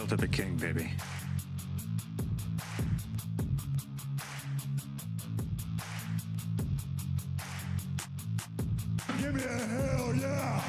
Hail to the king, baby. Give me a hell yeah!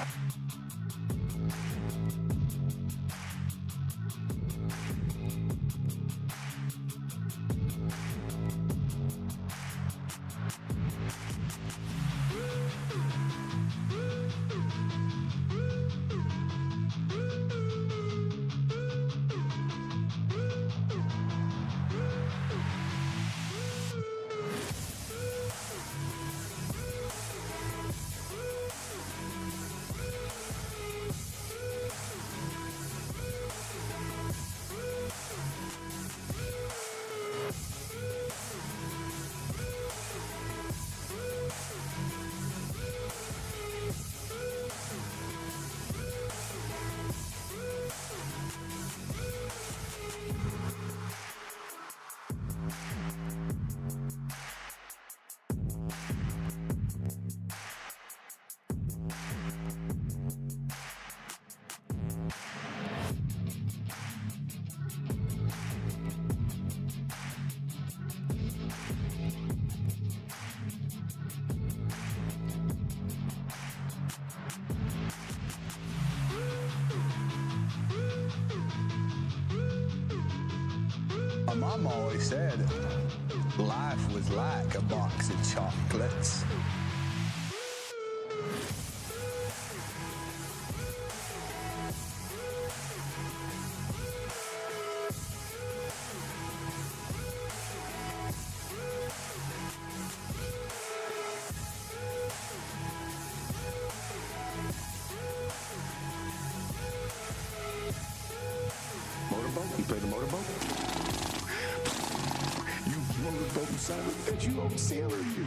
My mom always said life was like a box of chocolates. Motorboat? You play the motorboat? You motorboat son of a bitch, you old sailor, you.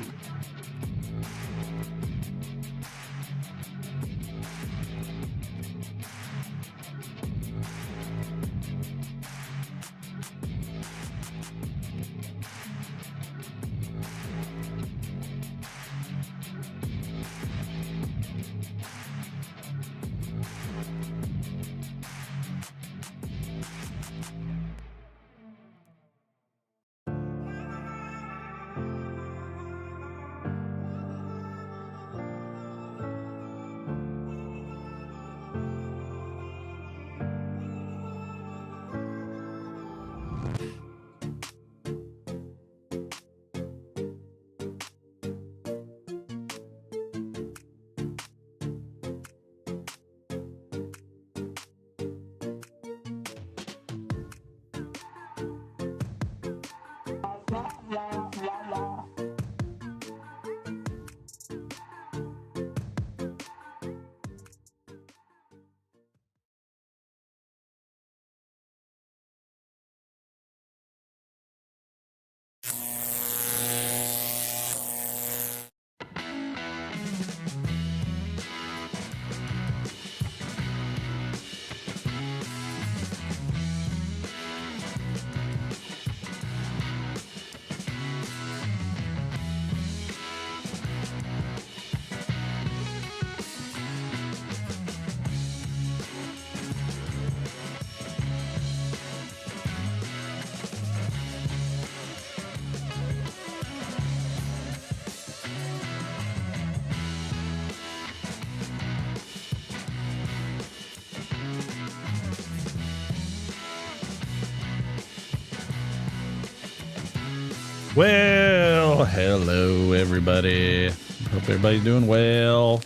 Well, hello everybody. Hope everybody's doing well.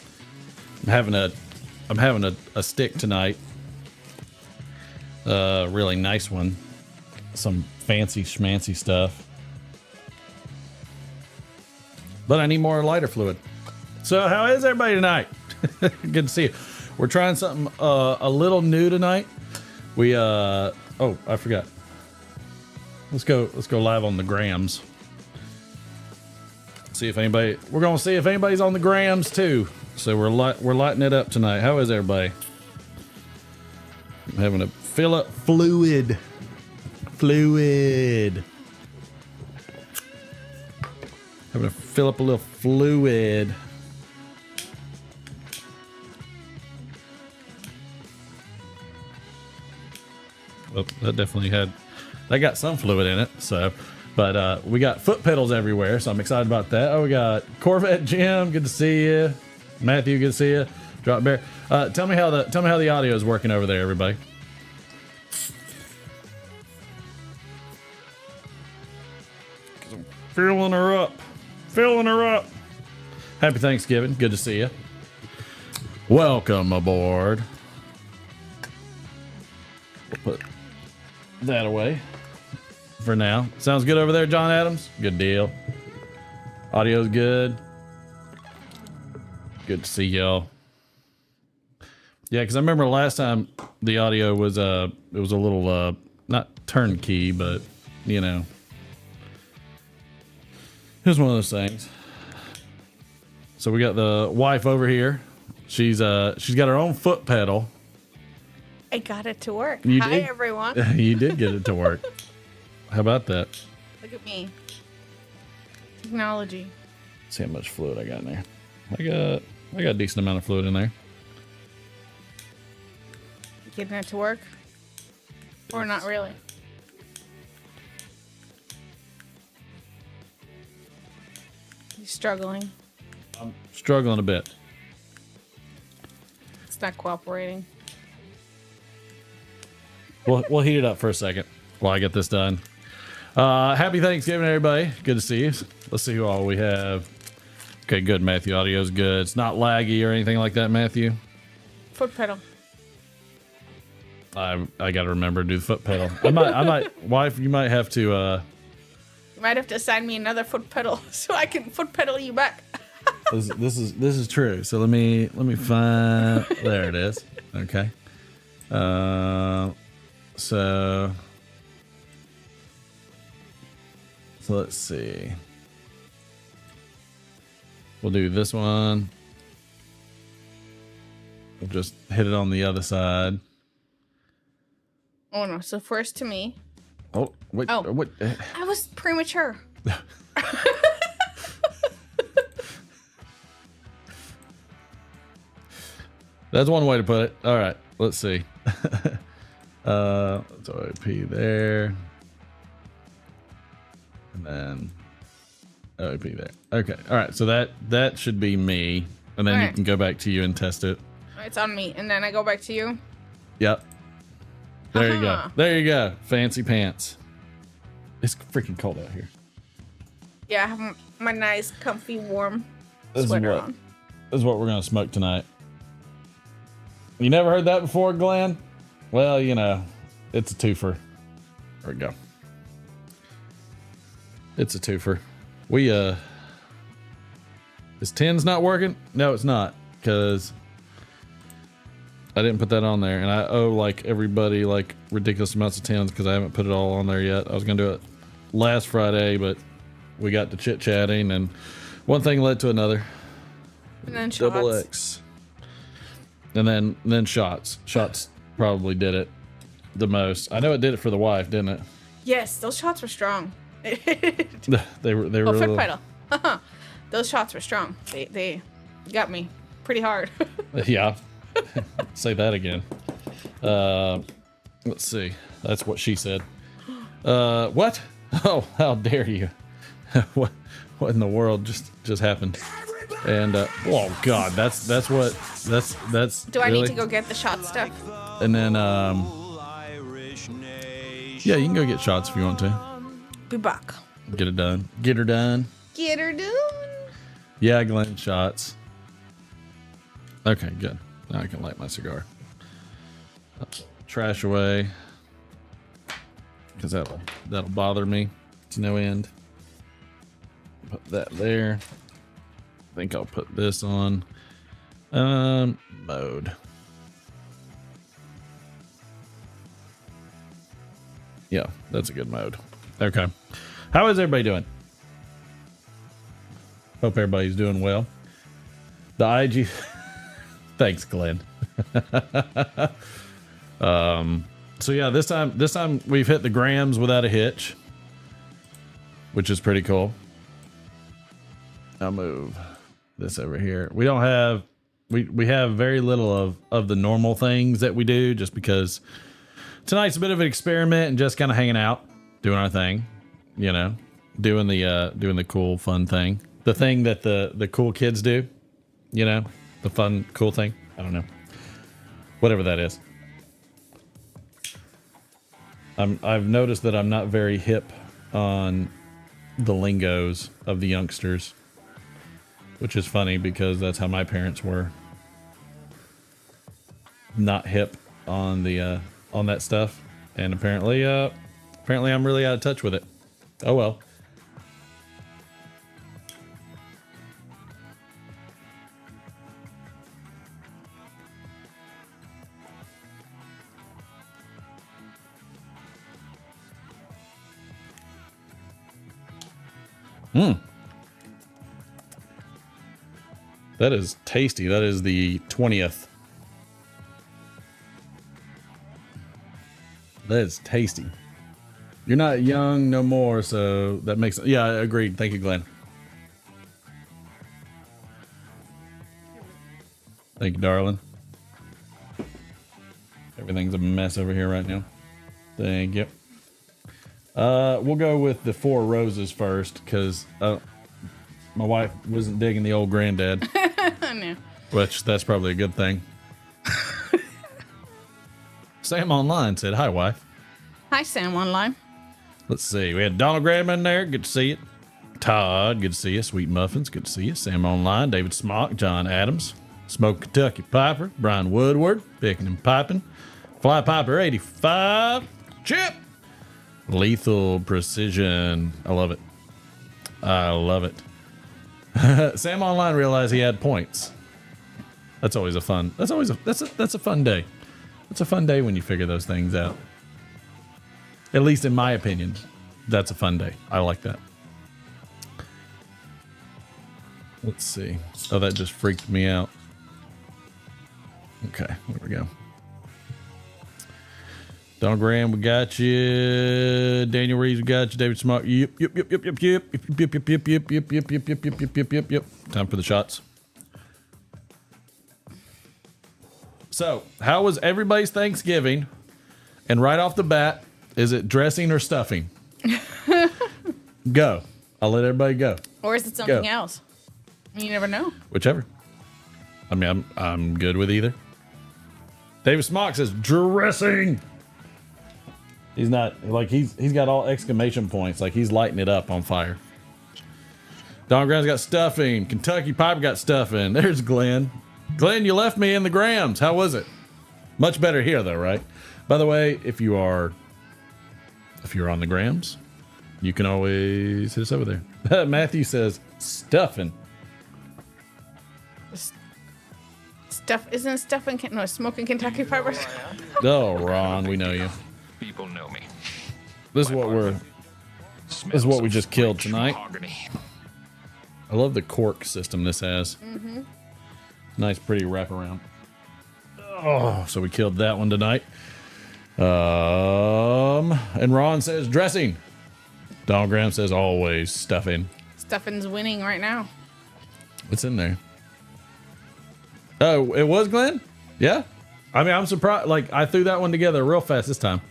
I'm having a stick tonight. Really nice one. Some fancy schmancy stuff. But I need more lighter fluid. So how is everybody tonight? Good to see you. We're trying something a little new tonight. We oh, I forgot. Let's go live on the grams. See if anybody, we're going to see if anybody's on the grams too. So we're lighting it up tonight. How is everybody? I'm having to fill up fluid. Having to fill up a little fluid. Well, that definitely got some fluid in it. So, but we got foot pedals everywhere, so I'm excited about that. Oh, we got Corvette Jim, good to see you. Matthew, good to see you. Drop Bear. Tell me how the audio is working over there, everybody. Filling her up. Happy Thanksgiving. Good to see you. Welcome aboard. We'll put that away for now. Sounds good over there, John Adams? Good deal. Audio's good. Good to see y'all. Yeah, because I remember last time the audio was it was a little not turnkey, but you know, it was one of those things. So we got the wife over here. She's got her own foot pedal. I got it to work. You Hi, did? everyone. You did get it to work. How about that? Look at me. Technology. See how much fluid I got in there. I got a decent amount of fluid in there. Getting it to work? Or not really? You struggling? I'm struggling a bit. It's not cooperating. We'll heat it up for a second while I get this done. Happy Thanksgiving, everybody. Good to see you. Let's see who all we have. Okay, good. Matthew, audio's good. It's not laggy or anything like that, Matthew. Foot pedal. I got to remember to do the foot pedal. I might, wife, you might have to. You might have to assign me another foot pedal so I can foot pedal you back. This is true. So let me find. There it is. Okay. So let's see. We'll do this one. We'll just hit it on the other side. Oh no! So first to me. Oh wait! Oh, what? I was premature. That's one way to put it. All right, let's see. Let's OAP there, and then OAP there. Okay, all right. So that should be me, and then you can go back to you and test it. It's on me, and then I go back to you. Yep. There you go. There you go. Fancy pants. It's freaking cold out here. Yeah, I have my nice, comfy, warm sweater on. This is what we're gonna smoke tonight. You never heard that before, Glenn? Well, you know, it's a twofer. There we go. It's a twofer. We is tins not working? No, it's not, because I didn't put that on there, and I owe like everybody like ridiculous amounts of tins because I haven't put it all on there yet. I was gonna do it last Friday, but we got to chit chatting, and one thing led to another. And then Double shots. X. And then shots. Shots probably did it the most. I know it did it for the wife, didn't it? Yes, those shots were strong. They were Oh, foot little, pedal. Those shots were strong. They got me pretty hard. yeah. Say that again. Let's see. That's what she said. What? Oh, how dare you? what in the world just happened? And oh god, that's Do I really? need to go get the shot stuff? And then yeah, you can go get shots if you want to. Be back. Get it done. Get her done. Get her done. Yeah, Glenn, shots. Okay, good. Now I can light my cigar. Trash away, because that'll bother me to no end. Put that there. I think I'll put this on mode. Yeah, that's a good mode. Okay. How is everybody doing? Hope everybody's doing well. The IG. Thanks, Glenn. So yeah, this time we've hit the grams without a hitch, which is pretty cool. I'll move this over here. We don't have we have very little of the normal things that we do, just because tonight's a bit of an experiment and just kind of hanging out, doing our thing, you know, doing the cool, fun thing. The thing that the cool kids do, you know, the fun, cool thing. I don't know. Whatever that is. I've noticed that I'm not very hip on the lingos of the youngsters, which is funny because that's how my parents were. Not hip on the on that stuff, and apparently I'm really out of touch with it. Oh well. That is tasty. That is the 20th. That is tasty. You're not young no more, so that makes... Yeah, I agreed. Thank you, Glenn. Thank you, darling. Everything's a mess over here right now. Thank you. We'll go with the 4 roses first, because my wife wasn't digging the old granddad. No. Which, that's probably a good thing. Sam Online said, hi, wife. Hi, Sam Online. Let's see. We had Donald Graham in there. Good to see you. Todd, good to see you. Sweet Muffins, good to see you. Sam Online, David Smock, John Adams, Smoke Kentucky Piper, Brian Woodward, Picking and Piping, Fly Piper 85, Chip, Lethal Precision. I love it. I love it. Sam Online realized he had points. That's always a fun. That's a fun day. It's a fun day when you figure those things out. At least in my opinion, that's a fun day. I like that. Let's see. Oh, that just freaked me out. Okay, there we go. Don Graham, we got you. Daniel Reeves, we got you. David Smart. Yep. Time for the shots. So, how was everybody's Thanksgiving? And right off the bat, is it dressing or stuffing? Go. I'll let everybody go. Or is it something else? You never know. Whichever. I mean, I'm good with either. David Smock says dressing. He's not like he's got all exclamation points, like he's lighting it up on fire. Don Graham's got stuffing. Kentucky Piper got stuffing. There's Glenn. Glenn, you left me in the Grams. How was it? Much better here though, right? By the way, if you're on the Grams, you can always hit us over there. Matthew says stuffing. Isn't stuffing? No, smoking Kentucky Piper. Oh, Ron, we know you. People know me. This is what we just killed tonight. I love the cork system this has. Mm-hmm. Nice, pretty wraparound. Oh, so we killed that one tonight. And Ron says dressing. Donald Graham says always stuffing. Stuffing's winning right now. What's in there? Oh, it was Glenn? Yeah? I mean, I'm surprised. Like, I threw that one together real fast this time.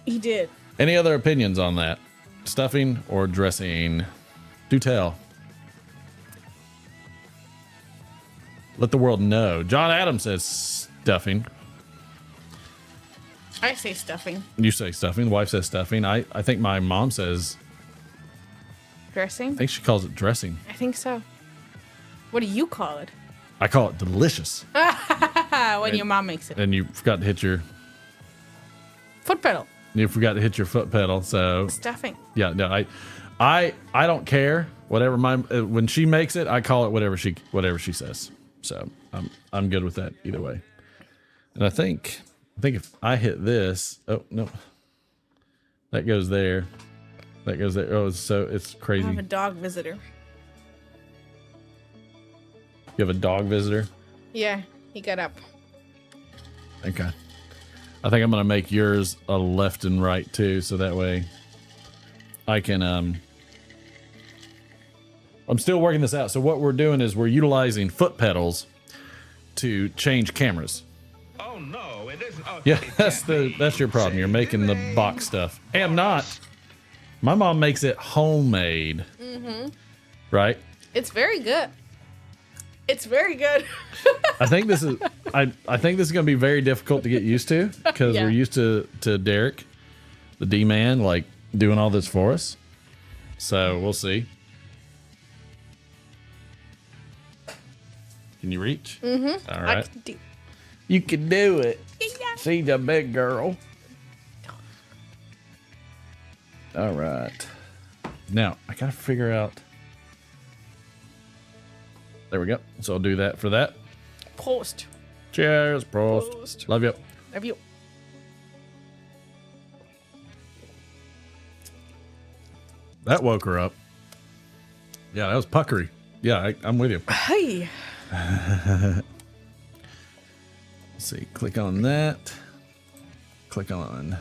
He did. Any other opinions on that? Stuffing or dressing? Do tell. Let the world know. John Adams says stuffing. I say stuffing. You say stuffing. The wife says stuffing. I think my mom says... Dressing? I think she calls it dressing. I think so. What do you call it? I call it delicious. When your mom makes it. And you forgot to hit your... Foot pedal. You forgot to hit your foot pedal, so... Stuffing. Yeah, no, I don't care. Whatever when she makes it, I call it whatever she says. So I'm good with that either way. And I think if I hit this, oh no, that goes there, that goes there. Oh, so it's crazy. I have a dog visitor. You have a dog visitor? Yeah, he got up. Okay. I think I'm gonna make yours a left and right too, so that way I can I'm still working this out. So what we're doing is we're utilizing foot pedals to change cameras. Oh no, it isn't. Oh, Yeah, that's your problem. You're making the box stuff. Hey, I'm not. My mom makes it homemade. Mm-hmm. Right? It's very good. It's very good. I think this is I think this is gonna be very difficult to get used to because Yeah. we're used to Derek, the D man, like doing all this for us. So we'll see. Can you reach? Mm-hmm. All right. You can do it. Yeah. See the big girl. All right. Now I gotta figure out. There we go. So I'll do that for that. Prost. Cheers, Prost. Prost. Love you. Love you. That woke her up. Yeah, that was puckery. Yeah, I'm with you. Hey. Let's see. Click on that. Click on.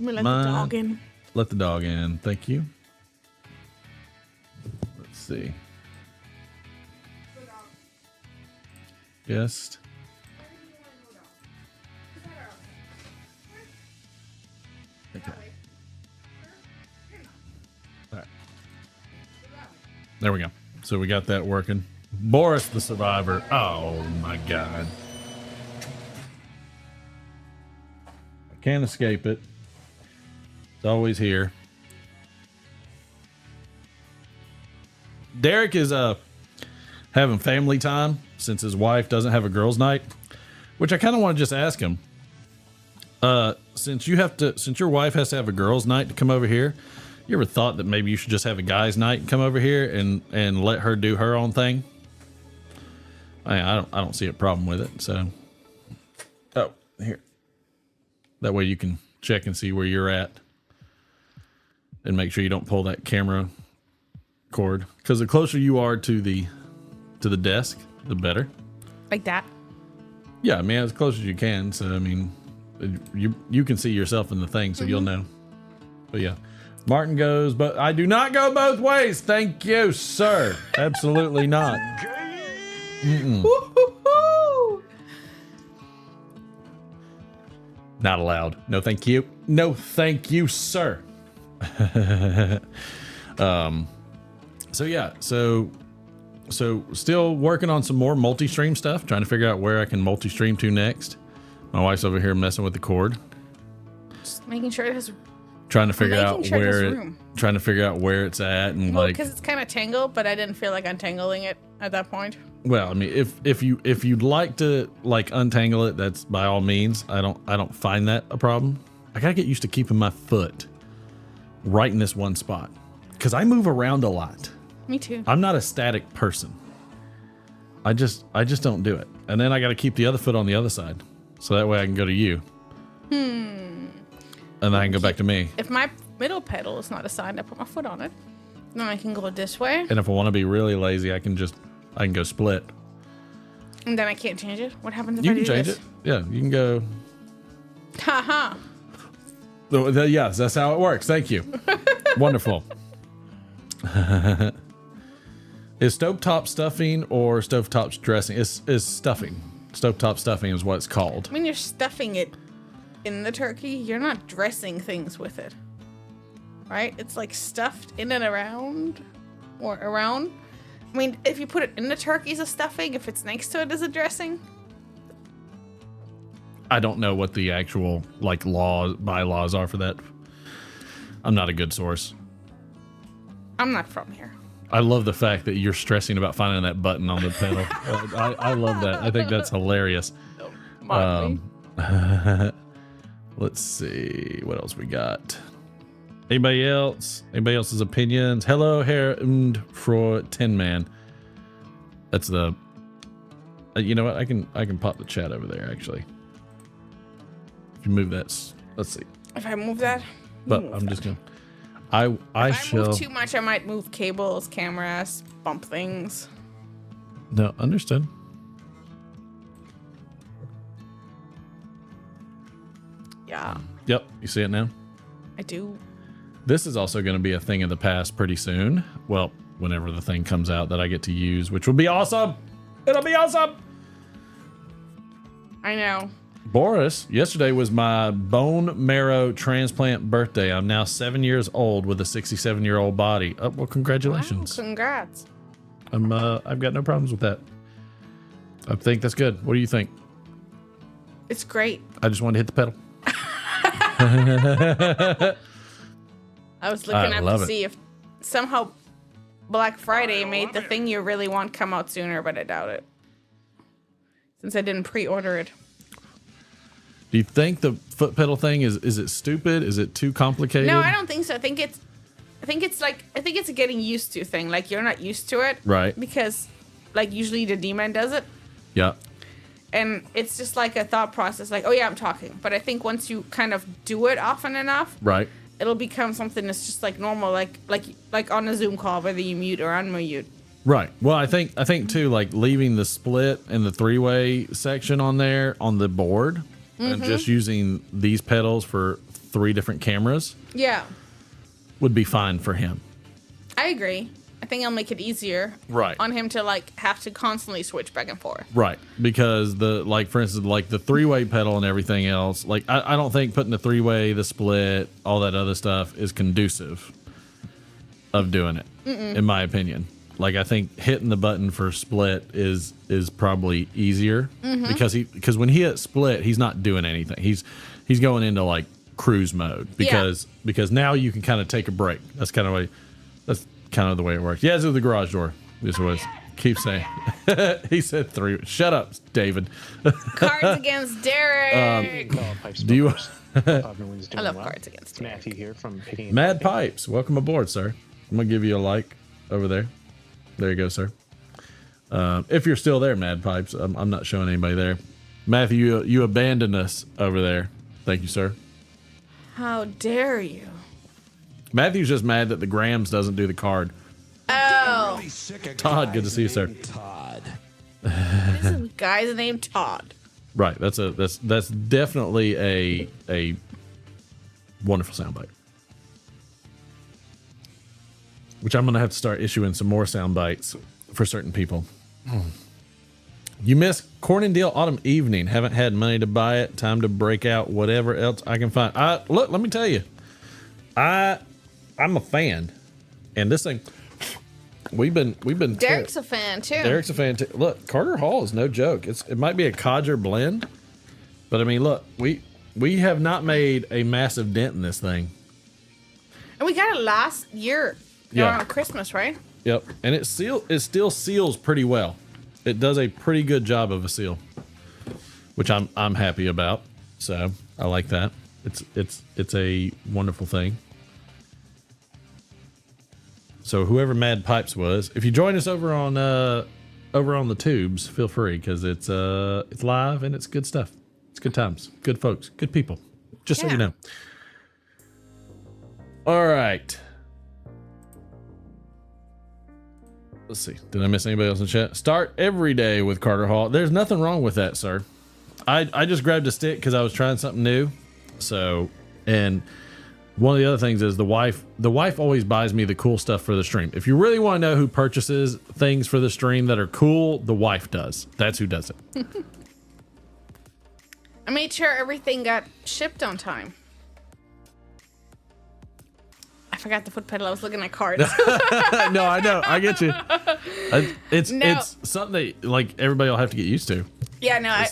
I'm gonna let Mine. the dog in. Let the dog in. Thank you. Let's see. Guest. Okay. All right. There we go. So we got that working. Boris the survivor. Oh my God. I can't escape it. It's always here. Derek is having family time since his wife doesn't have a girls' night, which I kind of want to just ask him. Since your wife has to have a girls' night to come over here, you ever thought that maybe you should just have a guys' night and come over here and let her do her own thing? I don't see a problem with it. So, oh, here. That way you can check and see where you're at, and make sure you don't pull that camera cord, because the closer you are to the desk, the better. Like that. Yeah, I mean, as close as you can. So I mean, you can see yourself in the thing, so you'll know. But yeah, Martin goes, but I do not go both ways. Thank you, sir. Absolutely not. Woo-hoo-hoo. Not allowed. No, thank you. No, thank you, sir. So yeah, so still working on some more multi-stream stuff, trying to figure out where I can multi-stream to next. My wife's over here messing with the cord, Just making sure it has. trying to figure out Making sure where there's it, room. trying to figure out where it's at, and Well, like, because it's kind of tangled, but I didn't feel like untangling it at that point. well, I mean, if you'd like to like untangle it, that's by all means. I don't find that a problem. I gotta get used to keeping my foot right in this one spot because I move around a lot. Me too. I'm not a static person. I just don't do it. And then I got to keep the other foot on the other side, so that way I can go to you. And then I can go back to me. If my middle pedal is not assigned, I put my foot on it. Then I can go this way, And if I want to be really lazy, I can go split. and then I can't change it. What happens if You I can do change this? it. Yeah, you can go. Haha. Yes, that's how it works. Thank you. Wonderful. Is stovetop stuffing or stovetop dressing? Is stuffing. Stovetop stuffing is what it's called. When you're stuffing it in the turkey, you're not dressing things with it, right? It's like stuffed in and around, or around. I mean, if you put it in the turkey as a stuffing, if it's next to it as a dressing. I don't know what the actual like bylaws are for that. I'm not a good source. I'm not from here. I love the fact that you're stressing about finding that button on the pedal. I love that. I think that's hilarious. Mind me. Let's see what else we got. Anybody else? Anybody else's opinions? Hello, Herr und Frau Tin Man. That's the. You know what? I can pop the chat over there actually. If you move that, let's see. If I move that, But I'm just gonna. I if I shall. move too much, I might move cables, cameras, bump things. No, understood. Yeah, Yep, you see it now. I do. This is also going to be a thing of the past pretty soon. Well, whenever the thing comes out that I get to use, which will be awesome. It'll be awesome. I know. Boris, yesterday was my bone marrow transplant birthday. I'm now 7 years old with a 67-year-old body. Oh, well, congratulations. Wow, congrats. I've got no problems with that. I think that's good. What do you think? It's great. I just wanted to hit the pedal. I was looking up to see if somehow Black Friday made the thing you really want come out sooner, but I doubt it. Since I didn't pre-order it. Do you think the foot pedal thing is it stupid? Is it too complicated? No, I don't think so. I think it's a getting used to thing. Like, you're not used to it. Right. Because like usually the D-man does it. Yeah. And it's just like a thought process, like, oh yeah, I'm talking. But I think once you kind of do it often enough, right, it'll become something that's just like normal, like on a Zoom call, whether you mute or unmute. Right. Well, I think too, like leaving the split and the 3-way section on there on the board, and just using these pedals for 3 different cameras. Yeah. Would be fine for him. I agree. I think I'll make it easier on him to like have to constantly switch back and forth. Right. Because for instance, like the 3-way pedal and everything else, like I don't think putting the 3-way, the split, all that other stuff is conducive of doing it, in my opinion. Like, I think hitting the button for split is probably easier because when he hits split, he's not doing anything. He's going into like cruise mode because now you can kind of take a break. That's kind of the way it works. Yeah, it's the garage door. This was keep saying. He said 3. Shut up, David. Cards Against Derek. Do you? I love Cards Against Derek. Matthew here from Picking Mad Pipes, welcome aboard, sir. I'm gonna give you a like over there. There you go, sir. If you're still there, Mad Pipes, I'm not showing anybody there. Matthew, you abandoned us over there. Thank you, sir. How dare you? Matthew's just mad that the Grams doesn't do the card. Oh. Todd, good to see you, sir. Todd. This is a guy's named Todd. Right. That's definitely a wonderful soundbite. Which I'm gonna have to start issuing some more sound bites for certain people. You missed Cornendale Autumn Evening. Haven't had money to buy it. Time to break out whatever else I can find. Look, let me tell you. I'm a fan. And this thing we've been Derek's a fan too. Derek's a fan too. Look, Carter Hall is no joke. It might be a codger blend, but I mean, look, we have not made a massive dent in this thing. And we got it last year. Yeah. Around Christmas, right? Yep. And it still seals pretty well. It does a pretty good job of a seal, which I'm happy about. So I like that. It's a wonderful thing. So whoever Mad Pipes was, if you join us over on the tubes, feel free, because it's live and it's good stuff. It's good times, good folks, good people. Just so you know. All right. Let's see. Did I miss anybody else in chat? Start every day with Carter Hall. There's nothing wrong with that, sir. I just grabbed a stick because I was trying something new. So, and one of the other things is the wife always buys me the cool stuff for the stream. If you really want to know who purchases things for the stream that are cool, the wife does. That's who does it. I made sure everything got shipped on time. I forgot the foot pedal. I was looking at cards. No, I know. I get you. It's something that, like, everybody will have to get used to. Yeah, no.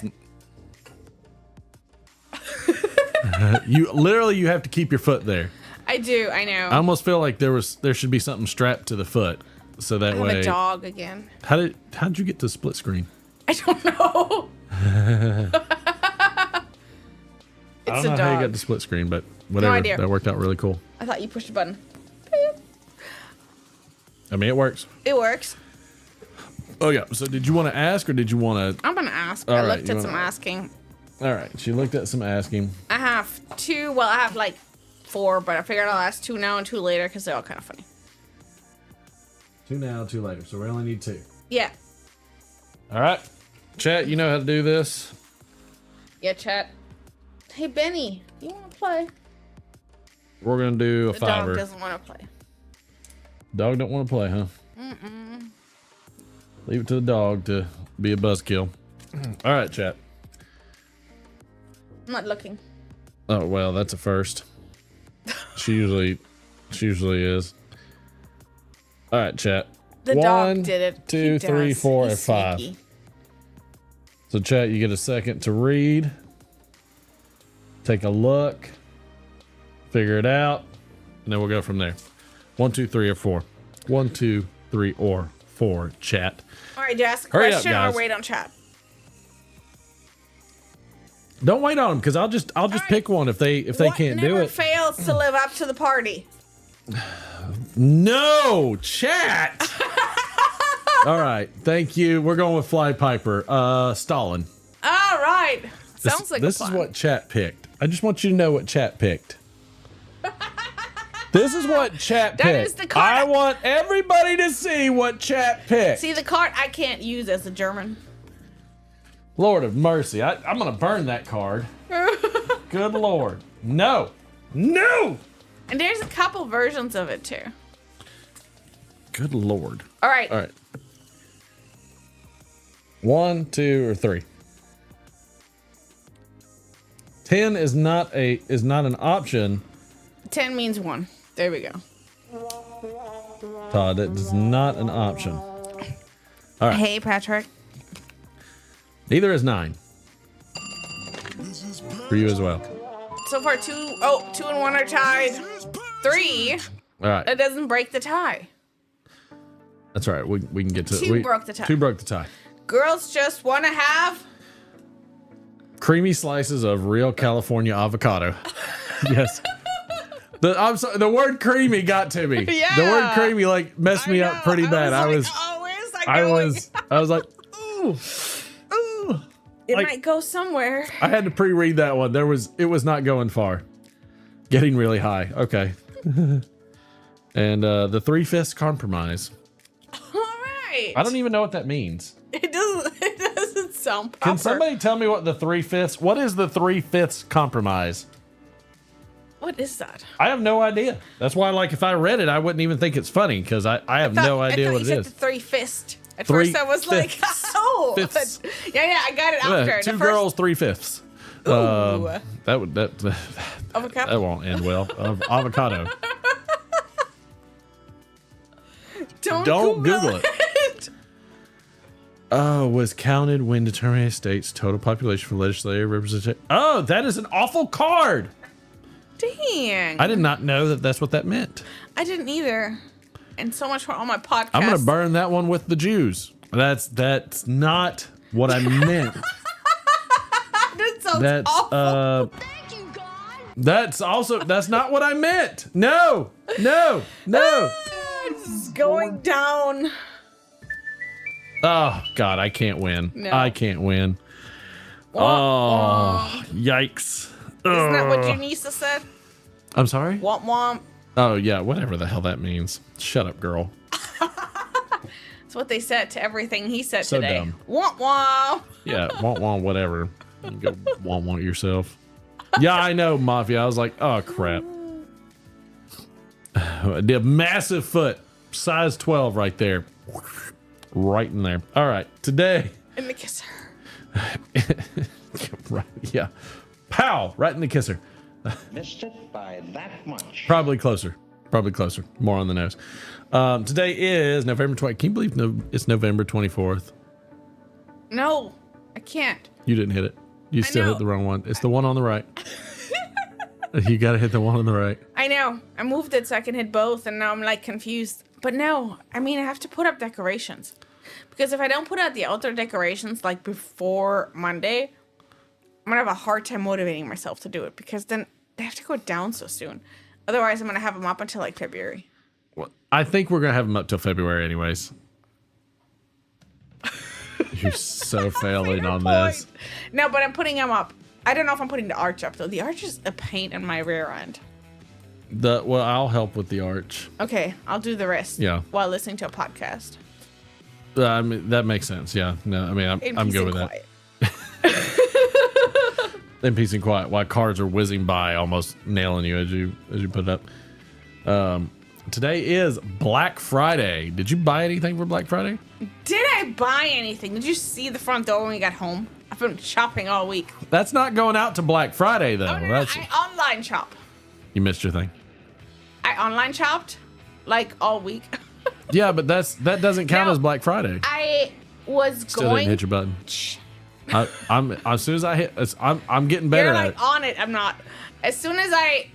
You have to keep your foot there. I do. I know. I almost feel like there should be something strapped to the foot, so that way. I have a dog again. How'd you get to split screen? I don't know. I don't know how you got to split screen, but whatever. No idea. That worked out really cool. I thought you pushed a button. I mean, it works. It works. Oh yeah. So did you want to ask or did you want to? I'm gonna ask. All I right, looked at some asking. All right. She looked at some asking. I have 2. Well, I have like 4, but I figured I'll ask 2 now and 2 later because they're all kind of funny. 2 now, 2 later. So we only need 2. Yeah. All right. Chat, you know how to do this. Yeah, chat. Hey, Benny, you want to play? We're gonna do a The fiver. dog doesn't want to play. Dog don't want to play, huh? Leave it to the dog to be a buzzkill. All right, chat. I'm not looking. Oh well, that's a first. She usually is. All right, chat. The dog did it. 2, 3, 4, and 5. Sneaky. So chat, you get a second to read. Take a look. Figure it out. And then we'll go from there. 1, 2, 3, or 4. 1, 2, 3, or 4, chat. All right, do you ask a Hurry up, question guys. or wait on chat? Don't wait on them because I'll just pick one if they can't do Never it. fails to live up to the party. No, chat. All right, thank you. We're going with Fly Piper. Stalin. All right. Sounds like this a is plan. what chat picked. I just want you to know what chat picked. This is what chat That picked. is the card. I want everybody to see what chat picked. See, the card I can't use as a German. Lord of mercy. I'm going to burn that card. Good Lord. No. No. And there's a couple versions of it too. Good Lord. All right. All right. 1, 2, or 3. 10 is not an option. 10 means 1. There we go. Todd, it is not an option. All right. Hey, Patrick. Neither is 9. For you as well. So far, 2 and 1 are tied. 3. All right. That doesn't break the tie. That's all right. We can get to it. 2 broke the tie. 2 broke the tie. Girls just want to have. Creamy slices of real California avocado. Yes. I'm sorry, the word creamy got to me. Yeah. The word creamy messed me up pretty bad. I was where's that going? I was like, ooh. It like- might go somewhere. I had to pre-read that one. It was not going far. Getting really high. Okay. And the 3/5 compromise. All right. I don't even know what that means. It doesn't sound proper. Can somebody tell me what the 3/5? What is the 3/5 compromise? What is that? I have no idea. That's why, if I read it, I wouldn't even think it's funny because I have no idea what it you is. said the 3/5. At Three first, I was like, fifths. oh, Fifths. yeah, I got it after. Two The girls, 3/5. Ooh. That Avocado. won't end well. Avocado. Don't Google it. Was counted when determining a state's total population for legislative representation. Oh, that is an awful card. Dang. I did not know that that's what that meant. I didn't either. And so much for all my podcasts. I'm gonna burn that one with the Jews. That's not what I meant. That sounds awful. That's not what I meant. No. It's going down. Oh God, I can't win. No. I can't win. Oh, yikes. Isn't that what Janisa said? I'm sorry? Womp womp. Oh yeah, whatever the hell that means. Shut up, girl. That's what they said to everything he said So today. dumb. Womp womp. Yeah, want whatever. Go want yourself. Yeah, I know, Mafia. I was like, oh crap. The massive foot, size 12 right there. Right in there. All right, today. In the kisser. Right, yeah. Pow! Right in the kisser. Missed it by that much. Probably closer. More on the nose. Today is November 20th. Can you believe it's November 24th? No, I can't. You didn't hit it. You still know. hit the wrong one. It's the one on the right. You got to hit the one on the right. I know. I moved it so I can hit both, and now I'm confused. But no, I have to put up decorations. Because if I don't put out the outdoor decorations before Monday, I'm going to have a hard time motivating myself to do it. Because then they have to go down so soon. Otherwise, I'm going to have them up until February. Well, I think we're going to have them up till February anyways. You're so failing on this. No, but I'm putting them up. I don't know if I'm putting the arch up, though. The arch is a pain in my rear end. Well, I'll help with the arch. Okay, I'll do the rest. Yeah. While listening to a podcast. I mean, that makes sense. Yeah. No, I mean, I'm good with that. In peace and quiet, while cards are whizzing by, almost nailing you as you put it up. Today is Black Friday. Did you buy anything for Black Friday? Did I buy anything? Did you see the front door when we got home? I've been shopping all week. That's not going out to Black Friday though. Oh, no, That's I online shop. you missed your thing. I online shopped like all week. Yeah, but that doesn't count No. as Black Friday. I was Still going. didn't hit your button. I'm as soon as I hit, I'm getting better You're at like it. on it. I'm not. As soon as like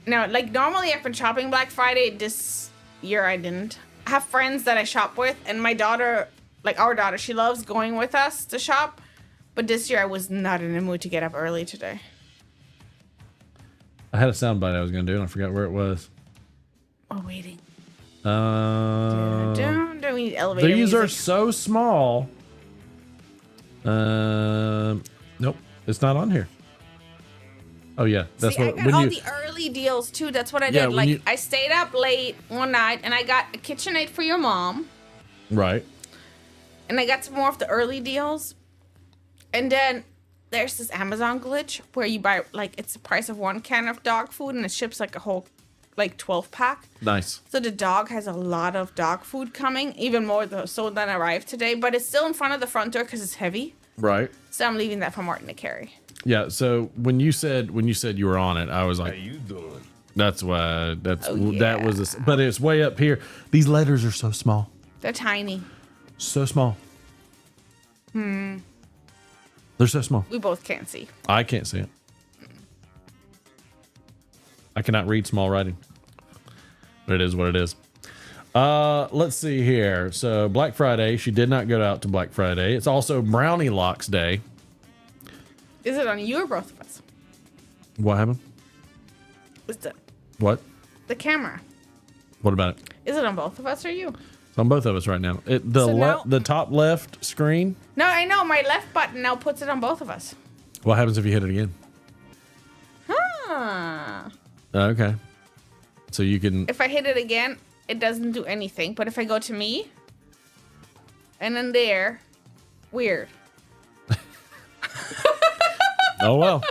normally I've been shopping Black Friday. This year I didn't. I have friends that I shop with, and my daughter, like our daughter, she loves going with us to shop. But this year I was not in the mood to get up early today. I had a soundbite I was gonna do, and I forgot where it was. Oh, waiting. Um, Don't we need elevator These are music? so small. Nope, it's not on here. Oh yeah, that's See, what I got when all you. the early deals too. That's what I Yeah, did. when Like you- I stayed up late one night and I got a KitchenAid for your mom, Right. and I got some more of the early deals. And then there's this Amazon glitch where you buy like it's the price of one can of dog food and it ships like a whole like 12 pack. Nice. So the dog has a lot of dog food coming, even more so than arrived today. But it's still in front of the front door because it's heavy. Right. So I'm leaving that for Martin to carry. Yeah. So when you said you were on it, I was like, you doing? that's why Oh, that was yeah. but it's way up here. These letters are so small, They're tiny. so small. They're so small. We both can't see. I can't see it. I cannot read small writing. But it is what it is. Let's see here. So Black Friday, she did not go out to Black Friday. It's also Brownie Locks Day. Is it on you or both of us? What happened? Is What? the camera? What about it? Is it on both of us or you? It's on both of us right now. So now- The top left screen. No, I know. My left button now puts it on both of us. What happens if you hit it again? Huh. Okay. So you can. If I hit it again, it doesn't do anything. But if I go to me, and then there, weird. Oh well.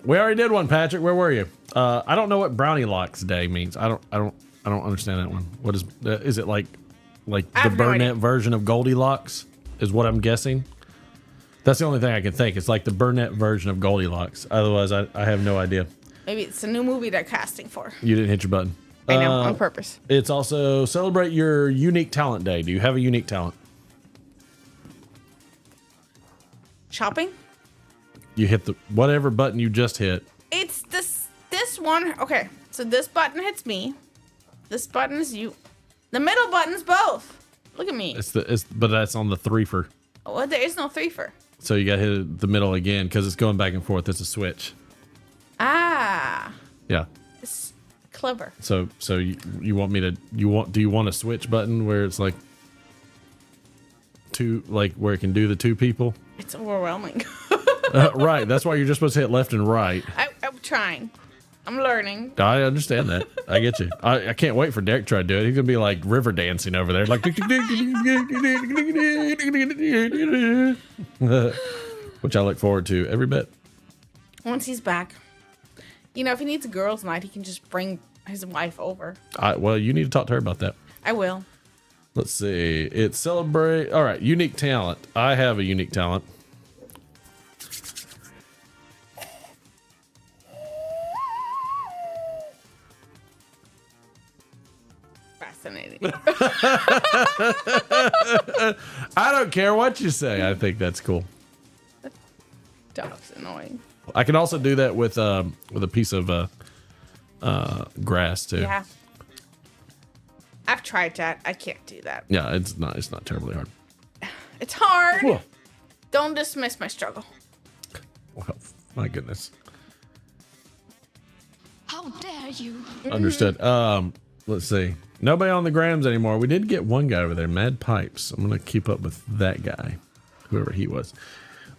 We already did one, Patrick. Where were you? I don't know what Brownie Locks Day means. I don't understand that one. What is it like I the have no idea. Burnett version of Goldilocks is what I'm guessing. That's the only thing I can think. It's like the Burnett version of Goldilocks. Otherwise, I have no idea. Maybe it's a new movie they're casting for. You didn't hit your button. I know, on purpose. It's also celebrate your unique talent day. Do you have a unique talent? Shopping? You hit the whatever button you just hit. It's this one. Okay, so this button hits me. This button is you. The middle button's both. Look at me. But that's on the threefer. Well, there is no threefer. So you got to hit the middle again because it's going back and forth. It's a switch. Ah, Yeah. it's clever. So you want me to do you want a switch button where it's like two, like where it can do the two people? It's overwhelming. Right. That's why you're just supposed to hit left and right. I'm trying. I'm learning. I understand that. I get you. I can't wait for Derek to try to do it. He's gonna be like river dancing over there, like which I look forward to every bit. Once he's back, you know, if he needs a girls' night, he can just bring his wife over. Well, you need to talk to her about that. I will. Let's see. It's celebrate. All right, unique talent. I have a unique talent. Fascinating. I don't care what you say. I think that's cool. Dog's annoying. I can also do that with a piece of grass too. Yeah. I've tried that. I can't do that. Yeah, it's not terribly hard. It's hard. Whoa. Don't dismiss my struggle. Well, my goodness. How dare you? Understood. Let's see. Nobody on the grams anymore. We did get one guy over there, Mad Pipes. I'm gonna keep up with that guy, whoever he was.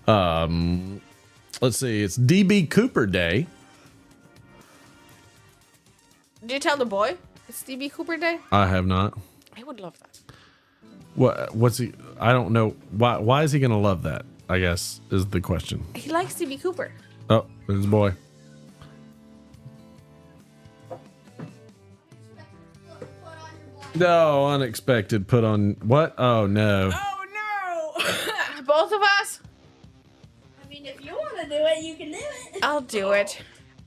Let's see. It's DB Cooper Day. Did you tell the boy it's DB Cooper Day? I have not. I would love that. What's he? I don't know. Why is he gonna love that? I guess is the question. He likes DB Cooper. Oh, there's the boy. No, unexpected put on what? Oh no. Oh no! Both of us? do it, you can do it. I'll do it.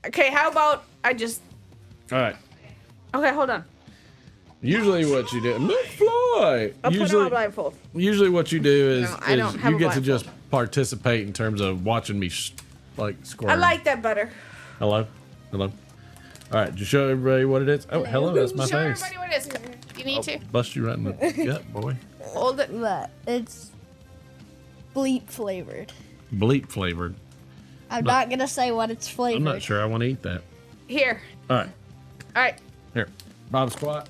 Okay, how about I just... All right. Okay, hold on. Usually what you do, McFly. I'll put on a blindfold. Usually what you do is, No, I don't have you a get to blindfold. just participate in terms of watching me squirm. I like that better. Hello? Hello? All right, did you show everybody what it is? Oh, hello, that's my Show face. everybody what it is. You need to. Bust you right in the gut, boy. Hold it. But it's bleep flavored. Bleep flavored. I'm not gonna say what it's flavored. I'm not sure I want to eat that. Here. All right, All right. here. Bob squat.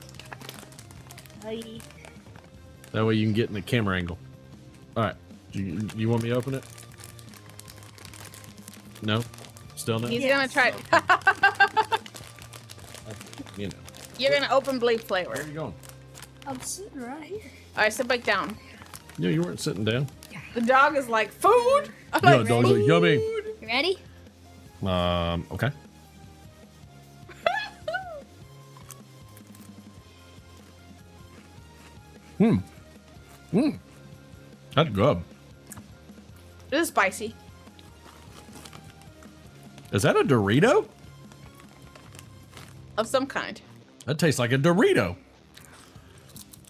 That way you can get in the camera angle. All right. You want me to open it? No? Still no? He's gonna try. You know. You're gonna open bleep flavor. Where are you going? I'm sitting right here. All right, sit back down. Yeah, you weren't sitting down. The dog is like food. I'm Yeah, like, dog's like, yummy. You ready? Okay. That's good. This is spicy. Is that a Dorito? Of some kind. That tastes like a Dorito.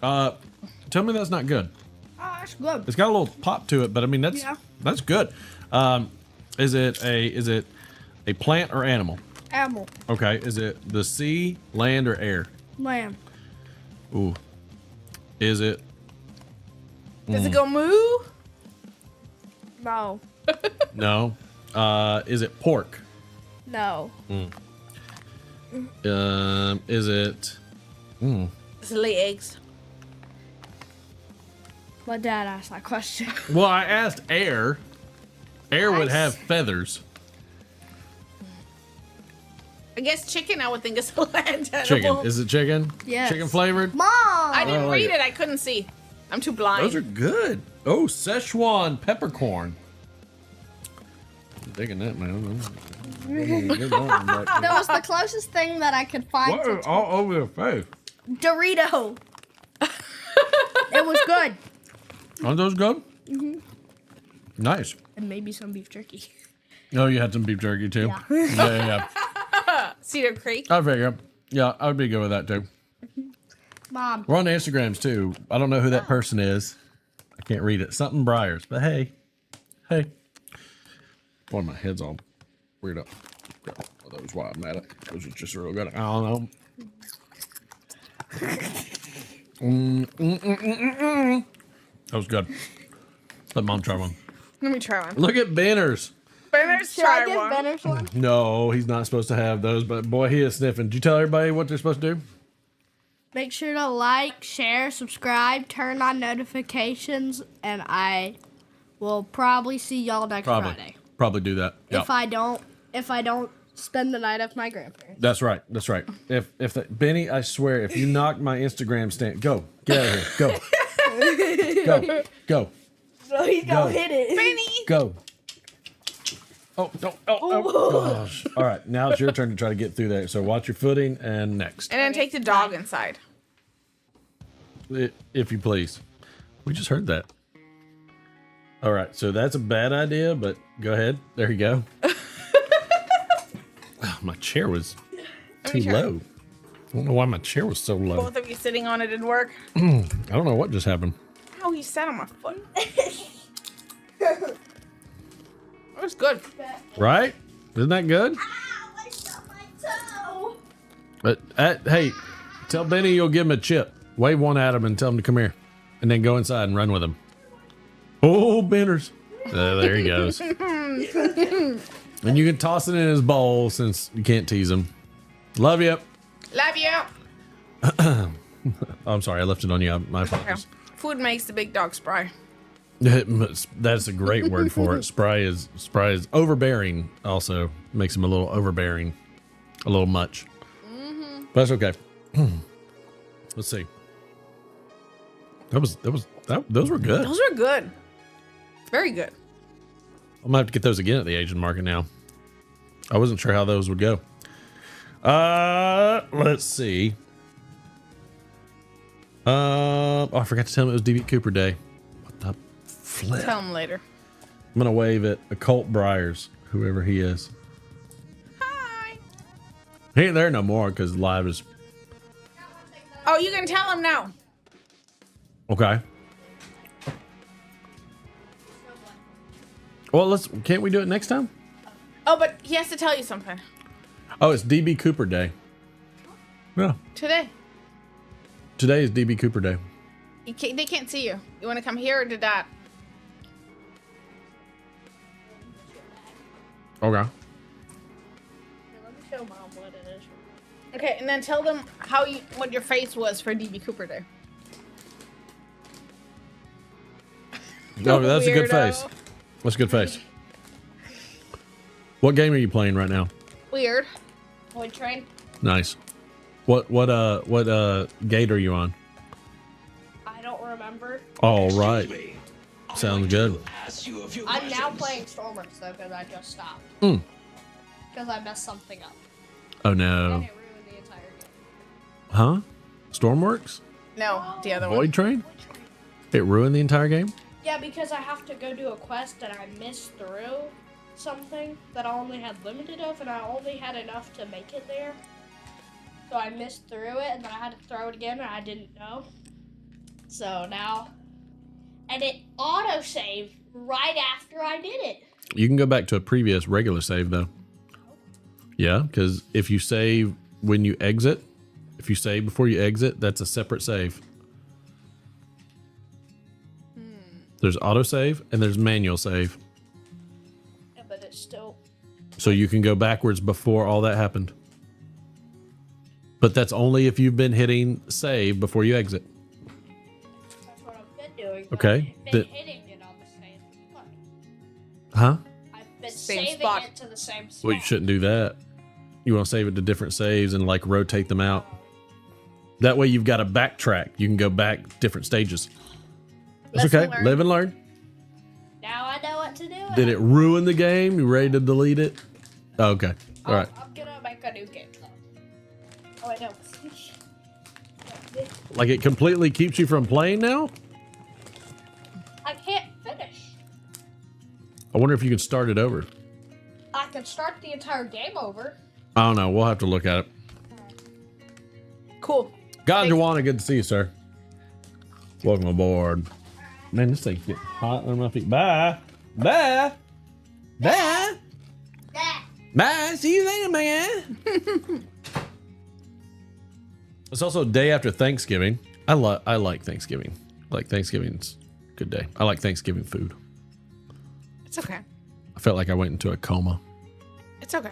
Tell me that's not good. Oh, that's good. It's got a little pop to it, but I mean that's good. Is it a plant or animal? Animal. Okay. Is it the sea, land, or air? Lamb. Ooh. Is it? Does it go moo? No. No. Is it pork? No. Is it? Does it lay eggs? My dad asked that question. Well, I asked air. Air would Nice. have feathers. I guess chicken. I would think is a land animal. Chicken. Is it chicken? Yes. Chicken flavored? Mom! I didn't like read it. it. I couldn't see. I'm too blind. Those are good. Oh, Szechuan peppercorn. I'm digging that, man. That was the closest thing that I could find What to is all over your face? Dorito. It was good. Aren't those good? Nice. And maybe some beef jerky. Oh, you had some beef jerky too? Yeah. Yeah. Cedar Creek. I figure. Yeah, I'd be good with that too. Mom. We're on the Instagrams too. I don't know who that person is. I can't read it. Something Briars, but hey. Hey. Boy, my head's all weird up. Well, that was why I'm at it. Those are just real good. I don't know. That was good. Let mom try one. Let me try one. Look at Banners. Benner's Should I try give one. Benner's one? No, he's not supposed to have those, but boy, he is sniffing. Did you tell everybody what they're supposed to do? Make sure to like, share, subscribe, turn on notifications, and I will probably see y'all next Friday. Probably do that. If I don't spend the night at my grandparents. That's right. That's right. If Benny, I swear, if you knock my Instagram stand, go. Get out of here. Go. Go. So he's Go. gonna hit it. Benny. Go. Oh, no. Oh, gosh. All right. Now it's your turn to try to get through there. So watch your footing and next. And then take the dog inside. If you please. We just heard that. All right. So that's a bad idea, but go ahead. There you go. Oh, my chair was too try. low. I don't know why my chair was so low. Both of you sitting on it didn't work. I don't know what just happened. How he sat on my foot. It was good. Right? Isn't that good? Ow, I stubbed my toe. But hey, tell Benny you'll give him a chip. Wave one at him and tell him to come here. And then go inside and run with him. Oh, Benners. There he goes. And you can toss it in his bowl since you can't tease him. Love you. Love you. Oh, I'm sorry. I left it on you. My apologies. Food makes the big dog spry. That's a great word for it. Spry is overbearing. Also makes him a little overbearing, a little much. But that's okay. Let's see. Those were good. Those were good. Very good. I'm gonna have to get those again at the Asian market now. I wasn't sure how those would go. Let's see. I forgot to tell him it was DB Cooper Day. What the flip? Tell him later. I'm gonna wave at Occult Briars, whoever he is. Hi. He ain't there no more because live is Oh, you can tell him now. okay. Well, can't we do it next time? Oh, but he has to tell you something. Oh, it's DB Cooper Day. Yeah. Today. Today is DB Cooper Day. They can't see you. You want to come here or to that? Okay. Let me show Mom what it is. Okay, and then tell them what your face was for DB Cooper Day. Oh, that's a good Weirdo. face. That's a good face. What game are you playing right now? Weird. Toy train. Nice. What gate are you on? I don't remember. All right. Sounds good. I'm now playing Stormers though because I just stopped. Because I messed something up. Oh And no. it ruined the entire game. Huh? Stormworks? No, the other one. Void Train? It ruined the entire game? Yeah, because I have to go do a quest and I missed through something that I only had limited of, and I only had enough to make it there. So I missed through it, and then I had to throw it again, and I didn't know. So now, and it auto-saved right after I did it. You can go back to a previous regular save though. Yeah, because if you save when you exit, if you save before you exit, that's a separate save. There's autosave and there's manual save. Yeah, but it's still. So you can go backwards before all that happened. But that's only if you've been hitting save before you exit. That's what I've been doing. but Okay, I've been the- hitting it on the same spot. Huh? I've been Same saving spot. it to the same spot. Well, you shouldn't do that. You want to save it to different saves and like rotate them out. That way you've got to backtrack. You can go back different stages. That's Lesson okay. learned. Live and learn. Now I know what to do. Did it ruin the game? You ready to delete it? Oh, okay. All right. I'm gonna make a new game though. Oh, I know. Like it completely keeps you from playing now? I can't finish. I wonder if you can start it over. I can start the entire game over. I don't know. We'll have to look at it. Cool. God, Joanna, good to see you, sir. Welcome aboard. Man, this thing's getting hot on my feet. Bye. Bye. Bye. Bye. See you later, man. It's also day after Thanksgiving. I like Thanksgiving. Like Thanksgiving's a good day. I like Thanksgiving food. It's okay. I felt like I went into a coma. It's okay.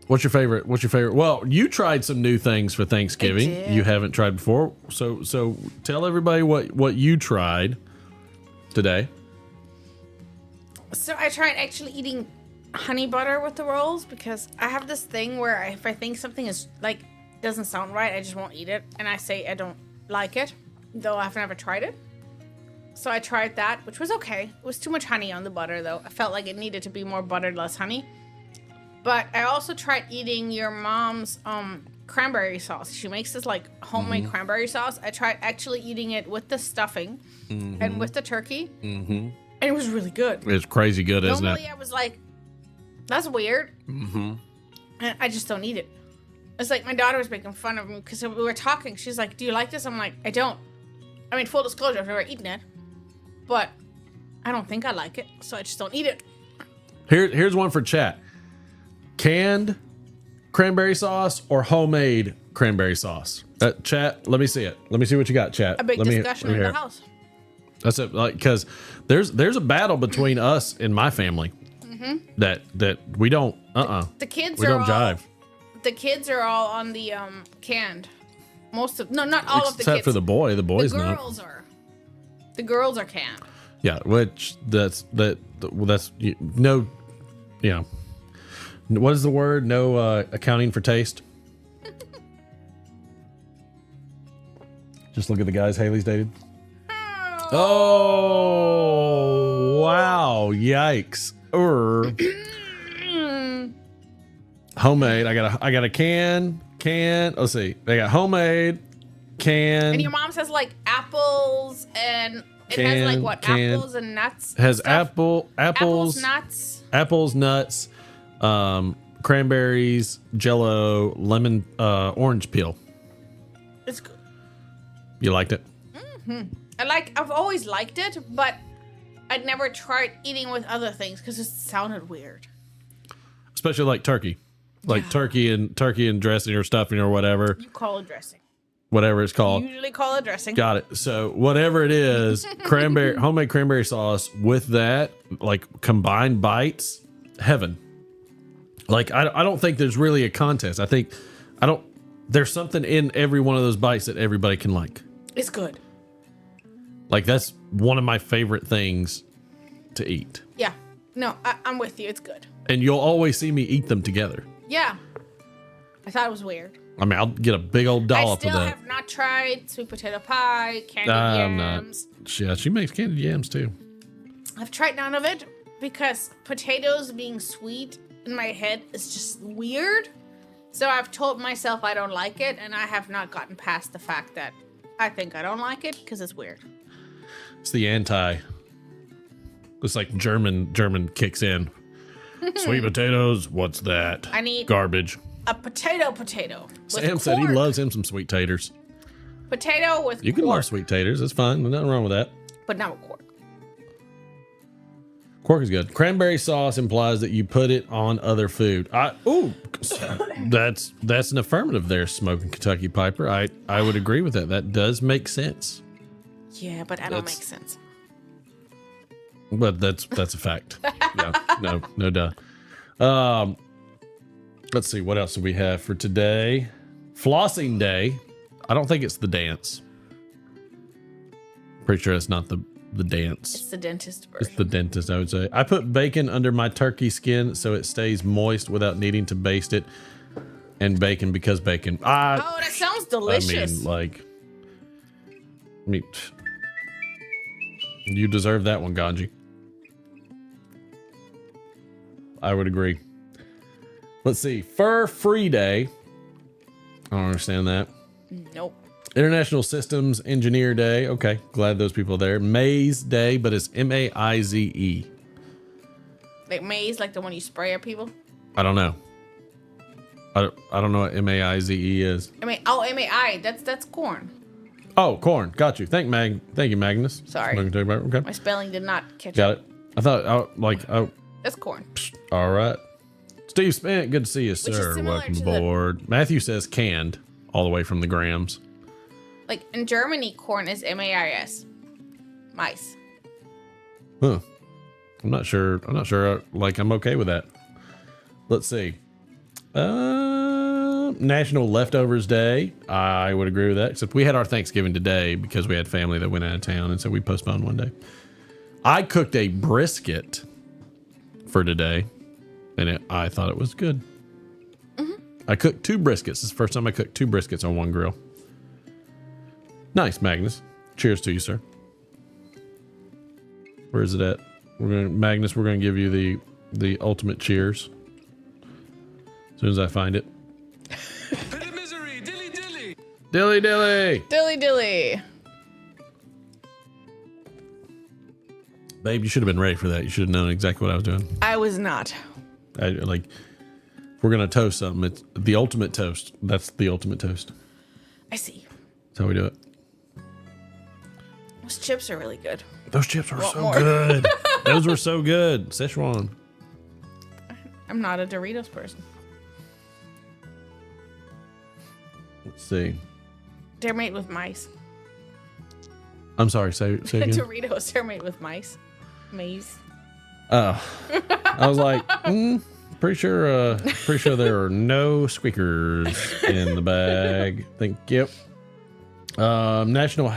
What's your favorite? Well, you tried some new things for Thanksgiving. I did. You haven't tried before. So tell everybody what you tried today. So I tried actually eating honey butter with the rolls because I have this thing where if I think something is like doesn't sound right, I just won't eat it, and I say I don't like it, though I've never tried it. So I tried that, which was okay. It was too much honey on the butter, though. I felt like it needed to be more buttered, less honey. But I also tried eating your mom's cranberry sauce. She makes this like homemade cranberry sauce. I tried actually eating it with the stuffing and with the turkey, and it was really good. It's crazy good, isn't Normally, it? I was like, "That's weird," and I just don't eat it. It's like my daughter was making fun of me because we were talking. She's like, "Do you like this?" I'm like, "I don't." I mean, full disclosure, I've never eaten it, but I don't think I like it, so I just don't eat it. Here's one for chat. Canned cranberry sauce or homemade cranberry sauce? Chat, let me see it. Let me see what you got, chat. A big let me, discussion let me in hear the it. house. That's it. Like, because there's a battle between us and my family that we don't. The kids We are don't all, jive. The kids are all on the canned. Most of not all of the Except kids. for the boy. The boy's the not. girls are. The girls are canned. Yeah, which that's no, yeah. What is the word? No accounting for taste. Just look at the guys Haley's dated. Oh wow! Yikes! Homemade. I got a can. Let's see. They got homemade can. And your mom says like apples and It has like what? Apples and nuts? Has stuff? apples, nuts. cranberries, Jello, lemon, orange peel. It's good. You liked it? I've always liked it, but I'd never tried eating with other things because it sounded weird. Especially like turkey. Like turkey and dressing or stuffing or whatever. You call it dressing. Whatever it's called. You usually call it dressing. Got it. So whatever it is, homemade cranberry sauce with that, like combined bites, heaven. Like I don't think there's really a contest. There's something in every one of those bites that everybody can like. It's good. Like that's one of my favorite things to eat. Yeah. No, I'm with you. It's good. And you'll always see me eat them together. Yeah. I thought it was weird. I mean, I'll get a big old dollop of that. I still have not tried sweet potato pie, candied yams. Yeah, she makes candied yams too. I've tried none of it because potatoes being sweet in my head is just weird. So I've told myself I don't like it, and I have not gotten past the fact that I think I don't like it because it's weird. It's the anti. It's like German kicks in. Sweet potatoes, what's that? I need garbage. A potato. Sam said he loves him some sweet taters. Potato with You can love sweet taters. That's fine. There's nothing wrong with that. But not with quark. Quark is good. Cranberry sauce implies that you put it on other food. That's an affirmative there, Smoking Kentucky Piper. I would agree with that. That does make sense. Yeah, but I don't make sense. But that's a fact. Yeah, no doubt. Let's see, what else do we have for today? Flossing day. I don't think it's the dance. Pretty sure it's not the dance. It's the dentist version. It's the dentist, I would say. I put bacon under my turkey skin so it stays moist without needing to baste it. And bacon because bacon. That sounds delicious. You deserve that one, Ganji. I would agree. Let's see. Fur-free day. I don't understand that. Nope. International Systems Engineer Day. Okay, glad those people are there. Maize Day, but it's M-A-I-Z-E. Like maize, like the one you spray at people? I don't know. I don't know what M-A-I-Z-E is. M-A-I. That's corn. Oh, corn. Got you. Thank you, Magnus. Sorry. Okay. My spelling did not catch Got up. it. I thought, That's corn. All right. Steve Spence, good to see you, sir. Welcome aboard. Matthew says canned, all the way from the Grams. Like in Germany, corn is M-A-I-S. Mice. Huh. I'm not sure. I'm okay with that. Let's see. National Leftovers Day. I would agree with that. Except we had our Thanksgiving today because we had family that went out of town, and so we postponed one day. I cooked a brisket for today, and I thought it was good. Mm-hmm. I cooked 2 briskets. This is the first time I cooked 2 briskets on one grill. Nice, Magnus. Cheers to you, sir. Where is it at? Magnus, we're gonna give you the ultimate cheers as soon as I find it. Misery, dilly dilly. Dilly dilly. Dilly dilly. Babe, you should have been ready for that. You should have known exactly what I was doing. I was not. If we're gonna toast something, it's the ultimate toast. That's the ultimate toast. I see. That's how we do it. Those chips are really good. Those chips were so good. Those were so good. Szechuan. I'm not a Doritos person. Let's see. They're made with mice. I'm sorry. Say again. Doritos are made with mice. Maize. Oh, I was like, pretty sure there are no squeakers in the bag. Thank you. National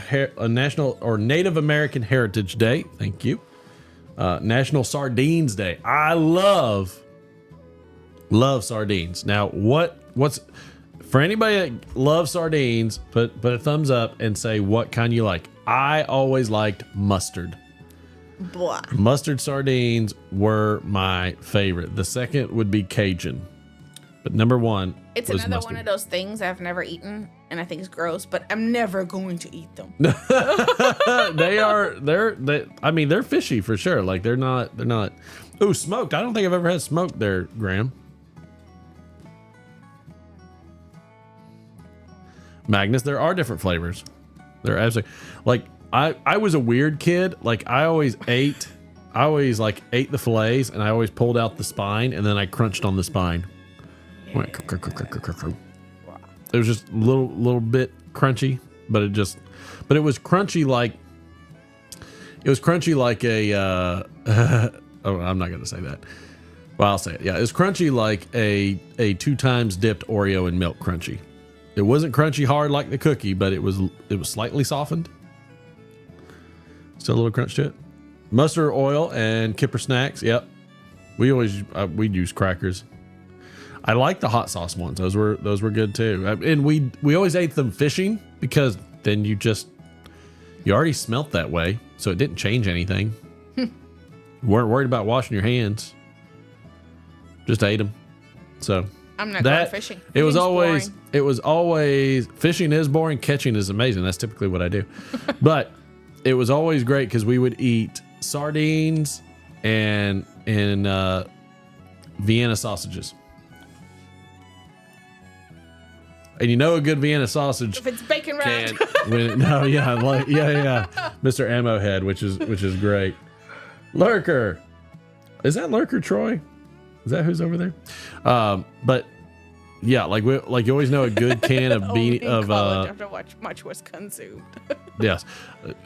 or Native American Heritage Day. Thank you. National Sardines Day. I love sardines. Now, what's for anybody that loves sardines? Put a thumbs up and say what kind you like. I always liked mustard. Blah. Mustard sardines were my favorite. The second would be Cajun. But number one, It's was another mustard. one of those things I've never eaten, and I think it's gross, but I'm never going to eat them. They're fishy for sure. Like they're not. Ooh, smoked. I don't think I've ever had smoked there, Graham. Magnus, there are different flavors. They're absolutely like I was a weird kid. Like I always ate the fillets, and I always pulled out the spine, and then I crunched on the spine. Went it was just a little bit crunchy, but it was crunchy like a oh, I'm not gonna say that. Well, I'll say it. Yeah, it was crunchy like a 2 times dipped Oreo in milk crunchy. It wasn't crunchy hard like the cookie, but it was slightly softened. Still a little crunch to it. Mustard oil and Kipper snacks. Yep, we'd use crackers. I like the hot sauce ones. Those were good too. And we always ate them fishing because then you already smelt that way, so it didn't change anything. You weren't worried about washing your hands. Just ate them. So I'm not going fishing. It was Fishing's always fishing is boring. Catching is amazing. That's typically what I do. But it was always great because we would eat sardines and Vienna sausages. And you know a good Vienna sausage if it's bacon wrapped. Mr. Ammo Head, which is great. Lurker, is that Lurker Troy? Is that who's over there? But yeah, like you always know a good can of after much was consumed. Yes,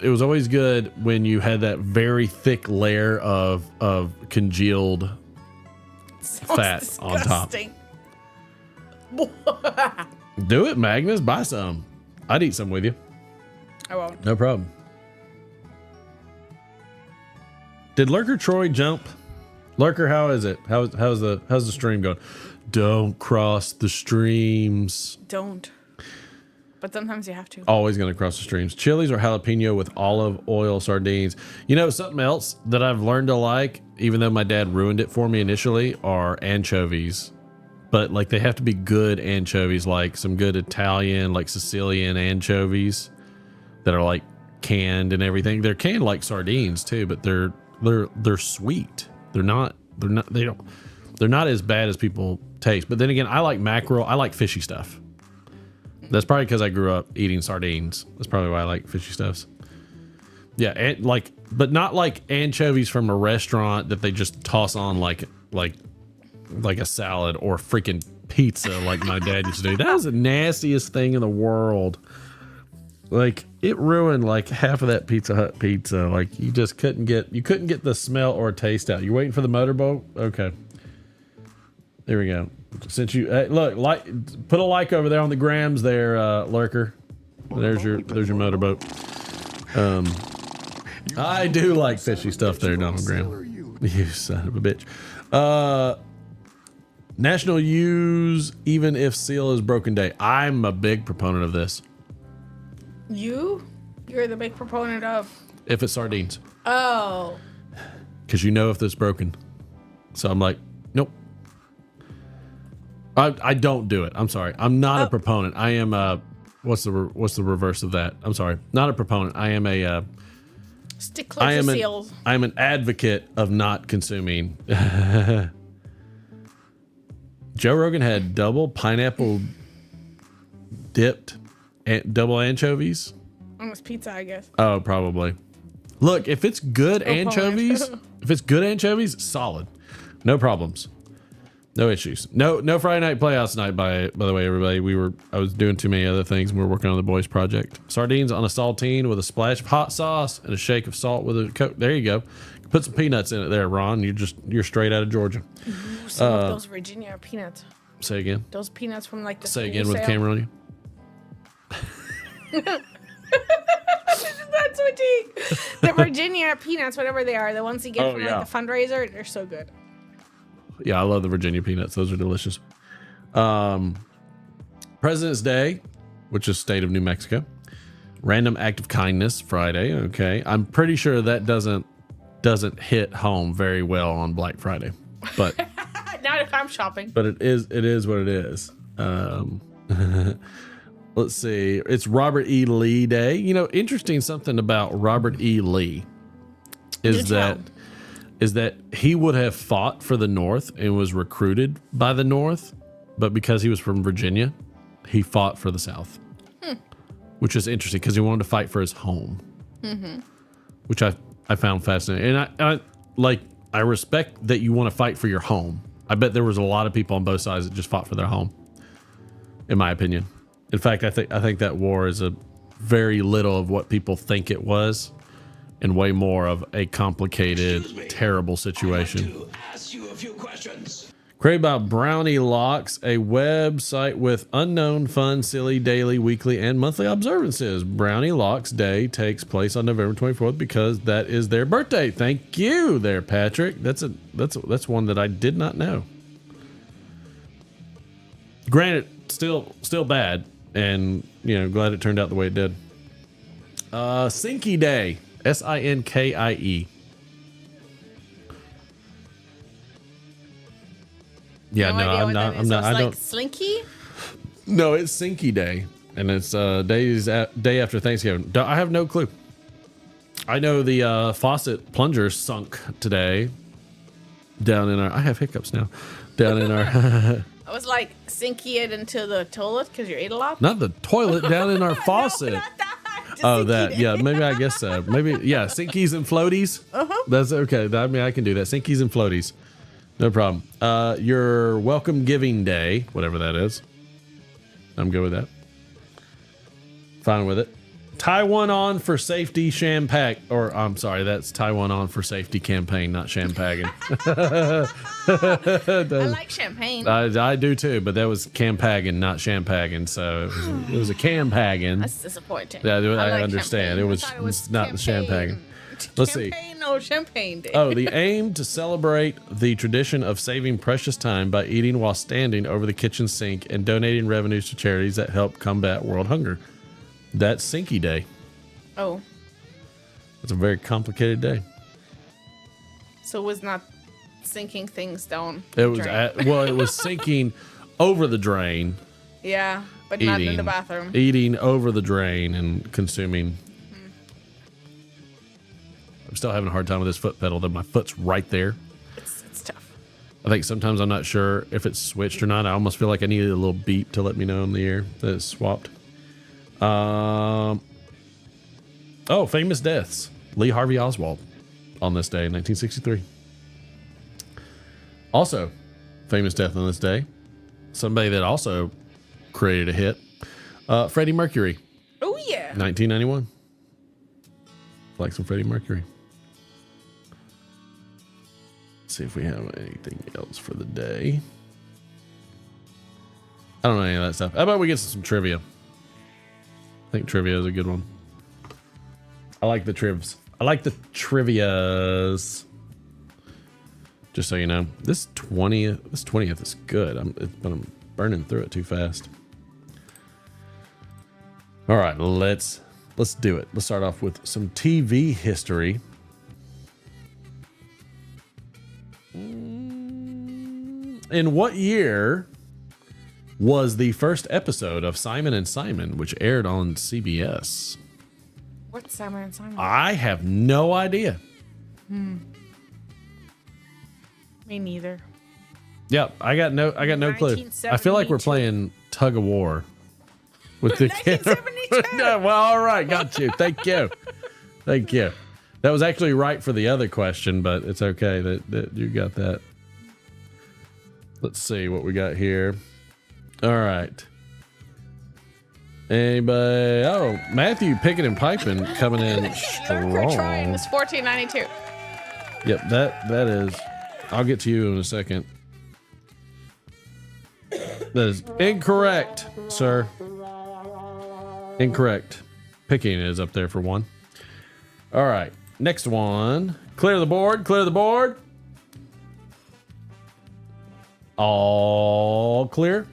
it was always good when you had that very thick layer of congealed fat disgusting. on top. Do it, Magnus. Buy some. I'd eat some with you. I won't. No problem. Did Lurker Troy jump? Lurker, how is it? How's the stream going? Don't cross the streams. Don't. But sometimes you have to. Always gonna cross the streams. Chilies or jalapeno with olive oil sardines. You know, something else that I've learned to like, even though my dad ruined it for me initially, are anchovies. But like they have to be good anchovies, like some good Italian, like Sicilian anchovies that are like canned and everything. They're canned like sardines too, but they're sweet. They're not as bad as people taste. But then again, I like mackerel. I like fishy stuff. That's probably because I grew up eating sardines. That's probably why I like fishy stuffs. Yeah, and but not like anchovies from a restaurant that they just toss on like a salad or freaking pizza like my dad used to do. That was the nastiest thing in the world. Like it ruined like half of that Pizza Hut pizza. Like you just couldn't get the smell or taste out. You waiting for the motorboat? Okay. There we go. Since you put a like over there on the grams there, Lurker. There's your motorboat. I do like fishy stuff there, Donald Graham. You son of a bitch. National use even if seal is broken day. I'm a big proponent of this. You're the big proponent of. If it's sardines. Oh. Because you know if it's broken. So I'm like, nope. I don't do it. I'm sorry. I'm not a proponent. I am a what's the reverse of that? I'm sorry. Not a proponent. I am a stickler for seals. I am an advocate of not consuming. Joe Rogan had double pineapple dipped double anchovies. Almost pizza, I guess. Oh, probably. Look, if it's good anchovies, solid. No problems. No issues. No Friday night playhouse night by the way, everybody. I was doing too many other things and we were working on the boys project. Sardines on a saltine with a splash of hot sauce and a shake of salt with a Coke. There you go. Put some peanuts in it there, Ron. You're straight out of Georgia. Ooh, some of those Virginia peanuts. Say again. Those peanuts from like the Say again with the camera on you. That's what the Virginia peanuts, whatever they are, the ones you get from like the fundraiser, they're so good. Yeah, I love the Virginia peanuts. Those are delicious. President's Day, which is state of New Mexico. Random act of kindness Friday. Okay, I'm pretty sure that doesn't hit home very well on Black Friday, but not if I'm shopping. But it is what it is. Let's see. It's Robert E. Lee Day. You know, interesting something about Robert E. Lee is that he would have fought for the North and was recruited by the North, but because he was from Virginia, he fought for the South, which is interesting because he wanted to fight for his home, which I found fascinating. And I respect that you want to fight for your home. I bet there was a lot of people on both sides that just fought for their home, in my opinion. In fact, I think that war is a very little of what people think it was, and way more of a complicated, terrible situation. I'd like to ask you a few questions. Created by Brownie Locks, a website with unknown, fun, silly, daily, weekly, and monthly observances. Brownie Locks Day takes place on November 24th because that is their birthday. Thank you there, Patrick. That's one that I did not know. Granted, still bad, and glad it turned out the way it did. Sinkie Day, Sinkie. Yeah, no, I'm not. I don't. Slinky? No, it's Sinkie Day, and it's day after Thanksgiving. I have no clue. I know the faucet plunger sunk today down in our. I have hiccups now. Down in our. I was like sinky it into the toilet because you ate a lot. Not the toilet, down in our faucet. No, not that. Just Oh, sinky that. it. Yeah, maybe I guess so. Maybe, yeah, sinkies and floaties. That's okay. I mean, I can do that. Sinkies and floaties. No problem. Your welcome giving day, whatever that is. I'm good with that. Fine with it. Taiwan on for safety champagne. Or, I'm sorry, that's Taiwan on for safety campaign, not champagne. I like champagne. I do too, but that was campagne, not champagne. So it was a campagne. That's disappointing. Yeah, I like understand. champagne. It I thought was not the champagne. Let's see. Campaign or champagne day. Oh, the aim to celebrate the tradition of saving precious time by eating while standing over the kitchen sink and donating revenues to charities that help combat world hunger. That's Sinkie Day. Oh, It's a very complicated day. so it was not sinking things down. It was drain. it was sinking over the drain, Yeah, but not in eating the bathroom. eating over the drain and consuming. I'm still having a hard time with this foot pedal. That my foot's right there. It's tough. I think sometimes I'm not sure if it's switched or not. I almost feel like I needed a little beep to let me know in the air that it's swapped. Famous deaths. Lee Harvey Oswald on this day, 1963. Also, famous death on this day. Somebody that also created a hit. Freddie Mercury, Oh yeah. 1991. Like some Freddie Mercury. Let's see if we have anything else for the day. I don't know any of that stuff. How about we get some trivia? I think trivia is a good one. I like the trivs. I like the trivias. Just so you know, this 20th is good. But I'm burning through it too fast. All right, let's do it. Let's start off with some TV history. In what year was the first episode of Simon and Simon, which aired on CBS? What's Simon and Simon? I have no idea. Me neither. Yep, I got no clue. I feel like we're 1972. playing tug of war with the 1972. No, well, all right, got you. Thank you. That was actually right for the other question, but it's okay that you got that. Let's see what we got here. All right. Anybody? Oh, Matthew picking and piping coming in strong. We're trying. It's 1492. Yep, that is. I'll get to you in a second. That is incorrect, sir. Incorrect. Picking is up there for one. All right, next one. Clear the board. Clear the board. All clear.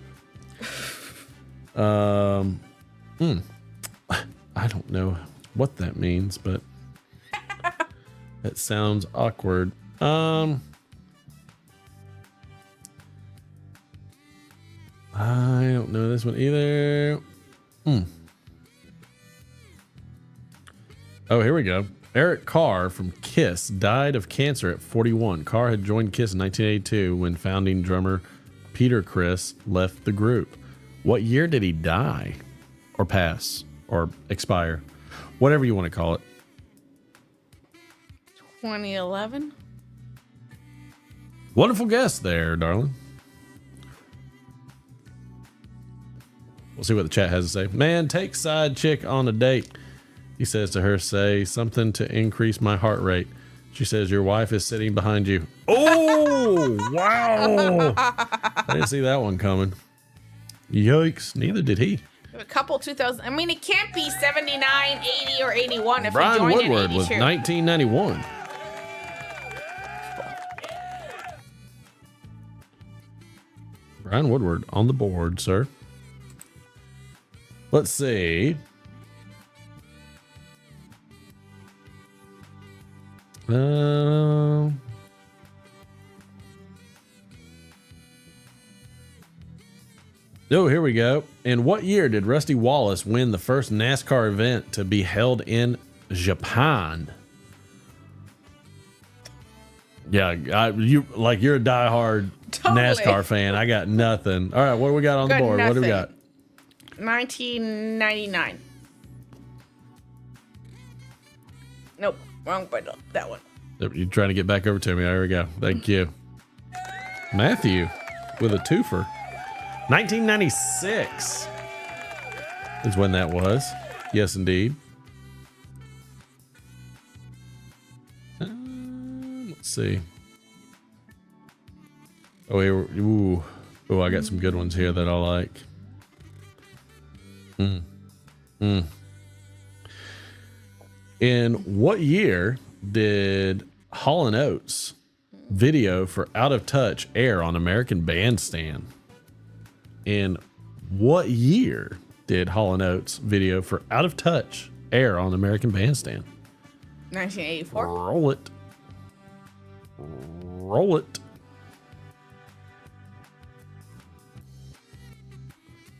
I don't know what that means, but it sounds awkward. I don't know this one either. Oh, here we go. Eric Carr from Kiss died of cancer at 41. Carr had joined Kiss in 1982 when founding drummer Peter Criss left the group. What year did he die? Or pass? Or expire? Whatever you want to call it. 2011. Wonderful guess there, darling. We'll see what the chat has to say. Man, take side chick on a date. He says to her, say something to increase my heart rate. She says, your wife is sitting behind you. Oh, wow. I didn't see that one coming. Yikes. Neither did he. A couple 2000. I mean, it can't be 79, 80, or 81 if Brian he joined Woodward in was 82. 1991. Brian Woodward on the board, sir. Let's see. Oh, here we go. In what year did Rusty Wallace win the first NASCAR event to be held in Japan? Yeah, you're a diehard NASCAR fan. I got nothing. All right, what do we got on the board? Nothing. What do we got? 1999. Nope, wrong button. That one. You're trying to get back over to me. There we go. Thank you. Matthew with a twofer. 1996 is when that was. Yes, indeed. Let's see. Oh, here. Ooh. Oh, I got some good ones here that I like. In what year did Hall & Oates video for Out of Touch air on American Bandstand? In what year did Hall & Oates video for Out of Touch air on American Bandstand? 1984. Roll it. Roll it.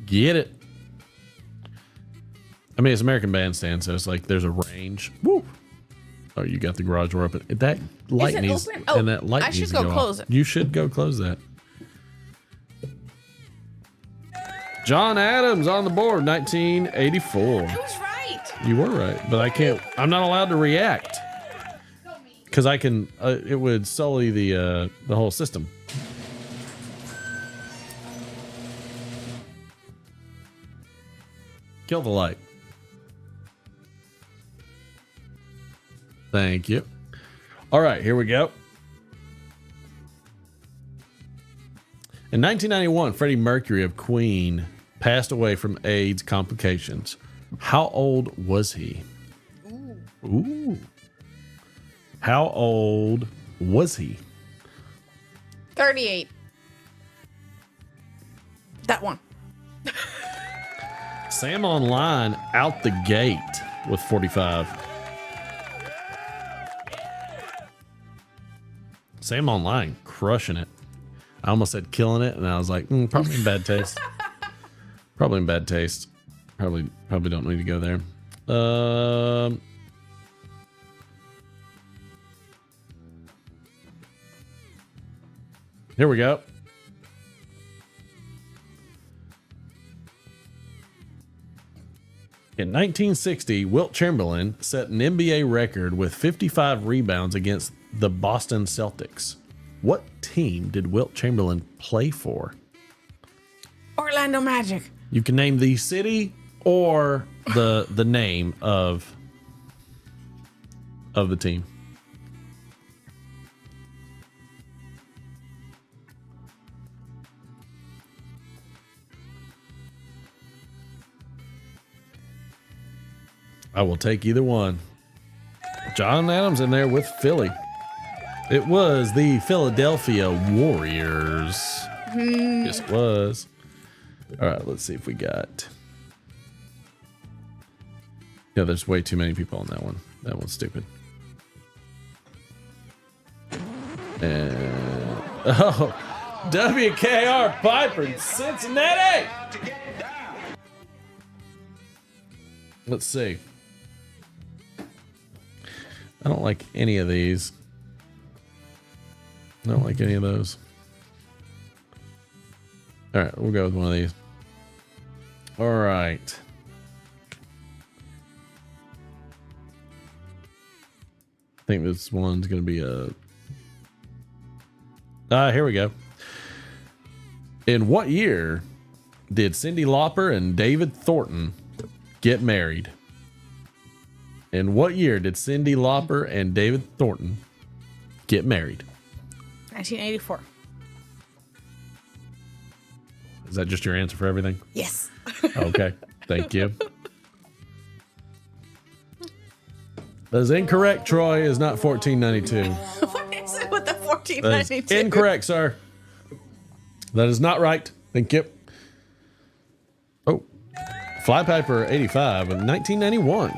Get it. I mean, it's American Bandstand, so it's like there's a range. Woo! Oh, you got the garage door open. That light needs, open? Oh, and that light I needs should to go go close off. it. You should go close that. John Adams on the board, 1984. I was right. You were right, but I can't. I'm not allowed to react because I can. It would sully the whole system. Kill the light. Thank you. All right, here we go. In 1991, Freddie Mercury of Queen passed away from AIDS complications. How old was he? Ooh. How old was he? 38. That one. Sam Online out the gate with 45. Sam Online crushing it. I almost said killing it, and I was like, probably in bad taste. Probably in bad taste. Probably don't need to go there. Here we go. In 1960, Wilt Chamberlain set an NBA record with 55 rebounds against the Boston Celtics. What team did Wilt Chamberlain play for? Orlando Magic. You can name the city or the name of the team. I will take either one. John Adams in there with Philly. It was the Philadelphia Warriors. Yes, it was. All right, let's see if we got. Yeah, there's way too many people on that one. That one's stupid. And WKR Piper in Cincinnati. Let's see. I don't like any of these. I don't like any of those. All right, we'll go with one of these. All right. I think this one's going to be a... here we go. In what year did Cyndi Lauper and David Thornton get married? In what year did Cyndi Lauper and David Thornton get married? 1984. Is that just your answer for everything? Yes. Okay. Thank you. That is incorrect, Troy. Is not 1492. What is it with the That is 1492? incorrect, sir. That is not right. Thank you. Oh. Flypiper 85 in 1991.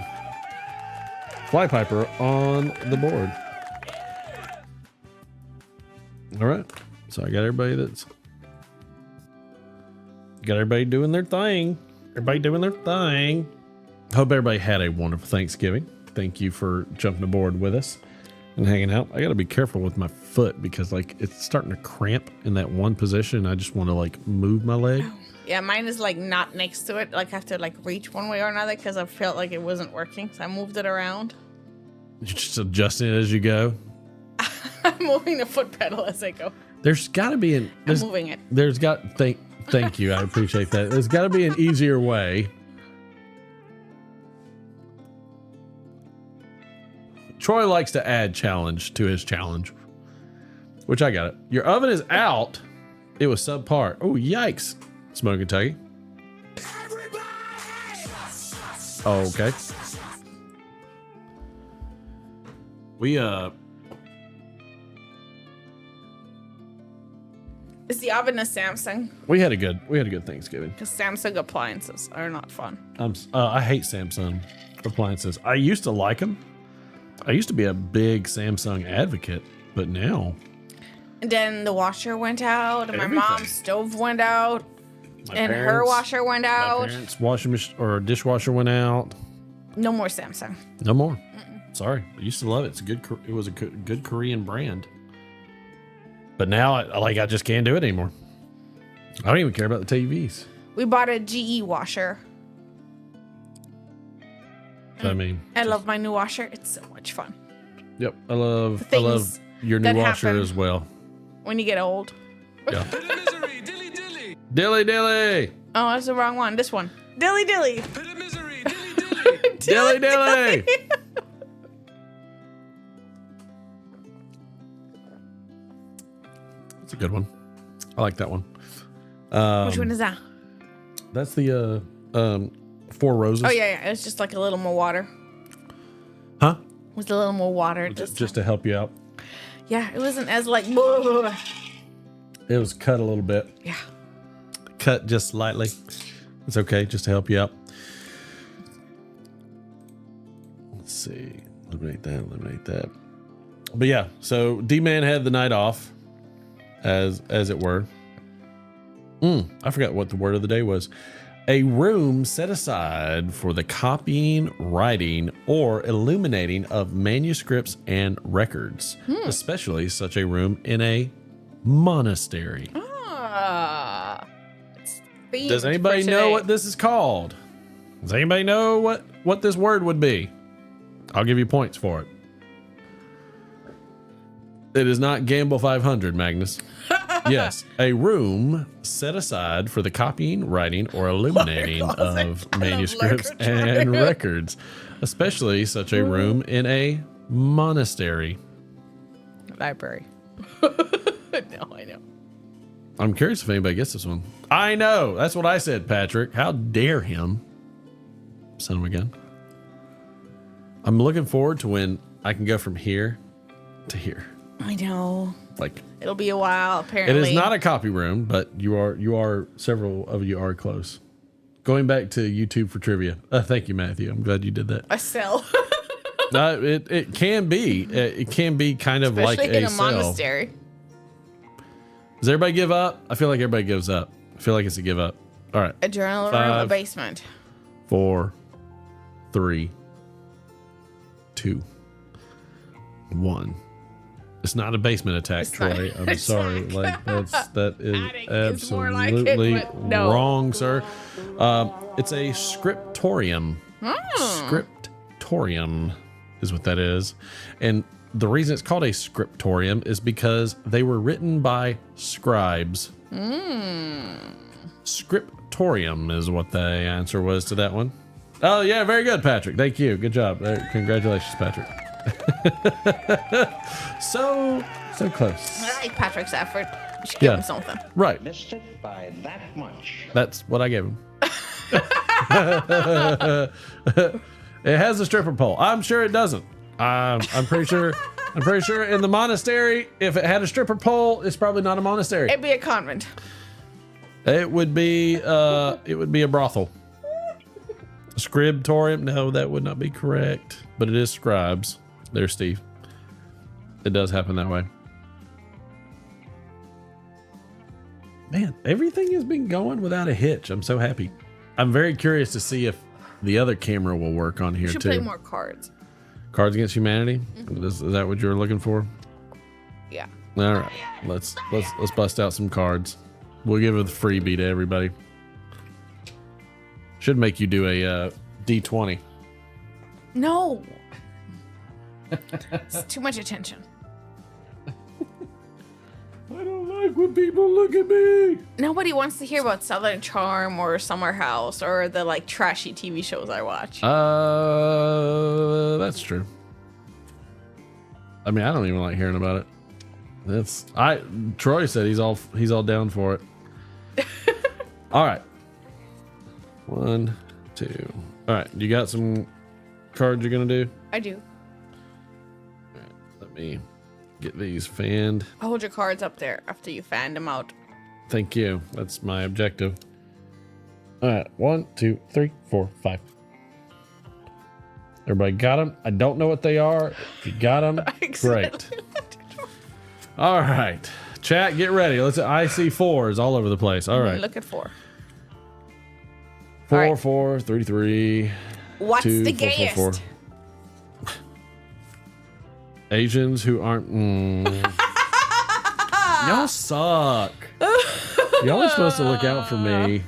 Flypiper on the board. All right. So I got everybody doing their thing. Everybody doing their thing. Hope everybody had a wonderful Thanksgiving. Thank you for jumping aboard with us and hanging out. I got to be careful with my foot because like it's starting to cramp in that one position. I just want to like move my leg. Yeah, mine is like not next to it. Like I have to like reach one way or another because I felt like it wasn't working. So I moved it around. You're just adjusting it as you go. I'm moving the foot pedal as I go. There's got to be I'm moving it. There's got thank you. I appreciate that. There's got to be an easier way. Troy likes to add challenge to his challenge, which I got it. Your oven is out. It was subpar. Oh, yikes. Smoke Kentucky. Oh, okay. Is the oven a Samsung? We had a good Thanksgiving. Because Samsung appliances are not fun. I hate Samsung appliances. I used to like them. I used to be a big Samsung advocate, but now. And then the washer went out, and Everything. my mom's stove went out, and her washer went out. My parents' washing machine or dishwasher went out. No more Samsung. No more. Sorry, I used to love it. It's a good. It was a good Korean brand. But now, I just can't do it anymore. I don't even care about the TVs. We bought a GE washer. So, I mean, I love my new washer. It's so much fun. yep. I love Things your new that washer happen. as well. When you get old. Yeah. Dilly dilly. Oh, that's the wrong one. This one. Dilly dilly. Dilly dilly. That's a good one. I like that one. Which one is that? That's the Four Roses. Oh, yeah. It's just like a little more water. Huh? With a little more water. Just to help you out. Yeah, it wasn't as like... Blah. It was cut a little bit. Yeah. Cut just slightly. It's okay, just to help you out. Let's see. Eliminate that. But yeah, so D-Man had the night off, as it were. I forgot what the word of the day was. A room set aside for the copying, writing, or illuminating of manuscripts and records, especially such a room in a monastery. Does anybody know what this is called? Does anybody know what this word would be? I'll give you points for it. It is not Gamble 500, Magnus. Yes, a room set aside for the copying, writing, or illuminating of manuscripts and records, especially such a room in a monastery. Library. No, I know. I'm curious if anybody gets this one. I know. That's what I said, Patrick. How dare him? Son of a gun. I'm looking forward to when I can go from here to here. I know. Like, it'll be a while, apparently. it is not a copy room, but you are several of you are close. Going back to YouTube for trivia. Thank you, Matthew. I'm glad you did that. A cell. It can be. It can be kind of Especially like in a a cell. monastery. Does everybody give up? I feel like everybody gives up. I feel like it's a give up. All right. A journal room, a basement. 4, 3, 2, 1. It's not a basement attack, Troy. I'm sorry. Like that is absolutely wrong, sir. It's a scriptorium. Scriptorium is what that is. And the reason it's called a scriptorium is because they were written by scribes. Scriptorium is what the answer was to that one. Oh, yeah, very good, Patrick. Thank you. Good job. Congratulations, Patrick. so close. I like Patrick's effort. You should give him something. Right. Missed it by that much. That's what I gave him. It has a stripper pole. I'm sure it doesn't. I'm pretty sure. I'm pretty sure in the monastery, if it had a stripper pole, it's probably not a monastery. It'd be a convent. It would be a brothel. A scriptorium? No, that would not be correct. But it is scribes. There's Steve. It does happen that way. Man, everything has been going without a hitch. I'm so happy. I'm very curious to see if the other camera will work on here You should too. play more cards. Cards Against Humanity? Is that what you were looking for? Yeah. All right. Let's bust out some cards. We'll give it a freebie to everybody. Should make you do a D20. No. It's too much attention. I don't like when people look at me. Nobody wants to hear about Southern Charm or Summer House or the like trashy TV shows I watch. That's true. I mean, I don't even like hearing about it. Troy said he's all down for it. All right. 1, 2. All right. You got some cards you're gonna do? I do. All right, let me get these fanned. Hold your cards up there after you fan them out. Thank you. That's my objective. All right. 1, 2, 3, 4, 5. Everybody got them? I don't know what they are. If you got them, great. All right. Chat, get ready. I see 4s all over the place. All right. Look at 4. 4, right. 4, 3, 3. What's 2, the 4, gayest? 4, 4. Asians who aren't. Y'all suck. Y'all are supposed to look out for me.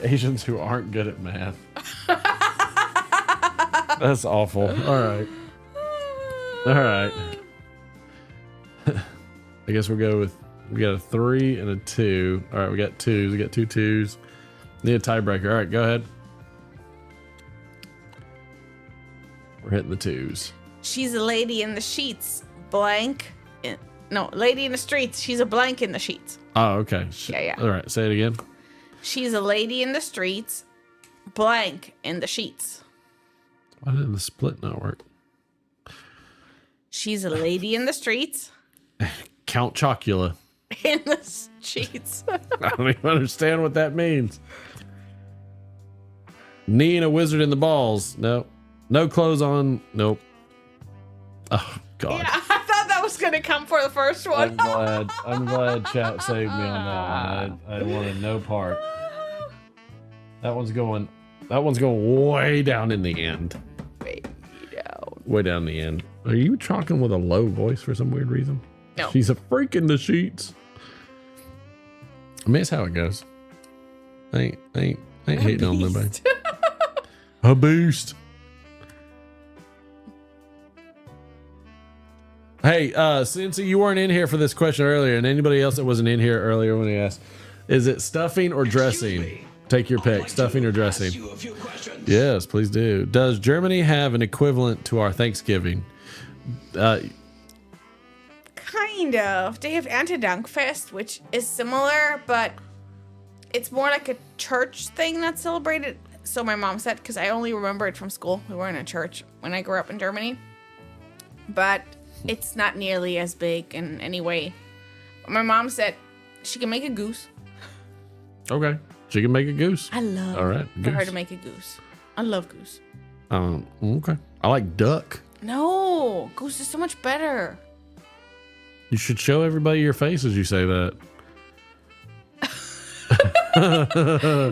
Asians who aren't good at math. That's awful. All right. All right. I guess we'll go with. We got a 3 and a 2. All right, we got 2s. We got 2 2s. Need a tiebreaker. All right, go ahead. We're hitting the 2s. She's a lady in the sheets. Blank. No, lady in the streets. She's a blank in the sheets. Oh, okay. Yeah. All right, say it again. She's a lady in the streets. Blank in the sheets. Why did the split not work? She's a lady in the streets. Count Chocula. In the sheets. I don't even understand what that means. Knee and a wizard in the balls. Nope. No clothes on. Nope. Oh, God. Yeah, I thought that was going to come for the first one. I'm glad chat saved me on that one. I wanted no part. That one's going way down in the end. Way down the end. Are you talking with a low voice for some weird reason? No. She's a freak in the sheets. I mean, it's how it goes. I ain't hating on nobody. A beast. Hey, Cincy, you weren't in here for this question earlier, and anybody else that wasn't in here earlier when he asked, is it stuffing or dressing? Take your pick, stuffing or dressing. Yes, please do. Does Germany have an equivalent to our Thanksgiving? Kind of. They have Erntedankfest, which is similar, but it's more like a church thing that's celebrated. So my mom said, because I only remember it from school. We were in a church when I grew up in Germany. But it's not nearly as big in any way. My mom said she can make a goose. Okay. She can make a goose. I love All right, for her goose. to make a goose. I love goose. Okay. I like duck. No, goose is so much better. You should show everybody your face as you say that.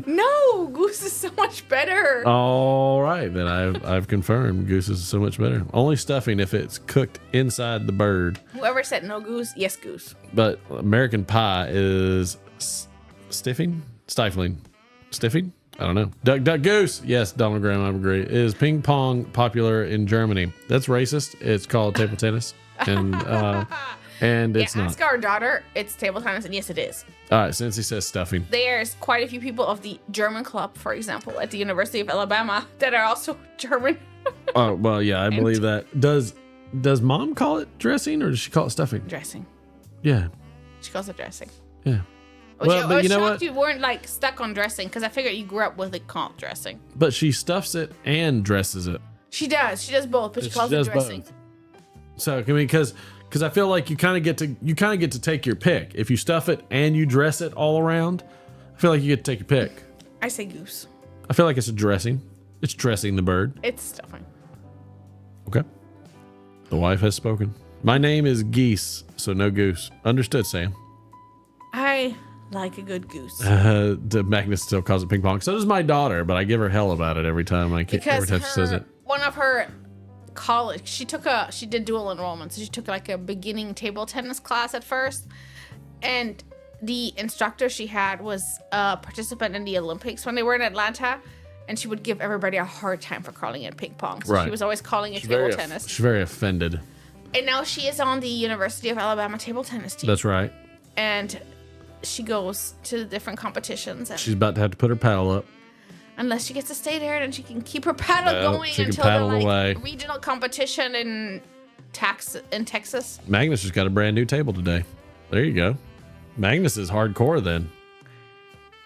No, goose is so much better. All right, then I've confirmed goose is so much better. Only stuffing if it's cooked inside the bird. Whoever said no goose, yes goose. But American pie is stifling. I don't know. Duck goose. Yes, Donald Graham, I agree. Is ping pong popular in Germany? That's racist. It's called table tennis, and it's not. Ask our daughter. It's table tennis, and yes, it is. All right, since he says stuffing. There's quite a few people of the German club, for example, at the University of Alabama that are also German. Oh well, yeah, I believe that. Does Mom call it dressing or does she call it stuffing? Dressing. Yeah. She calls it dressing. Yeah. But you know what? You weren't like stuck on dressing because I figured you grew up with it called dressing. But she stuffs it and dresses it. She does. She does both, but she calls it dressing. Both. So I mean, because I feel like you kind of get to take your pick. If you stuff it and you dress it all around, I feel like you get to take your pick. I say goose. I feel like it's a dressing. It's dressing the bird. It's stuffing. Okay. The wife has spoken. My name is Geese, so no goose. Understood, Sam. I like a good goose. Magnus still calls it ping pong. So does my daughter, but I give her hell about it every time she says it. One of her college, she did dual enrollment, so she took like a beginning table tennis class at first, and the instructor she had was a participant in the Olympics when they were in Atlanta, and she would give everybody a hard time for calling it ping pong. So she was always calling it table tennis. She's very offended. And now she is on the University of Alabama table tennis team. That's right. And she goes to different competitions. And she's about to have to put her paddle up. Unless she gets to stay there, then she can keep her paddle going until the regional competition in Texas. Magnus just got a brand new table today. There you go. Magnus is hardcore then.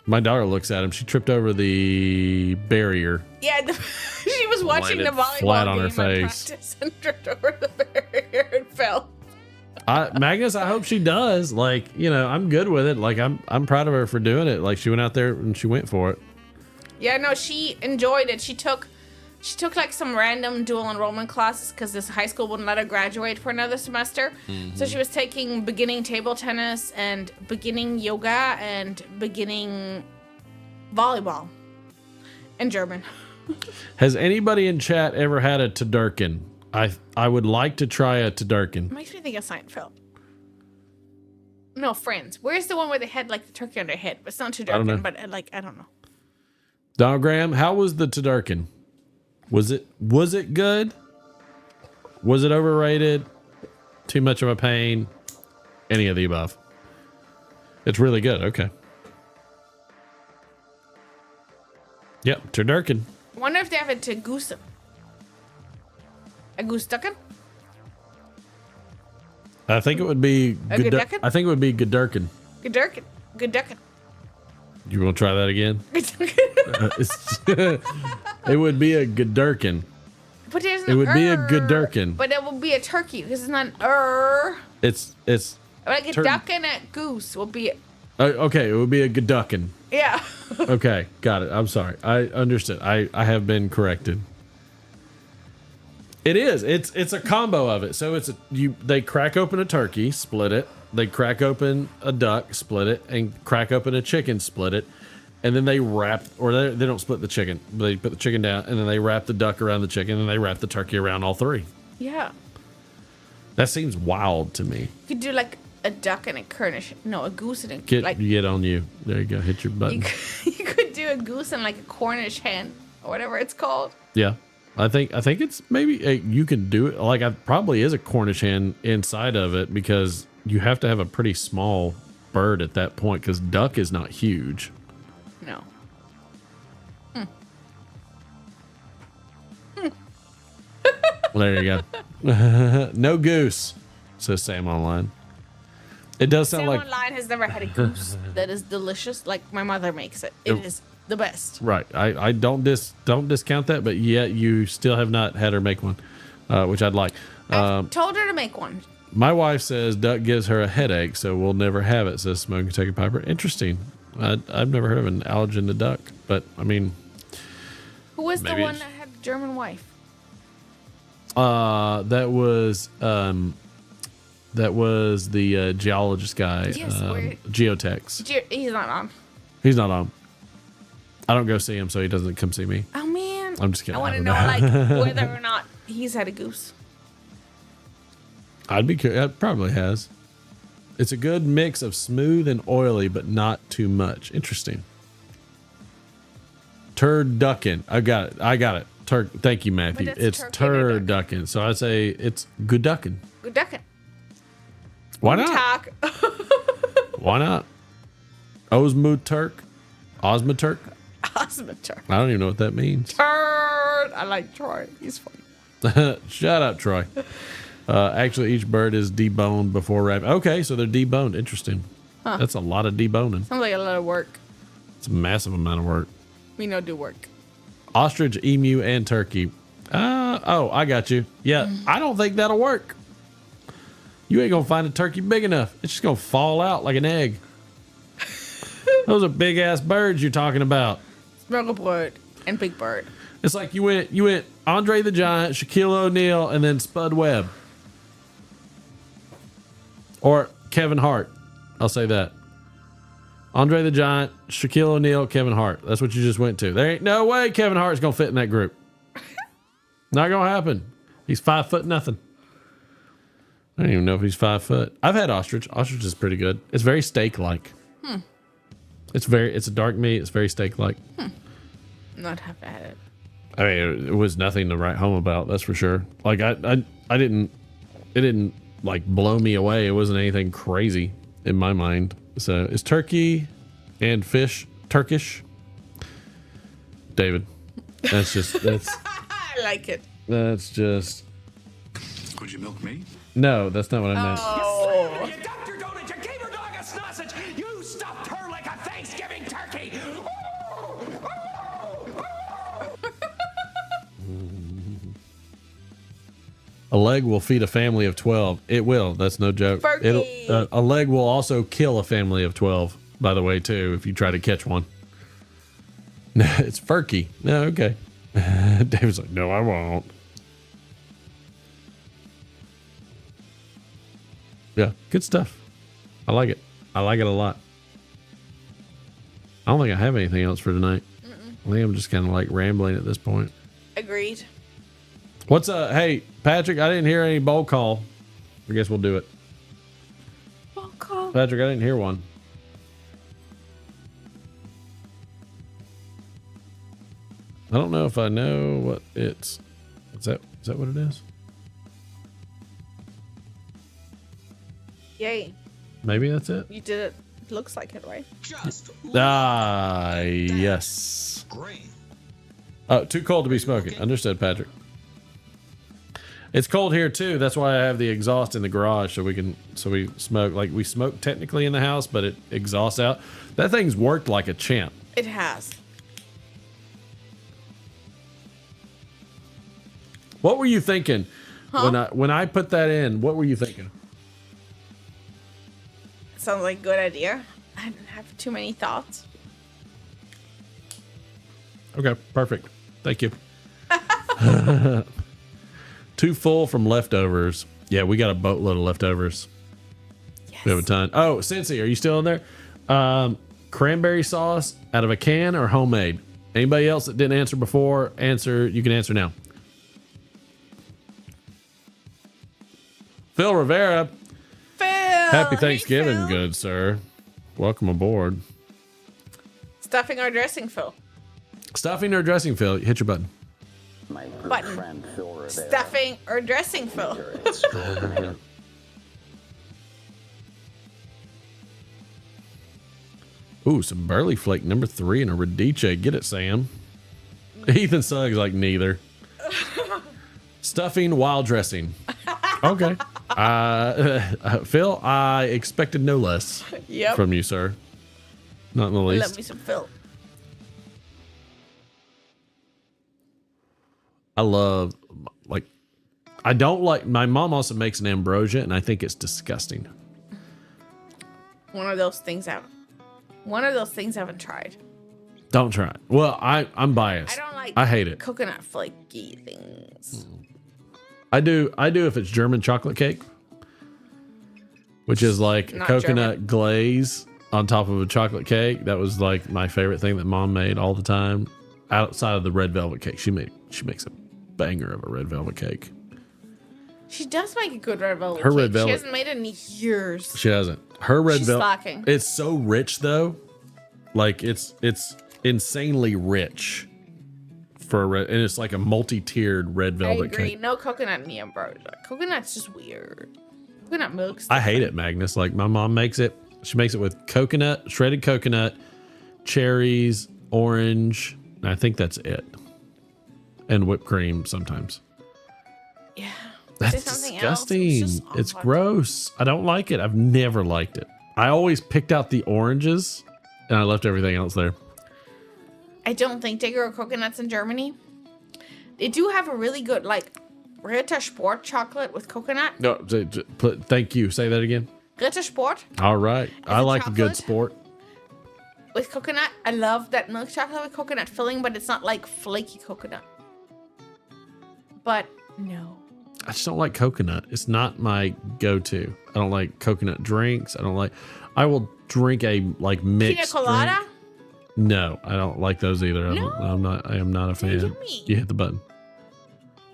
My daughter looks at him. She tripped over the barrier. Yeah, she was watching the volleyball flat on game her face. practice and tripped over the barrier and fell. Magnus, I hope she does. Like, I'm good with it. Like, I'm proud of her for doing it. Like, she went out there and she went for it. Yeah, no, she enjoyed it. She took like some random dual enrollment classes because this high school wouldn't let her graduate for another semester. Mm-hmm. So she was taking beginning table tennis and beginning yoga and beginning volleyball in German. Has anybody in chat ever had a Tadurkin? I would like to try a Tadurkin. Makes me think of Seinfeld. No, Friends. Where's the one where they had like the turkey on their head? It's not Tadurkin, but I don't know. Donald Graham, how was the Tadurkin? Was it good? Was it overrated? Too much of a pain? Any of the above? It's really good. Okay. Yep, Tadurkin. I wonder if they have it to goose. A goose duckin? I think it would be good. I think it would be Godurkin. Godurkin. Good duckin. You want to try that again? It would be a Godurkin. But there's it would be a Godurkin. But it would be a turkey because it's not an It's like a duck and a goose will be. Okay, it would be a Godurkin. Yeah. Okay, got it. I'm sorry. I understood. I have been corrected. It is. It's a combo of it. So they crack open a turkey, split it. They crack open a duck, split it, and crack open a chicken, split it, and then they wrap, or they don't split the chicken, but they put the chicken down, and then they wrap the duck around the chicken, and they wrap the turkey around all three. Yeah. That seems wild to me. You could do like a duck and a a goose and a get on you. There you go. Hit your button. You could do a goose and like a Cornish hen or whatever it's called. Yeah. I think it's maybe you can do it. Like, it probably is a Cornish hen inside of it because you have to have a pretty small bird at that point because duck is not huge. No. Well, there you go. No goose, says Sam Online. It does sound like... Sam Online has never had a goose that is delicious like my mother makes it. It is the best. Right. I don't discount that, but yet you still have not had her make one, which I'd like. I've told her to make one. My wife says duck gives her a headache, so we'll never have it, says Smoke Kentucky Piper. Interesting. I've never heard of an allergen to duck, but I mean... Who was the one that had a German wife? That was... That was the geologist guy. Yes, where- Geotex. He's not on. He's not on. I don't go see him, so he doesn't come see me. Oh man. I'm just kidding. I want to don't know like whether or not he's had a goose. I'd be curious. It probably has. It's a good mix of smooth and oily, but not too much. Interesting. Turducken. I got it. Thank you, Matthew. But It's turducken. So I say it's gooducken. Good ducking. Why not? Talk. Why not? Osmoturk. Osmoturk. Osmoturk. I don't even know what that means. Turd. I like Troy. He's funny. Shut up, Troy. Actually, each bird is deboned before wrapping. Okay, so they're deboned. Interesting. Huh. That's a lot of deboning. Sounds like a lot of work. It's a massive amount of work. We know do work. Ostrich, emu, and turkey. Oh, I got you. Yeah, I don't think that'll work. You ain't gonna find a turkey big enough. It's just gonna fall out like an egg. Those are big ass birds you're talking about. Smuggle bird and big bird. It's like you went Andre the Giant, Shaquille O'Neal, and then Spud Webb. Or Kevin Hart. I'll say that. Andre the Giant, Shaquille O'Neal, Kevin Hart. That's what you just went to. There ain't no way Kevin Hart's gonna fit in that group. Not gonna happen. He's 5 foot nothing. I don't even know if he's 5 foot. I've had ostrich. Ostrich is pretty good. It's very steak-like. It's a dark meat. It's very steak-like. Not have had it. I mean, it was nothing to write home about. That's for sure. Like I didn't. It didn't like blow me away. It wasn't anything crazy in my mind. So is turkey and fish Turkish? David, that's I like it. that's just Would you milk me? no. That's not what I meant. Oh. You dumped your donut, you gave your dog a sausage, you stuffed her like a Thanksgiving turkey. A leg will feed a family of 12. It will. That's no joke. Fergie. A leg will also kill a family of 12, by the way, too, if you try to catch one. No, it's Ferky. No, okay. David's like, no, I won't. Yeah, good stuff. I like it. I like it a lot. I don't think I have anything else for tonight. I think I'm just kind of like rambling at this point. Agreed. What's hey, Patrick, I didn't hear any bowl call. I guess we'll do it. Bowl call. Patrick, I didn't hear one. I don't know if I know what it's. Is that what it is? Yay. Maybe that's it. You did it. It looks like it, right? Just Yes. great. Too cold to be smoking. Understood, Patrick. It's cold here too. That's why I have the exhaust in the garage so we smoke. Like we smoke technically in the house, but it exhausts out. That thing's worked like a champ. It has. What were you thinking when I put that in? What were you thinking? Sounds like a good idea. I didn't have too many thoughts. Okay, perfect. Thank you. Too full from leftovers. Yeah, we got a boatload of leftovers. Yes. We have a ton. Oh, Cincy, are you still in there? Cranberry sauce out of a can or homemade? Anybody else that didn't answer before, you can answer now. Phil Rivera. Phil. Happy Hey, Thanksgiving, Phil. good sir. Welcome aboard. Stuffing or dressing, Phil? Stuffing or dressing, Phil? Hit your button. My good Button. friend Phil Rivera. Stuffing or dressing, Phil? You're extraordinary. Ooh, some burley flake number 3 and a radice. Get it, Sam. Ethan Suggs like neither. Stuffing while dressing. Okay. Phil, I expected no less Yep. from you, sir. Not in the least. Love me some Phil. I love, like, I don't like, my mom also makes an ambrosia, and I think it's disgusting. One of those things I haven't tried. Don't try it. Well, I'm biased. I don't like I hate it. coconut flaky things. I do if it's German chocolate cake. which is like Not coconut German. glaze on top of a chocolate cake. That was like my favorite thing that Mom made all the time. Outside of the red velvet cake, she makes a banger of a red velvet cake. She does make a good red velvet. Her red cake. velvet- She hasn't made it in years. She hasn't. Her red She's velvet. slacking. It's so rich though, like it's insanely rich for a red, and it's like a multi-tiered red I velvet agree. cake. No coconut in the ambrosia. Coconut's just weird. Coconut milk's I hate it, Magnus. Like my mom makes it. She makes it with coconut, shredded coconut, cherries, orange. And I think that's it. And whipped cream sometimes. Yeah. That's something else. disgusting. just It's odd. gross. I don't like it. I've never liked it. I always picked out the oranges and I left everything else there. I don't think they grow coconuts in Germany. They do have a really good, like, Ritter Sport chocolate with coconut. No, thank you. Say that again. Ritter Sport All right. I it like a good chocolate? sport. with coconut. I love that milk chocolate with coconut filling, but it's not like flaky coconut. But no. I just don't like coconut. It's not my go-to. I don't like coconut drinks. I will drink a like mixed Pina colada? drink. No, I don't like those either. I am not a fan. yummy. You hit the button.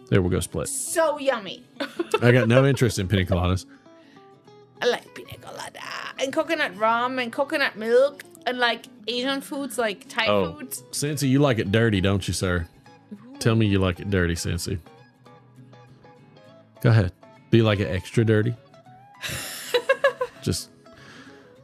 There we go, split. So yummy. I got no interest in pina coladas. I like pina colada and coconut rum and coconut milk and like Asian foods like Thai foods. Cincy, you like it dirty, don't you, sir? Tell me you like it dirty, Cincy. Go ahead. Do you like it extra dirty? Just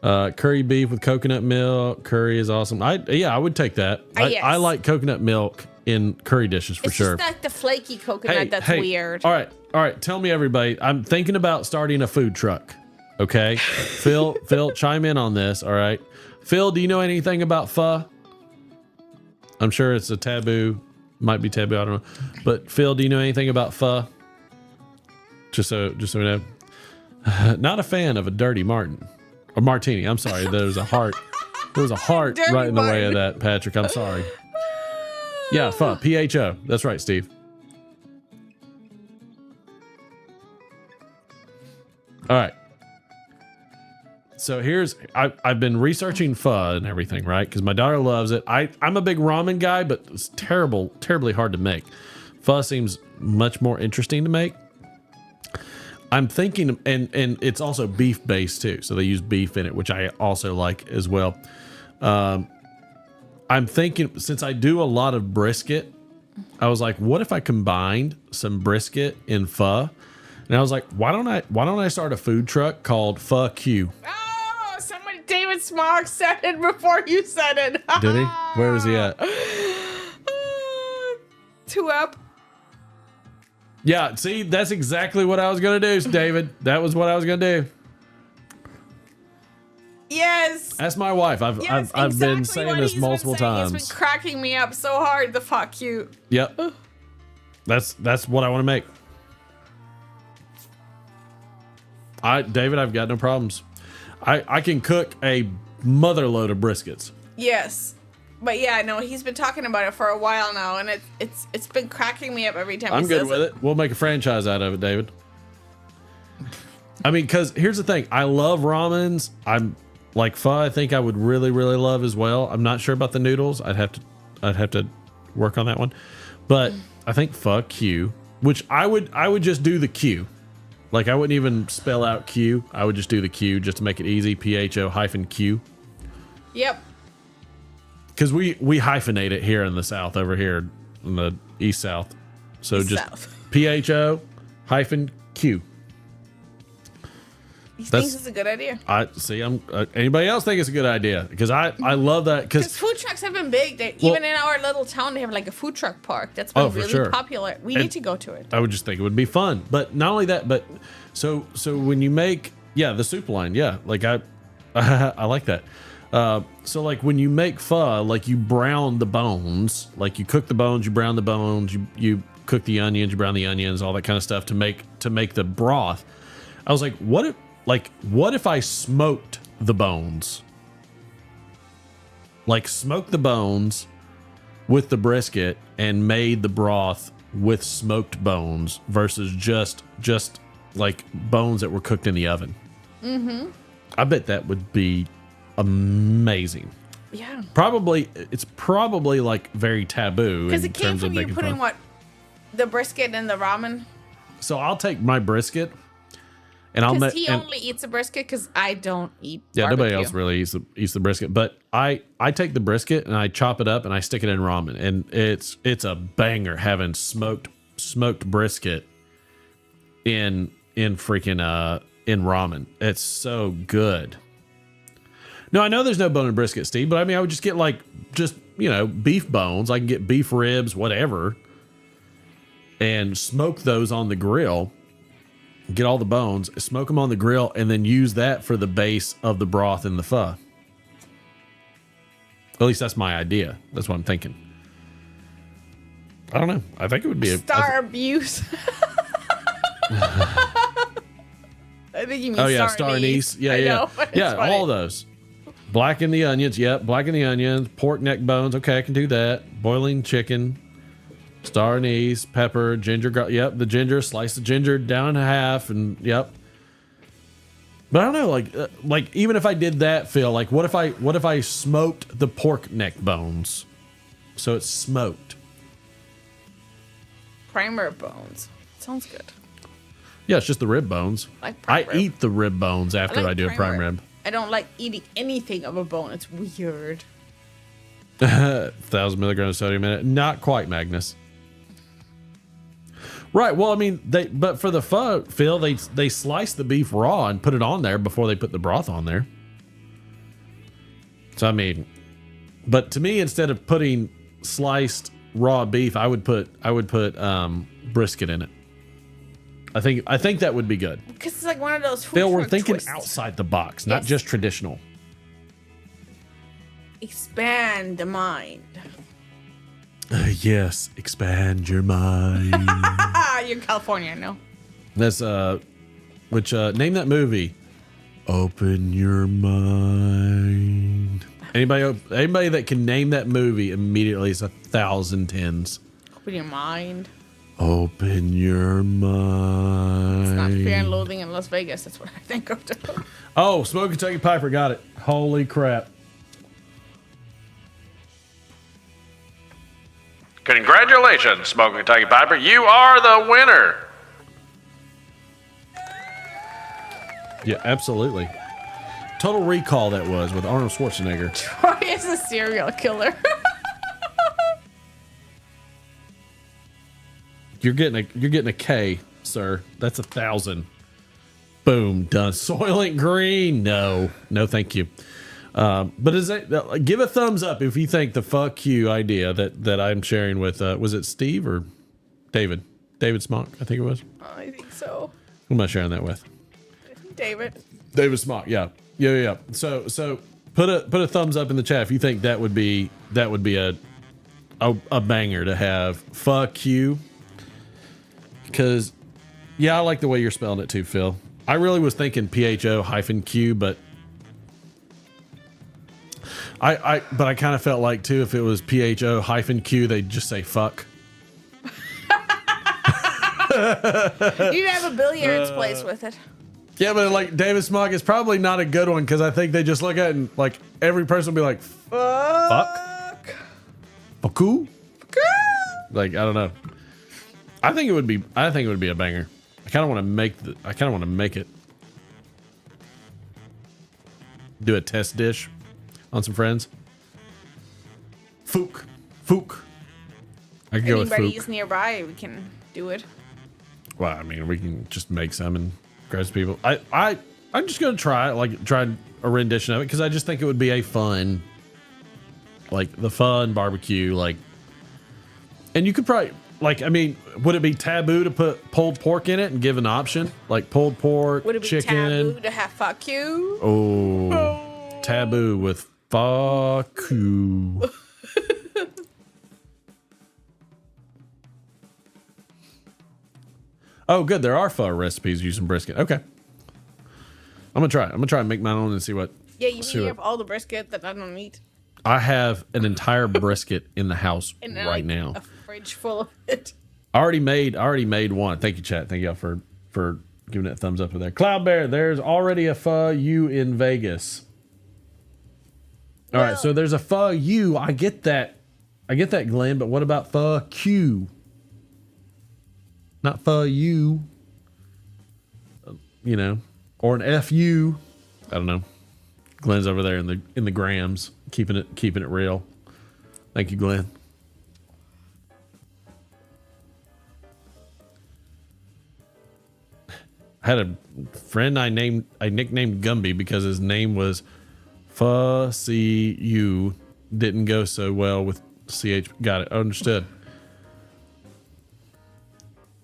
curry beef with coconut milk. Curry is awesome. I would take that. Yes. I like coconut milk in curry dishes for It's sure. just like the flaky coconut that's weird. All right. Tell me, everybody. I'm thinking about starting a food truck. Okay, Phil, chime in on this. All right, Phil, do you know anything about pho? I'm sure it's a taboo. Might be taboo. I don't know. But Phil, do you know anything about pho? Just so we know. Not a fan of a dirty martini. I'm sorry. There's a heart. There was a heart Dirty right in the way of Martin. that, Patrick. I'm sorry. Yeah, pho. PHO. That's right, Steve. All right. So I've been researching pho and everything, right? Because my daughter loves it. I'm a big ramen guy, but it's terribly hard to make. Pho seems much more interesting to make. I'm thinking, and it's also beef based too. So they use beef in it, which I also like as well. I'm thinking, since I do a lot of brisket, I was like, what if I combined some brisket in pho? And I was like, why don't I start a food truck called Pho Q? Oh, David Smog said it before you said it. Did he? Where is he at? 2 up. Yeah, see, that's exactly what I was gonna do, David. That was what I was gonna do. Yes. That's my wife. I've been exactly saying what this he's been multiple saying. times. It's been cracking me up so hard. The fuck you. Yep. That's what I want to make. David, I've got no problems. I can cook a mother load of briskets. Yes. But yeah, no, he's been talking about it for a while now, and it's been cracking me up every time. I'm he good says with it. We'll make a franchise out of it, David. I mean, because here's the thing. I love ramens. I'm like pho. I think I would really, really love as well. I'm not sure about the noodles. I'd have to work on that one. But I think Pho Q, which I would just do the Q. Like I wouldn't even spell out Q. I would just do the Q just to make it easy. PHO-Q. Yep. Because we hyphenate it here in the South, over here in the East South. So East just South. PHO-Q. He thinks it's a good idea. I see. Anybody else think it's a good idea? Because I love that. Because food trucks have been big. Even in our little town, they have like a food truck park that's been for really sure. popular. We need to go to it. I would just think it would be fun. But not only that, but so when you make the soup line, like I like that. So like when you make pho, like you brown the bones, like you cook the bones, you brown the bones, you cook the onions, you brown the onions, all that kind of stuff to make the broth. I was like, what if I smoked the bones? Like smoked the bones with the brisket and made the broth with smoked bones versus just like bones that were cooked in the oven. Mm-hmm. I bet that would be amazing. Yeah. It's probably like very taboo Because in it came terms of from you making putting fun. what? The brisket and the ramen? So I'll take my brisket and I'll Because make. he only eats a brisket because I don't eat Yeah, barbecue. nobody else really eats the brisket. But I take the brisket and I chop it up and I stick it in ramen, and it's a banger having smoked brisket in freaking in ramen. It's so good. No, I know there's no bone in brisket, Steve, but I mean I would just get beef bones. I can get beef ribs, whatever, and smoke those on the grill. Get all the bones, smoke them on the grill, and then use that for the base of the broth in the pho. At least that's my idea. That's what I'm thinking. I don't know. I think it would be Star abuse. I think you mean star anise. Yeah, I yeah. know, but it's Yeah, funny. all those. Blacken the onions. Yep, blacken the onions. Pork neck bones. Okay, I can do that. Boiling chicken. Star anise, pepper, ginger. Yep, the ginger. Slice the ginger down in half, and yep. But I don't know, like even if I did that, Phil, like what if I smoked the pork neck bones, so it's smoked. Primer bones. Sounds good. Yeah, it's just the rib bones. Like prime rib. eat the rib bones after I, like do a prime rib. I don't like eating anything of a bone. It's weird. 1,000 milligrams of sodium in it. Not quite, Magnus. Right. Well, I mean, but for the pho, Phil, they slice the beef raw and put it on there before they put the broth on there. So I mean, but to me, instead of putting sliced raw beef, I would put brisket in it. I think that would be good. Because it's like one of those food Phil, we're truck thinking twists. outside the box, not Yes. just traditional. Expand the mind. Yes, expand your mind. You're California, no? That's which name that movie? Open your mind. Anybody that can name that movie immediately is 1,000 tens. Open your mind. Open your mind. It's not Fear and Loathing in Las Vegas. That's what I think of. Oh, Smoke Kentucky Piper got it. Holy crap. Congratulations, Smoke Kentucky Piper. You are the winner. Yeah, absolutely. Total Recall that was with Arnold Schwarzenegger. Troy is a serial killer. You're getting a K, sir. That's 1,000. Boom, done. Soylent Green. No, thank you. But is that give a thumbs up if you think the fuck you idea that I'm sharing with was it Steve or David? David Smock, I think it was. I think so. Who am I sharing that with? David. David Smock. Yeah. So put a thumbs up in the chat if you think that would be a banger to have. Fuck you. Because yeah, I like the way you're spelling it too, Phil. I really was thinking PHO-Q, but I kind of felt like too if it was PHO-Q, they'd just say fuck. You have a billiards place with it. Yeah, but like David Smock is probably not a good one because I think they just look at it and like every person will be like, fuck? Fuck? Like, I don't know. I think it would be a banger. I kind of want to make it. Do a test dish on some friends. Fook. I could go with Anybody's Fook. nearby, we can do it. Well, I mean, we can just make some and grab some people. I'm just gonna try a rendition of it because I just think it would be a fun, like the fun barbecue, like. And you could probably I mean, would it be taboo to put pulled pork in it and give an option like pulled pork, Would it be chicken? taboo to have fuck you? Oh, taboo with fuck you. Oh, good. There are pho recipes using brisket. Okay. I'm gonna try. I'm gonna try and make my own and see what. Yeah, you see mean you what- have all the brisket that I don't eat? I have an entire brisket in the house And then, right like, now. a fridge full of it. I already made one. Thank you, chat. Thank y'all for giving it a thumbs up over there. Cloud Bear, there's already a pho you in Vegas. All right, so there's a pho you. I get that, Glenn. But what about pho Q? Not pho you. You know, or an FU. I don't know. Glenn's over there in the grams, keeping it real. Thank you, Glenn. I had a friend I nicknamed Gumby because his name was Fussy U. Didn't go so well with CH. Got it. Understood.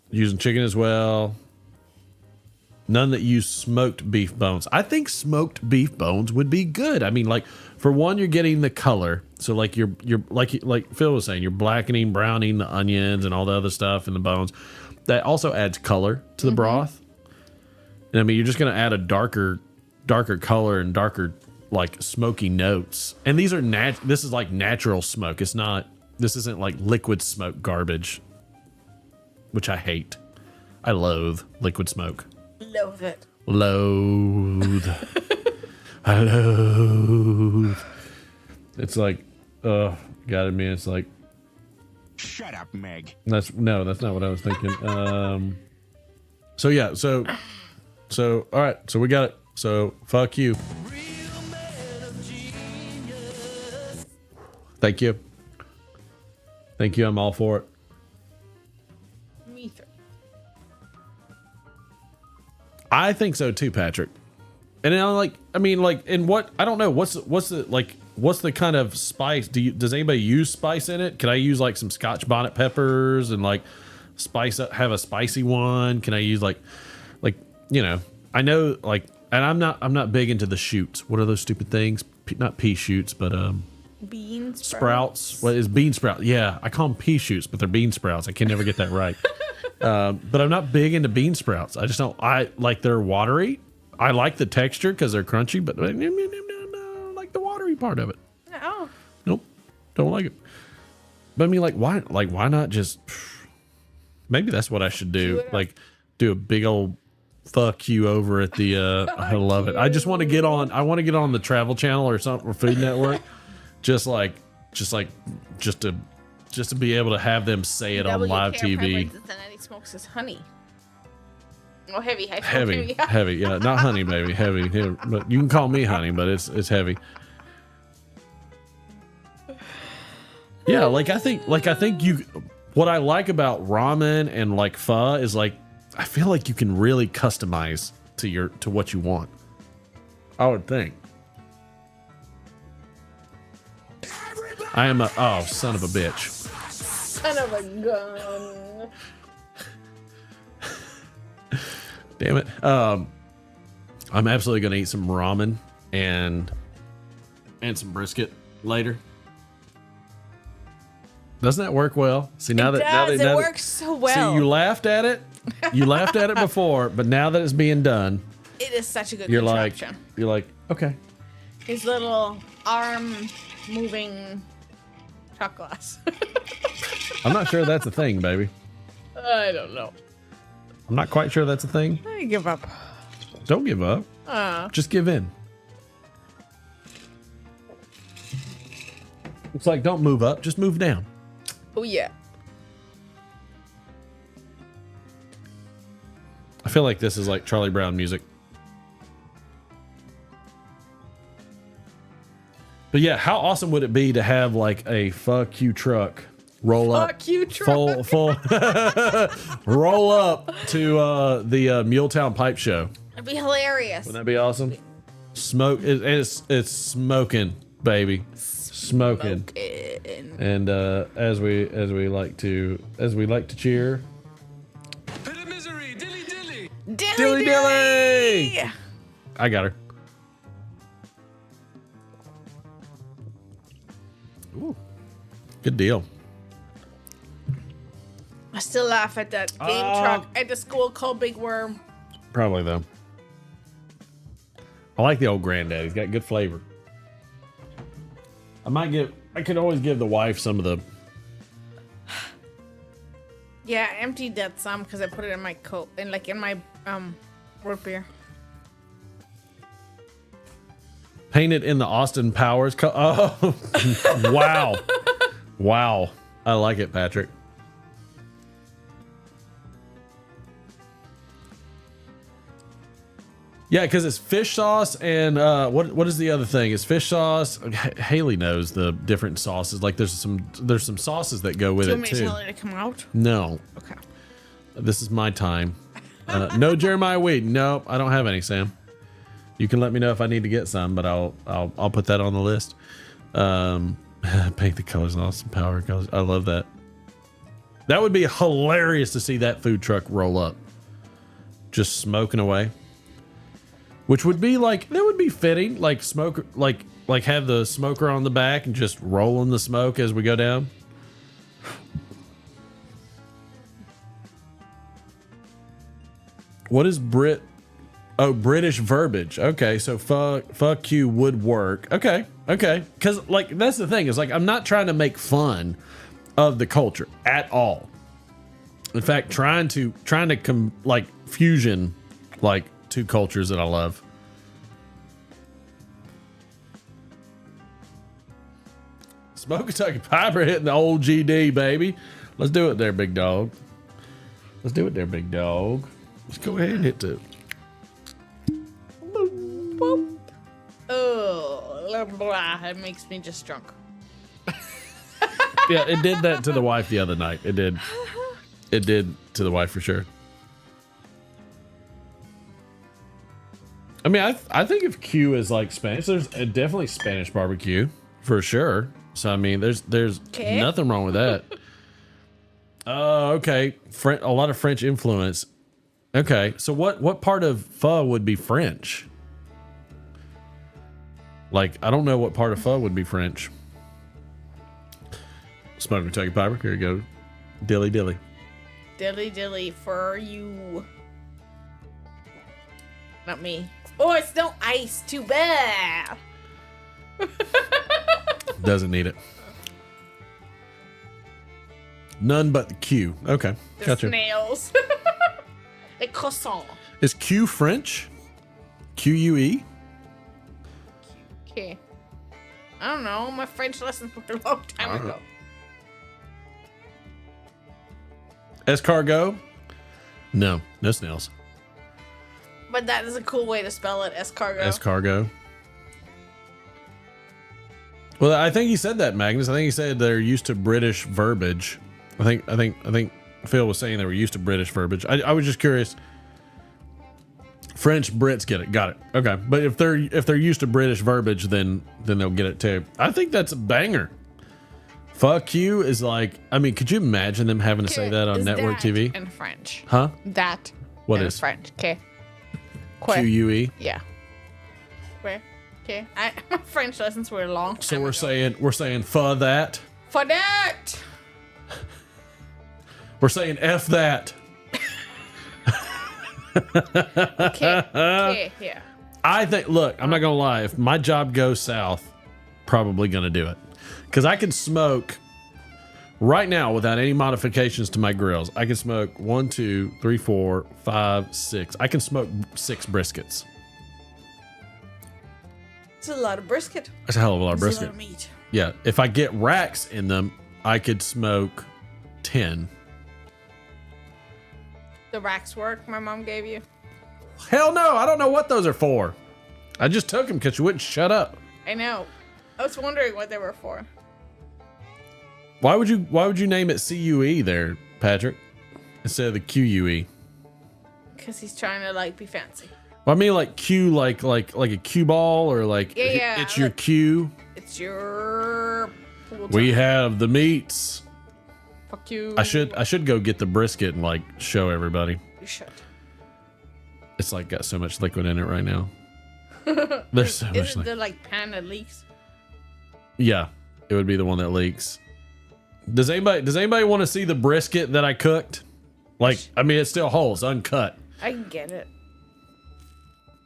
Using chicken as well. None that use smoked beef bones. I think smoked beef bones would be good. I mean, like, for one, you're getting the color. So like you're like Phil was saying, you're blackening, browning the onions and all the other stuff in the bones. That also adds color to the broth. And I mean, you're just going to add a darker color and darker, like, smoky notes. And these are this is like natural smoke. This isn't like liquid smoke garbage, which I hate. I loathe liquid smoke. Loathe it. Loathe. I loathe. It's like, gotta admit, it's like. Shut up, Meg. That's not what I was thinking. So all right, so we got it. So fuck you. Thank you. I'm all for it. Me too. I think so too, Patrick. And then I don't know, what's the kind of spice? Does anybody use spice in it? Can I use like some Scotch bonnet peppers and like have a spicy one? Can I use like, you know, I know, like, and I'm not big into the shoots. What are those stupid things? Not pea shoots, but bean sprouts. What is bean sprout? Yeah, I call them pea shoots, but they're bean sprouts. I can never get that right. But I'm not big into bean sprouts. I just don't. I like they're watery. I like the texture because they're crunchy, but I don't like the watery part of it. No. Nope, don't like it. But I mean, like, why not just? Maybe that's what I should do. Like, do a big old fuck you over at the. I love it. I just want to get on. I want to get on the Travel Channel or something, or Food Network, just to be able to have them say it on live TV. Cincinnati smokes is honey. Oh, heavy. Heavy. Yeah, not honey, baby. Heavy. Yeah, but you can call me honey, but it's heavy. Yeah, I think you. What I like about ramen and like pho is like I feel like you can really customize to what you want. I would think. I am son of a bitch. Son of a gun. Damn it. I'm absolutely gonna eat some ramen and some brisket later. Doesn't that work well? See, It works so well. See, you laughed at it. You laughed at it before, but now that it's being done, it is such a good you're contraption. like, okay. His little arm moving shot glass. I'm not sure that's a thing, baby. I don't know. I'm not quite sure that's a thing. I give up. Don't give up. Just give in. It's like, don't move up, just move down. Oh, yeah. I feel like this is like Charlie Brown music. But yeah, how awesome would it be to have like a fuck you truck roll up? Fuck you truck. Full roll up to the Muletown Pipe Show. It'd be hilarious. Wouldn't that be awesome? Smoke. It's smoking, baby. Smoking. And as we like to cheer. Bit of misery, dilly dilly. Dilly dilly. I got her. Ooh, good deal. I still laugh at that game truck at the school called Big Worm. Probably though. I like the old granddad. He's got good flavor. I could always give the wife some of the. Yeah, I emptied that some because I put it in my coat and like in my Root beer. Painted in the Austin Powers. Oh, wow. Wow. I like it, Patrick. Yeah, because it's fish sauce and what is the other thing? It's fish sauce. Haley knows the different sauces. Like there's some sauces that go with Do you it want me to too. tell her to come out? No, Okay. this is my time. No Jeremiah Weed. Nope, I don't have any, Sam. You can let me know if I need to get some, but I'll put that on the list. Paint the colors in Austin Power colors. I love that. That would be hilarious to see that food truck roll up, just smoking away. Which would be like, that would be fitting, like smoker, like have the smoker on the back and just rolling the smoke as we go down. What is Brit? Oh, British verbiage. Okay, so fuck you would work. Okay. Because like that's the thing is like I'm not trying to make fun of the culture at all. In fact, trying to like fusion like two cultures that I love. Smoke Kentucky Piper hitting the old GD, baby. Let's do it there, big dog. Let's do it there, big dog. Let's go ahead and hit the. Boop. Oh, blah, it makes me just drunk. Yeah, it did that to the wife the other night. It did. It did to the wife for sure. I mean, I think if Q is like Spanish, there's definitely Spanish barbecue for sure. So I mean, there's nothing wrong with that. Oh, okay. A lot of French influence. Okay, so what part of pho would be French? Like, I don't know what part of pho would be French. Smoke Kentucky Piper. Here you go. Dilly dilly. Dilly dilly for you. Not me. Oh, it's no ice. Too bad. Doesn't need it. None but the Q. Okay, The gotcha. snails. The croissant. Is Q French? QUE? Okay. I don't know. My French lessons were a long time ago. Escargot? No snails. But that is a cool way to spell it. Escargot. Escargot. Well, I think he said that, Magnus. I think he said they're used to British verbiage. I think Phil was saying they were used to British verbiage. I was just curious. French Brits get it. Got it. Okay. But if they're used to British verbiage, then they'll get it too. I think that's a banger. Fuck you is like, I mean, could you imagine them having to say that on Is network that TV? in French. Huh? That. What in is? French? Okay. QUE. Yeah. Where? Okay. My French lessons were a long time So we're ago. saying for that. For that. We're saying F that. Okay. Yeah. I think, look, I'm not going to lie. If my job goes south, probably going to do it. Because I can smoke right now without any modifications to my grills. I can smoke 1, 2, 3, 4, 5, 6. I can smoke 6 briskets. It's a lot of brisket. That's a hell of a lot of It's a lot brisket. of meat. Yeah. If I get racks in them, I could smoke 10. The racks work my mom gave you. Hell no. I don't know what those are for. I just took them because you wouldn't shut up. I know. I was wondering what they were for. Why would you name it CUE there, Patrick, instead of the QUE? Because he's trying to like be fancy. Well, I mean like Q, like a cue ball, or like Yeah, it's your like- cue. It's your pool We time. have the meats. Fuck you. I should go get the brisket and like show everybody. You should. It's like got so much liquid in it right now. There's so much. Isn't Liquid. the like pan that leaks? Yeah, it would be the one that leaks. Does anybody want to see the brisket that I cooked? Like, I mean, it's still whole, it's uncut. I can get it.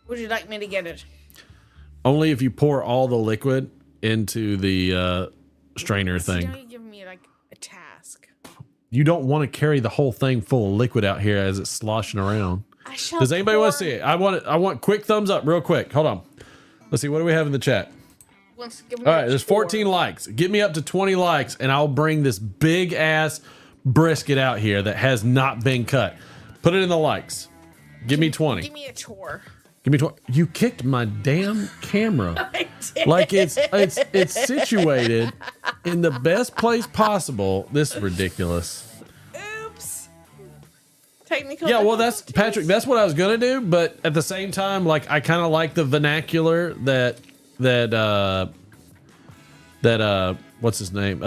Would you like me to get it? Only if you pour all the liquid into the strainer See, thing. now you give me like a task. You don't want to carry the whole thing full of liquid out here as it's sloshing around. Does anybody want to see it? I want quick thumbs up real quick. Hold on. Let's see. What do we have in the chat? All right, there's 14 likes. Get me up to 20 likes, and I'll bring this big ass brisket out here that has not been cut. Put it in the likes. Give me 20. Give me a chore. Give me 20. You kicked my damn camera. I did. Like it's situated in the best place possible. This is ridiculous. Oops. Technical. Yeah, well, that's Patrick. That's what I was gonna do, but at the same time, like I kind of like the vernacular that what's his name?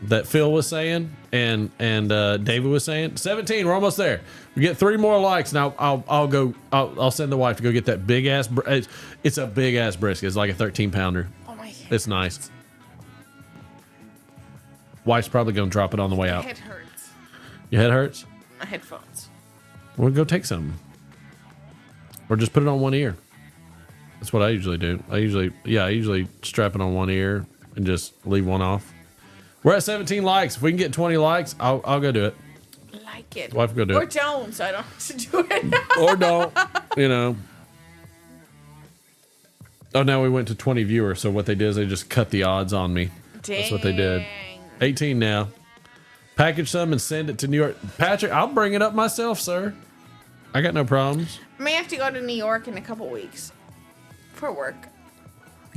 That Phil was saying and David was saying. 17. We're almost there. We get 3 more likes, and I'll send the wife to go get that big ass. It's a big ass brisket. It's like a 13-pounder. Oh my God. It's nice. Wife's probably gonna drop it on the way out. My head hurts. Your head hurts? My headphones. We'll go take some. Or just put it on one ear. That's what I usually do. I usually strap it on one ear and just leave one off. We're at 17 likes. If we can get 20 likes, I'll go do it. Like it. Wife go do or it. don't, so I don't have to do it. Or don't, you know. Oh, now we went to 20 viewers. So what they did is they just cut the odds on me. Dang. That's what they did. 18 now. Package some and send it to New York. Patrick, I'll bring it up myself, sir. I got no problems. I may have to go to New York in a couple weeks for work.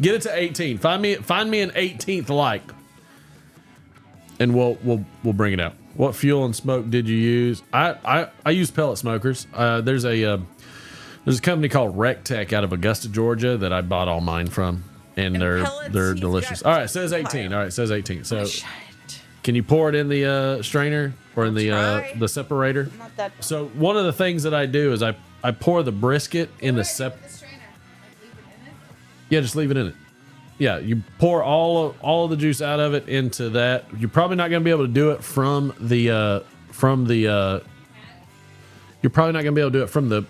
Get it to 18. Find me an 18th like, and we'll bring it out. What fuel and smoke did you use? I use pellet smokers. There's a company called RecTech out of Augusta, Georgia that I bought all mine from, and they're delicious. All right, it says 18. All right, it says 18. So can you pour it in the strainer or in the separator? Not that. So one of the things that I do is I pour the brisket in the strainer. Like leave it in it? Yeah, just leave it in it. Yeah, you pour all of the juice out of it into that. You're probably not going to be able to do it from the You're probably not going to be able to do it from the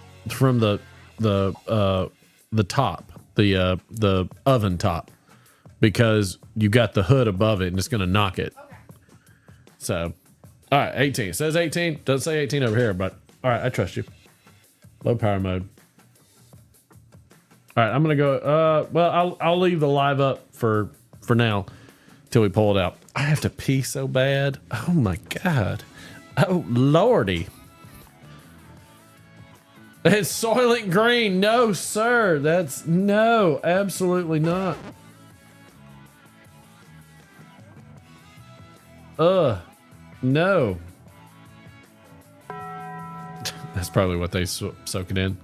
top, the oven top, because you got the hood above it and it's going to knock it. Okay. So, all right, 18. It says 18. Doesn't say 18 over here, but all right, I trust you. Low power mode. All right, I'm gonna go. Well, I'll leave the live up for now till we pull it out. I have to pee so bad. Oh my God. Oh lordy. It's Soylent Green. No, sir. That's no, absolutely not. No. That's probably what they soak it in.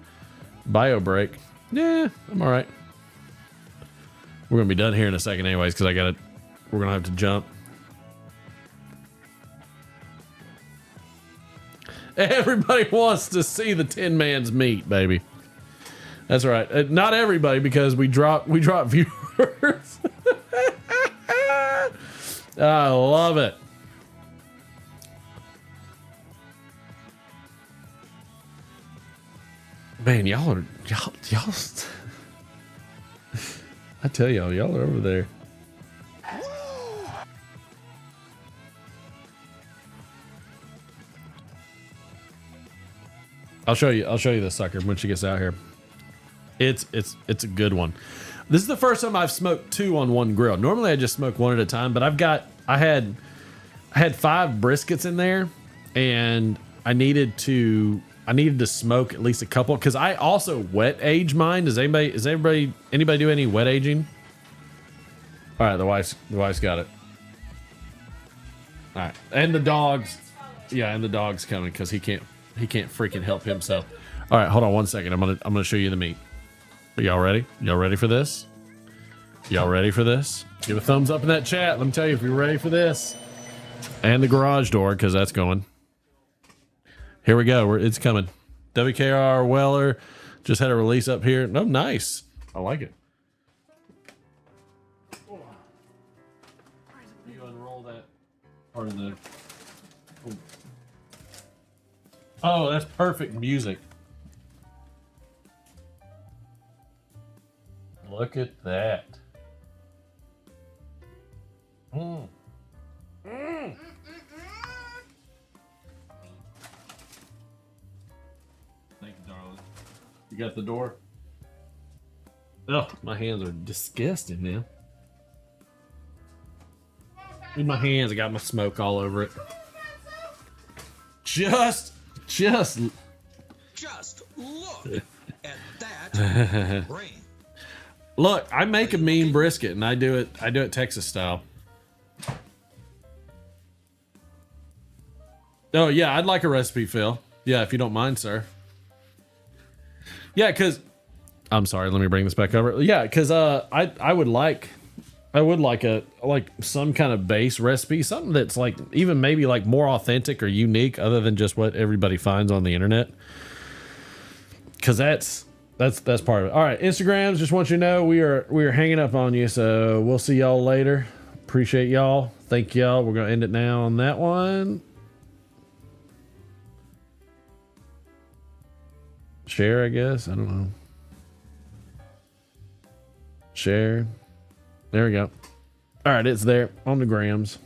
Bio break. Yeah, I'm all right. We're gonna be done here in a second, anyways, because we're gonna have to jump. Everybody wants to see the Tin Man's meat, baby. That's right. Not everybody, because we drop viewers. I love it. Man, y'all. I tell y'all are over there. I'll show you this sucker when she gets out here. It's a good one. This is the first time I've smoked 2 on one grill. Normally I just smoke 1 at a time, but I had 5 briskets in there, and I needed to smoke at least a couple, because I also wet age mine. Does anybody do any wet aging? All right, the wife's got it. All right, and the dog's coming because he can't freaking help himself. All right, hold on 1 second. I'm gonna show you the meat. Are y'all ready? Y'all ready for this? Y'all ready for this? Give a thumbs up in that chat. Let me tell you if you're ready for this. And the garage door, because that's going. Here we go. It's coming. WKR Weller just had a release up here. Oh, nice. I like it. You unroll that part of the. Oh, that's perfect music. Look at that. Mm. Mm. Thank you, You got the door? Oh, my hands are disgusting, man. In my hands, I got my smoke all over it. Just look at that brain. look. I make a mean brisket, and I do it Texas style. Oh yeah, I'd like a recipe, Phil. Yeah, if you don't mind, sir. Yeah, because I'm sorry. Let me bring this back over. Yeah, because I would like some kind of base recipe, something that's like even maybe like more authentic or unique, other than just what everybody finds on the internet. Because that's part of it. All right, Instagrams. Just want you to know we are hanging up on you, so we'll see y'all later. Appreciate y'all. Thank y'all. We're gonna end it now on that one. Share, I guess. I don't know. Share. There we go. All right, it's there on the grams.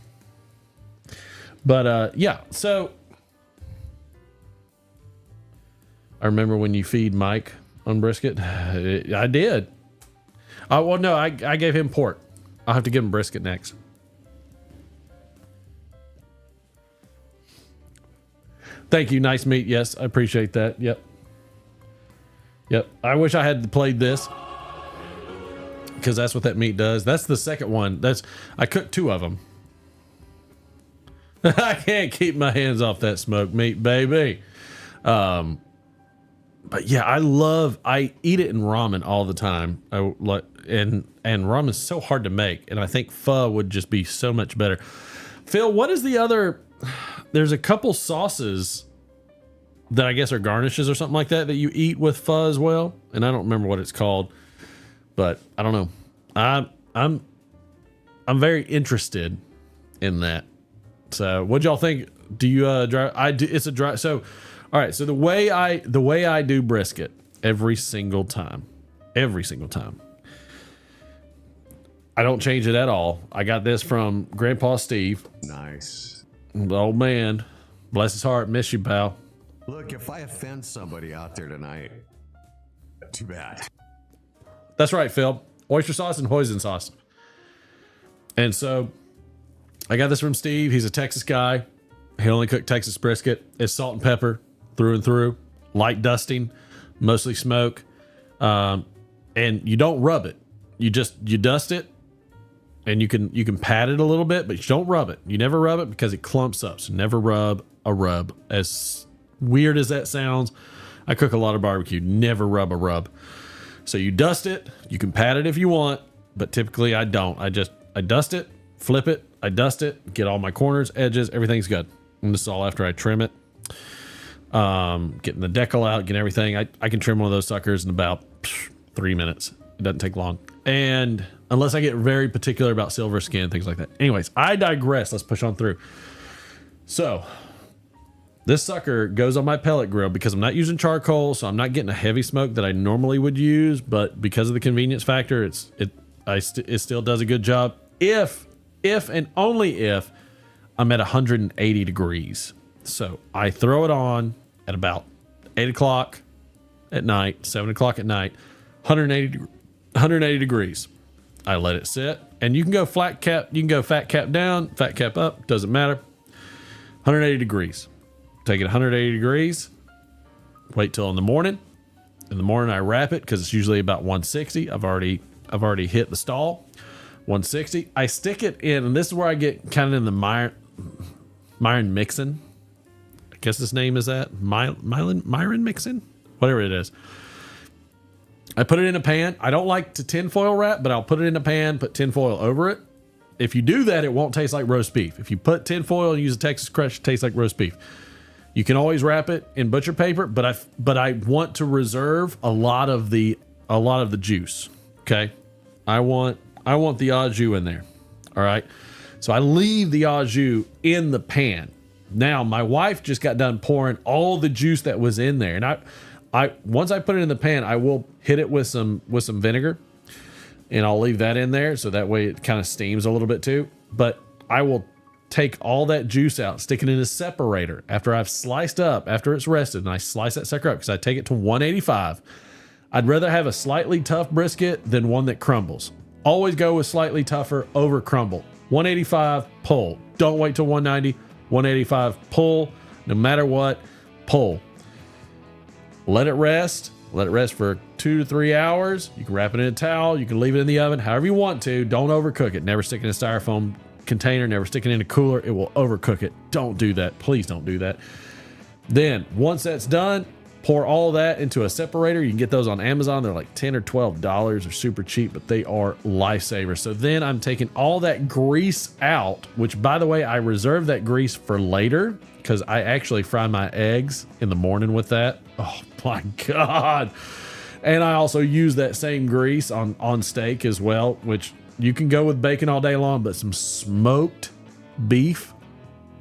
But yeah, so I remember when you feed Mike on brisket. I did. Well, no, I gave him pork. I'll have to give him brisket next. Thank you. Nice meat. Yes, I appreciate that. Yep. I wish I had played this, because that's what that meat does. That's the second one. I cooked 2 of them. I can't keep my hands off that smoked meat, baby. But yeah, I eat it in ramen all the time. And ramen's so hard to make, and I think pho would just be so much better. Phil, what is the other? There's a couple sauces that I guess are garnishes or something like that you eat with pho as well, and I don't remember what it's called. But I don't know. I'm very interested in that. So, what y'all think? Do you dry? I do. It's a dry. So, all right. So the way I do brisket every single time, I don't change it at all. I got this from Grandpa Steve. Nice. The old man, bless his heart, miss you, pal. Look, if I offend somebody out there tonight, too bad. That's right, Phil. Oyster sauce and hoisin sauce. And so I got this from Steve. He's a Texas guy. He only cooked Texas brisket. It's salt and pepper through and through. Light dusting, mostly smoke. And you don't rub it. You dust it, and you can pat it a little bit, but you don't rub it. You never rub it because it clumps up. So never rub a rub. As weird as that sounds, I cook a lot of barbecue. Never rub a rub. So you dust it. You can pat it if you want, but typically I don't. I dust it, flip it, I dust it, get all my corners, edges, everything's good. And this is all after I trim it. Getting the decal out, getting everything. I can trim one of those suckers in about 3 minutes. It doesn't take long. And unless I get very particular about silver skin, things like that. Anyways, I digress. Let's push on through. So this sucker goes on my pellet grill because I'm not using charcoal, so I'm not getting a heavy smoke that I normally would use. But because of the convenience factor, it still does a good job. If and only if I'm at 180 degrees. So I throw it on at about 8 o'clock at night, 7 o'clock at night, 180 degrees. I let it sit, and you can go flat cap, you can go fat cap down, fat cap up, doesn't matter. 180 degrees. Take it 180 degrees. Wait till in the morning. In the morning I wrap it because it's usually about 160. I've already hit the stall. 160. I stick it in, and this is where I get kind of in the Myron mixin. I guess his name is that Myron mixin, whatever it is. I put it in a pan. I don't like to tinfoil wrap, but I'll put it in a pan, put tinfoil over it. If you do that, it won't taste like roast beef. If you put tinfoil and use a Texas Crunch, it tastes like roast beef. You can always wrap it in butcher paper, but I want to reserve a lot of the juice. Okay, I want the au jus in there. All right, so I leave the au jus in the pan. Now my wife just got done pouring all the juice that was in there, and I once I put it in the pan, I will hit it with some vinegar, and I'll leave that in there so that way it kind of steams a little bit too. But I will take all that juice out, stick it in a separator after I've sliced up, after it's rested, and I slice that sucker up because I take it to 185. I'd rather have a slightly tough brisket than one that crumbles. Always go with slightly tougher over crumble. 185, pull. Don't wait till 190. 185, pull. No matter what, pull. Let it rest. Let it rest for 2 to 3 hours. You can wrap it in a towel. You can leave it in the oven however you want to. Don't overcook it. Never stick it in a styrofoam container. Never stick it in a cooler. It will overcook it. Don't do that. Please don't do that. Then once that's done, pour all that into a separator. You can get those on Amazon. They're like $10 or $12. They're super cheap, but they are lifesavers. So then I'm taking all that grease out, which by the way, I reserve that grease for later because I actually fry my eggs in the morning with that. Oh my God. And I also use that same grease on steak as well, which you can go with bacon all day long, but some smoked beef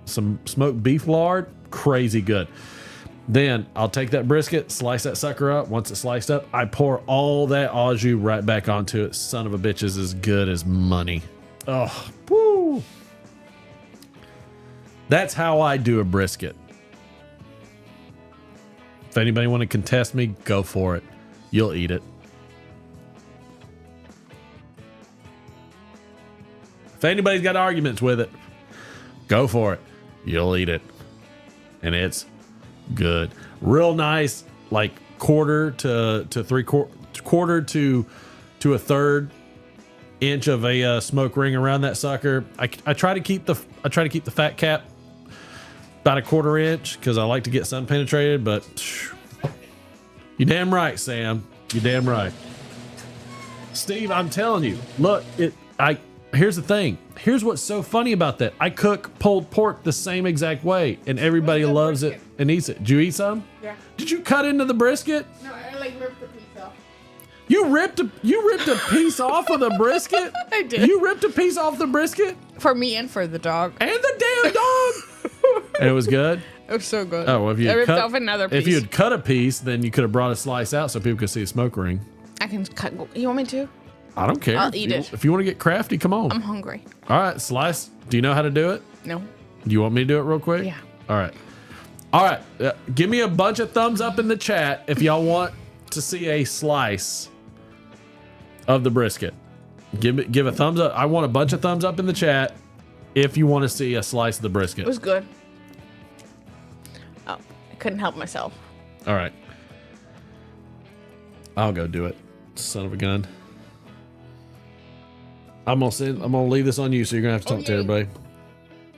lard, crazy good. Then I'll take that brisket, slice that sucker up. Once it's sliced up, I pour all that au jus right back onto it. Son of a bitch is as good as money. Oh, woo. That's how I do a brisket. If anybody want to contest me, go for it. You'll eat it. If anybody's got arguments with it, go for it. You'll eat it. And it's good. Real nice, like quarter to a third inch of a smoke ring around that sucker. I try to keep the fat cap about a 1/4 inch because I like to get sun penetrated, but you damn right, Sam. You damn right. Steve, I'm telling you, look, here's the thing. Here's what's so funny about that. I cook pulled pork the same exact way, and everybody loves it and eats it. Did you eat some? Yeah. Did you cut into the brisket? No, I like ripped the piece off. You ripped a piece off of the brisket? I did. You ripped a piece off the brisket? For me and for the dog. And the damn dog. And it was good? It was so good. Oh, well, I ripped off another piece. If you had cut a piece, then you could have brought a slice out so people could see a smoke ring. I can cut. You want me to? I don't care. I'll eat it. If you want to get crafty, come on. I'm hungry. All right, slice. Do you know how to do it? No. Do you want me to do it real quick? Yeah. All right. All right. Give me a bunch of thumbs up in the chat if y'all want to see a slice of the brisket. Give a thumbs up. I want a bunch of thumbs up in the chat if you want to see a slice of the brisket. It was good. Oh, I couldn't help myself. All right. I'll go do it. Son of a gun. I'm gonna leave this on you, so you're gonna have to talk to everybody.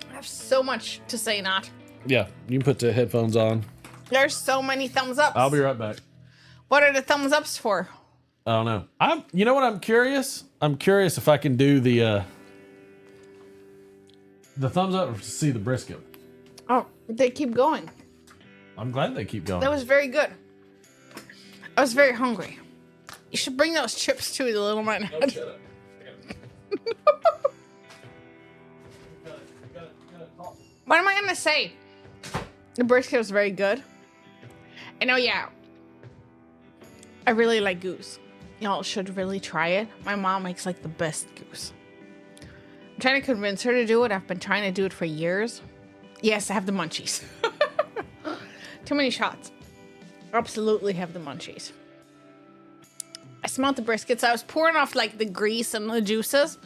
I have so much to say, not. Yeah, you can put the headphones on. There's so many thumbs ups. I'll be right back. What are the thumbs ups for? I don't know. You know what? I'm curious. I'm curious if I can do the thumbs up to see the brisket. Oh, they keep going. I'm glad they keep going. That was very good. I was very hungry. You should bring those chips to the little man. Oh, shut up. What am I gonna say? The brisket was very good. And oh yeah, I really like goose. Y'all should really try it. My mom makes like the best goose. I'm trying to convince her to do it. I've been trying to do it for years. Yes, I have the munchies. Too many shots. Absolutely have the munchies. I smelled the brisket, so I was pouring off like the grease and the juices.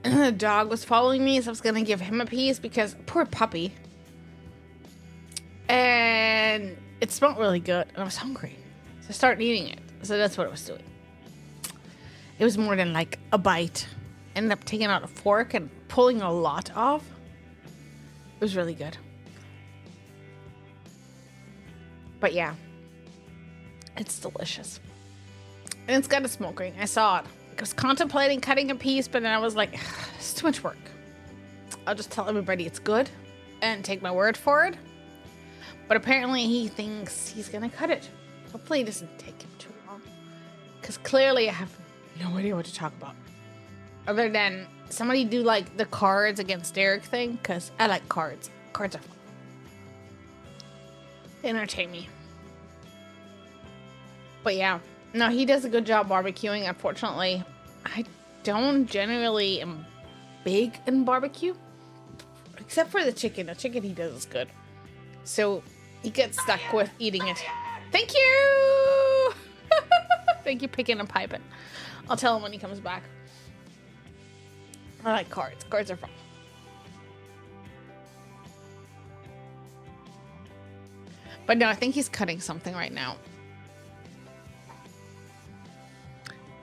And the dog was following me, so I was gonna give him a piece because poor puppy. And it smelled really good, and I was hungry. So I started eating it. So that's what I was doing. It was more than like a bite. Ended up taking out a fork and pulling a lot off. It was really good. But yeah, it's delicious. And it's got a smoke ring. I saw it. I was contemplating cutting a piece, but then I was like, it's too much work. I'll just tell everybody it's good and take my word for it. But apparently he thinks he's gonna cut it. Hopefully it doesn't take him too long. Because clearly I have no idea what to talk about. Other than somebody do like the cards against Derek thing, because I like cards. Cards are fun. They entertain me. But yeah. No, he does a good job barbecuing. Unfortunately, I don't generally am big in barbecue. Except for the chicken. The chicken he does is good. So, he gets stuck with eating it. Thank you! Thank you, picking and piping. I'll tell him when he comes back. I like cards. Cards are fun. But no, I think he's cutting something right now.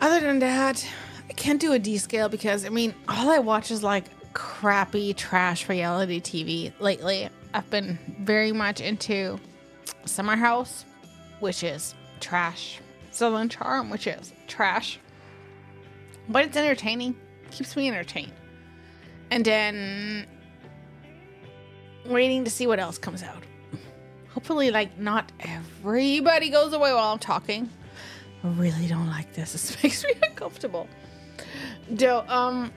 Other than that, I can't do a D scale because, I mean, all I watch is like crappy trash reality TV lately. I've been very much into Summer House, which is trash. Southern Charm, which is trash. But it's entertaining. Keeps me entertained. And then waiting to see what else comes out. Hopefully, like, not everybody goes away while I'm talking. I really don't like this. This makes me uncomfortable. I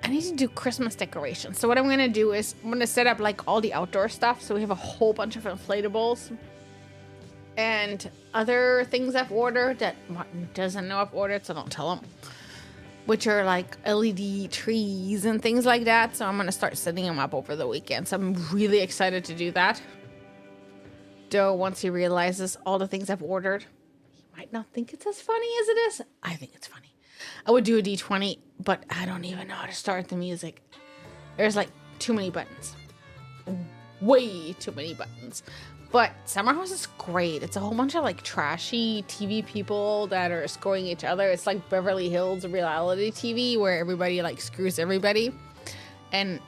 need to do Christmas decorations. So what I'm gonna do is I'm gonna set up like all the outdoor stuff. So we have a whole bunch of inflatables and other things I've ordered that Martin doesn't know I've ordered, so don't tell him. Which are like LED trees and things like that. So I'm gonna start setting them up over the weekend. So I'm really excited to do that. Though once he realizes all the things I've ordered, he might not think it's as funny as it is. I think it's funny. I would do a D20, but I don't even know how to start the music. There's like too many buttons. Way too many buttons. But Summer House is great. It's a whole bunch of like trashy TV people that are scoring each other. It's like Beverly Hills reality TV where everybody like screws everybody. And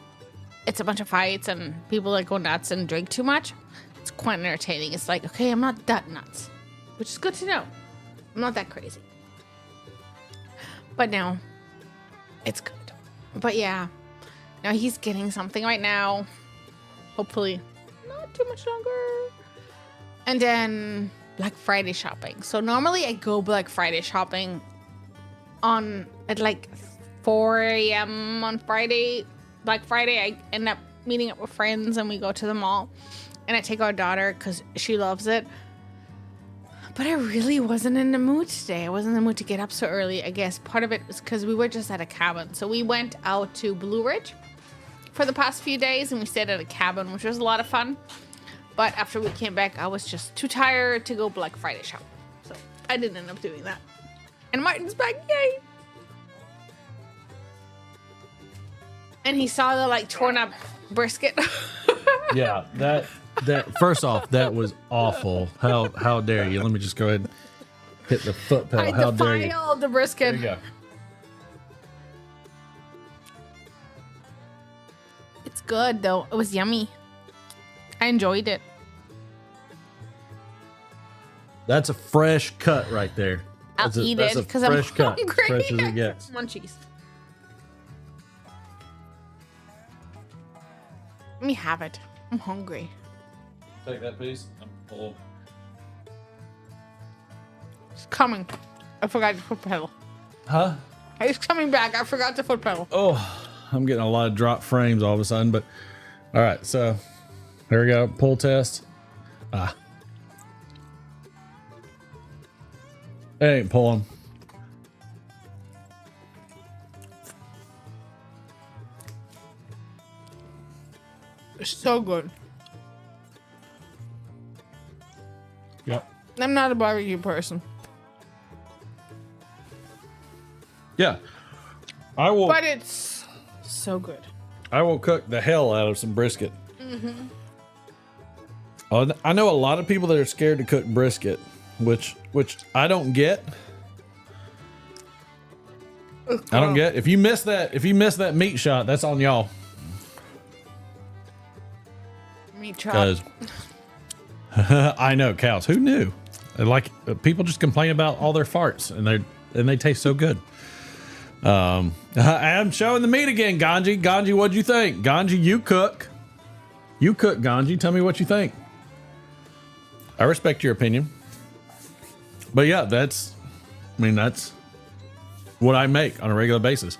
it's a bunch of fights and people that go nuts and drink too much. It's quite entertaining. It's like, okay, I'm not that nuts, which is good to know. I'm not that crazy. But no, it's good. But yeah, now he's getting something right now. Hopefully not too much longer. And then Black Friday shopping. So normally I go Black Friday shopping at like 4 a.m. on Friday. Black Friday, I end up meeting up with friends and we go to the mall. And I take our daughter because she loves it. But I really wasn't in the mood today. I wasn't in the mood to get up so early. I guess part of it was because we were just at a cabin. So we went out to Blue Ridge for the past few days and we stayed at a cabin, which was a lot of fun. But after we came back, I was just too tired to go Black Friday shopping. So I didn't end up doing that. And Martin's back, yay! And he saw the like torn up brisket. Yeah, that first off, that was awful. How dare you? Let me just go ahead and hit the foot pedal. How dare you? Defile the brisket. There you go. It's good though. It was yummy. I enjoyed it. That's a fresh cut right there. I'll eat it because I'm fresh cut. hungry. Fresh as it gets. Munchies. Let me have it. I'm hungry. Take that piece. I'm full. It's coming. I forgot the foot pedal. Huh? It's coming back. I forgot the foot pedal. Oh, I'm getting a lot of drop frames all of a sudden, but all right, so there we go. Pull test. It ain't pulling. It's so good. Yep. I'm not a barbecue person. Yeah. I will. But it's so good. I will cook the hell out of some brisket. Mm-hmm. I know a lot of people that are scared to cook brisket, which I don't get. I don't get. If you miss that meat shot, that's on y'all. Meat chop. I know cows. Who knew? Like people just complain about all their farts, and they taste so good. I'm showing the meat again, Ganji. Ganji, what'd you think? Ganji, you cook, Ganji. Tell me what you think. I respect your opinion, but yeah, that's what I make on a regular basis,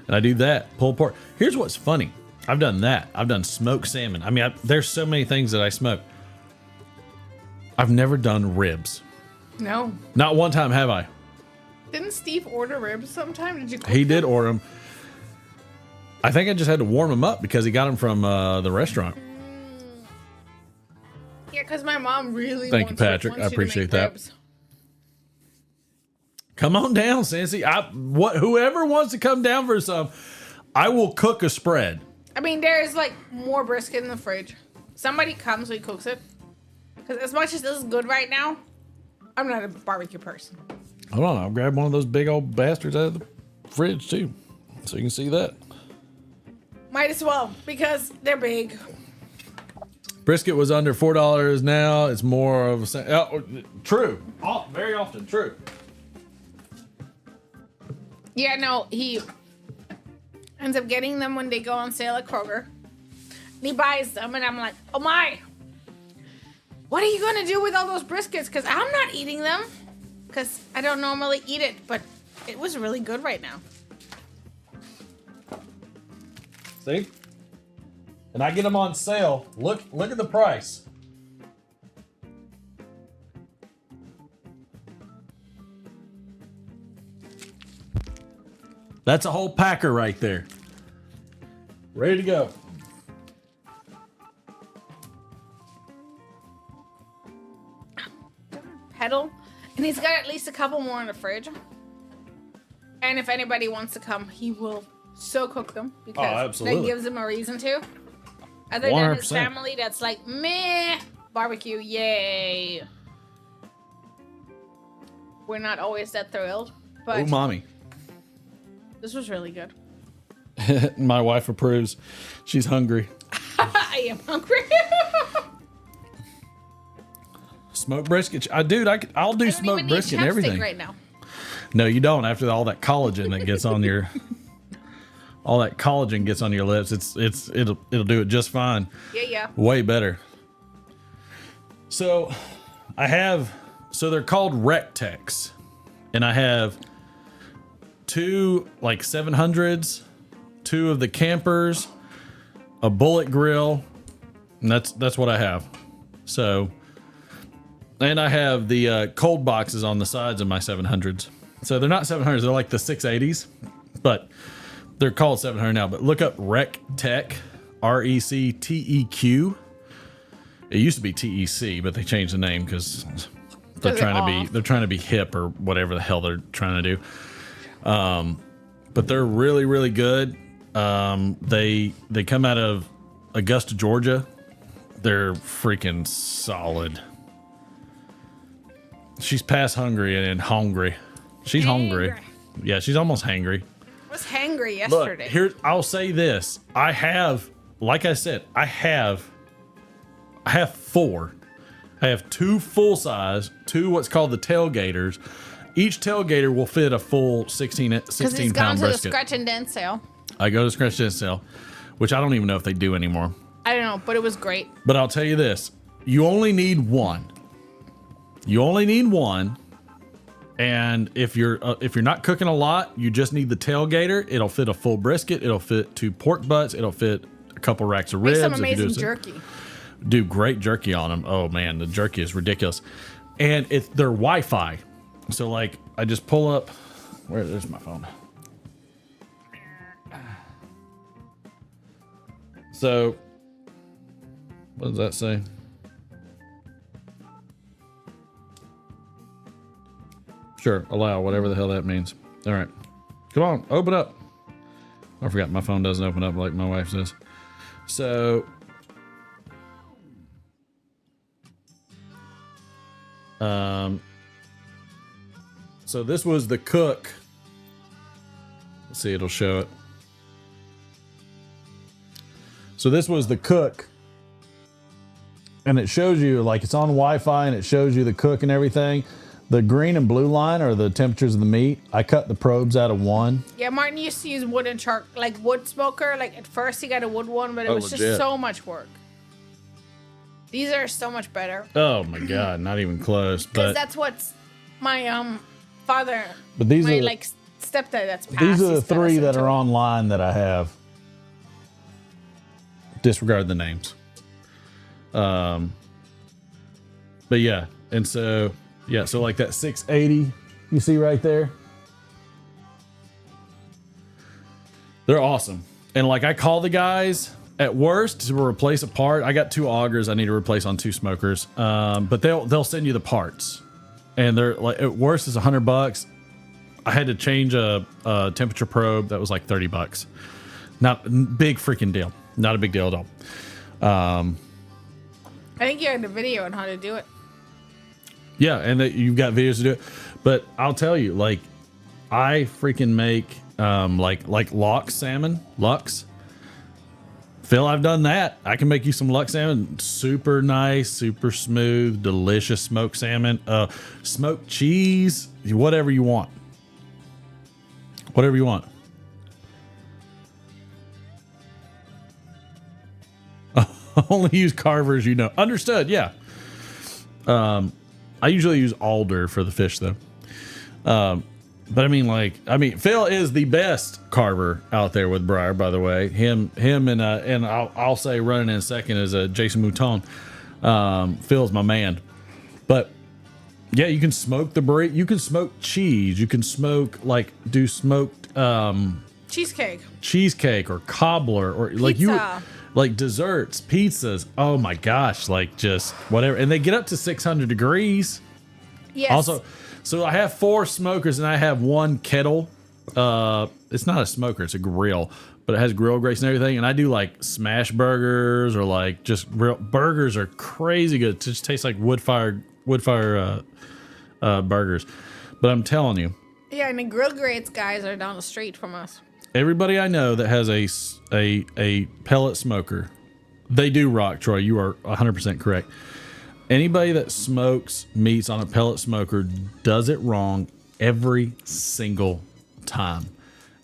and I do that pulled pork. Here's what's funny. I've done that. I've done smoked salmon. I mean, there's so many things that I smoke. I've never done ribs. No. Not one time have I. Didn't Steve order ribs sometime? Did you cook He did them? order them. I think I just had to warm them up because he got them from the restaurant. Yeah, because my mom really Thank you, Patrick. I appreciate that. Ribs. Come on down, Cincy. Whoever wants to come down for some, I will cook a spread. I mean, there's like more brisket in the fridge. Somebody comes, he cooks it. Because as much as this is good right now, I'm not a barbecue person. Hold on, I'll grab one of those big old bastards out of the fridge too, so you can see that. Might as well, because they're big. Brisket was under $4 now. It's more of a true. Very often true. Yeah, no, he ends up getting them when they go on sale at Kroger. And he buys them, and I'm like, oh my, what are you gonna do with all those briskets? Because I'm not eating them, because I don't normally eat it, but it was really good right now. See? And I get them on sale. Look at the price. That's a whole packer right there. Ready to go. Pedal, and he's got at least a couple more in the fridge. And if anybody wants to come, he will so cook them because that gives him a reason to. Other than his 100%. family, that's like meh, barbecue, yay. We're not always that thrilled, but Umami. this was really good. My wife approves. She's hungry. I am hungry. Smoked brisket. I'll do smoked brisket and everything. Right now. No, you don't. After all that collagen that gets on your, all that collagen gets on your lips, it'll do it just fine. Yeah. Way better. So, they're called Rectex, and I have 2 like 700s, 2 of the campers, a bullet grill, and that's what I have. So, and I have the cold boxes on the sides of my 700s. So they're not 700s, they're like the 680s, but they're called 700 now. But look up Recteq, RECTEQ. It used to be TEC, but they changed the name because they're trying to be hip or whatever the hell they're trying to do. But they're really, really good. They come out of Augusta, Georgia. They're freaking solid. She's past hungry and hungry. She's hungry. Yeah, she's almost hangry. I was hangry yesterday. Look, I'll say this. I have 4. I have 2 full size, 2 what's called the tailgaters. Each tailgater will fit a full 16 Because he's gone pound to the brisket. scratch and dent sale. I go to scratch and dent sale, which I don't even know if they do anymore. I don't know, but it was great. But I'll tell you this. You only need one. You only need one. And if you're not cooking a lot, you just need the tailgater. It'll fit a full brisket. It'll fit 2 pork butts. It'll fit a couple racks of ribs. Make some amazing jerky. Do great jerky on them. Oh man, the jerky is ridiculous. And they're Wi-Fi. So like I just pull up. There's my phone. So what does that say? Sure, allow, whatever the hell that means. All right. Come on, open up. I forgot my phone doesn't open up like my wife says. So, so this was the cook. Let's see, it'll show it. So this was the cook. And it shows you, like, it's on Wi-Fi and it shows you the cook and everything. The green and blue line are the temperatures of the meat. I cut the probes out of 1. Yeah, Martin used to use wood and charcoal, like wood smoker. Like at first he got a wood one, but it was legit. just so much work. These are so much better. Oh my God, not even close. Because But that's what my father, But these my are like stepdad that's passed. these are the he's passed 3 that into. are online that I have. Disregard the names. But yeah, and so yeah, so like that 680 you see right there. They're awesome. And like I call the guys at worst to replace a part. I got 2 augers I need to replace on 2 smokers. But they'll send you the parts. And they're like at worst is $100. I had to change a temperature probe that was like $30. Not big freaking deal. Not a big deal at all. I think you had a video on how to do it. Yeah, and that you've got videos to do it. But I'll tell you, like, I freaking make like Lux salmon. Phil, I've done that. I can make you some Lux salmon. Super nice, super smooth, delicious smoked salmon. Smoked cheese, whatever you want. Whatever you want. Only use carvers, you know. Understood, yeah. I usually use alder for the fish, though. But I mean, Phil is the best carver out there with Briar, by the way. Him and I'll say running in second is Jason Mouton. Phil's my man. But yeah, you can smoke the brie. You can smoke cheese. You can smoke do smoked cheesecake or cobbler or Pizza. like desserts, pizzas. Oh my gosh, like just whatever. And they get up to 600 degrees. Yes. Also, so I have 4 smokers and I have 1 kettle. It's not a smoker, it's a grill, but it has grill grates and everything. And I do like smash burgers or like just real burgers are crazy good. It just tastes like wood fire burgers. But I'm telling you. Yeah, and the grill grates guys are down the street from us. Everybody I know that has a pellet smoker, they do rock, Troy. You are 100% correct. Anybody that smokes meats on a pellet smoker does it wrong every single time.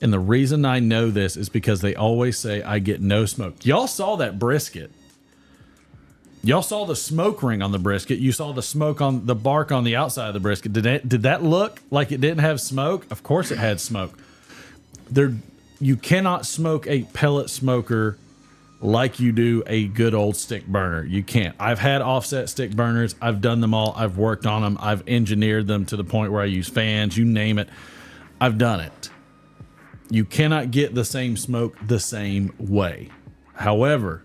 And the reason I know this is because they always say, I get no smoke. Y'all saw that brisket. Y'all saw the smoke ring on the brisket. You saw the smoke on the bark on the outside of the brisket. Did that look like it didn't have smoke? Of course it had smoke. You cannot smoke a pellet smoker like you do a good old stick burner. You can't. I've had offset stick burners. I've done them all. I've worked on them. I've engineered them to the point where I use fans, you name it. I've done it. You cannot get the same smoke the same way. However,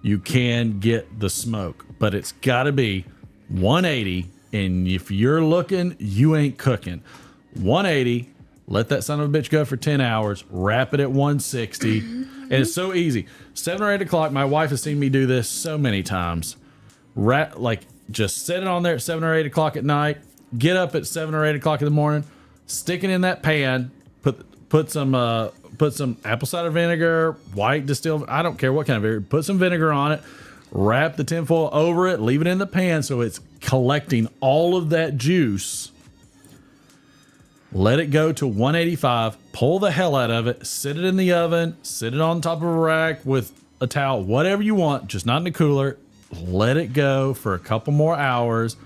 you can get the smoke, but it's got to be 180. And if you're looking, you ain't cooking. 180. Let that son of a bitch go for 10 hours. Wrap it at 160. And it's so easy. 7 or 8 o'clock, my wife has seen me do this so many times. Just set it on there at 7 or 8 o'clock at night. Get up at 7 or 8 o'clock in the morning. Stick it in that pan. Put some apple cider vinegar, white distilled. I don't care what kind of vinegar. Put some vinegar on it. Wrap the tinfoil over it. Leave it in the pan so it's collecting all of that juice. Let it go to 185, pull the hell out of it, sit it in the oven, sit it on top of a rack with a towel, whatever you want, just not in the cooler. Let it go for a couple more hours,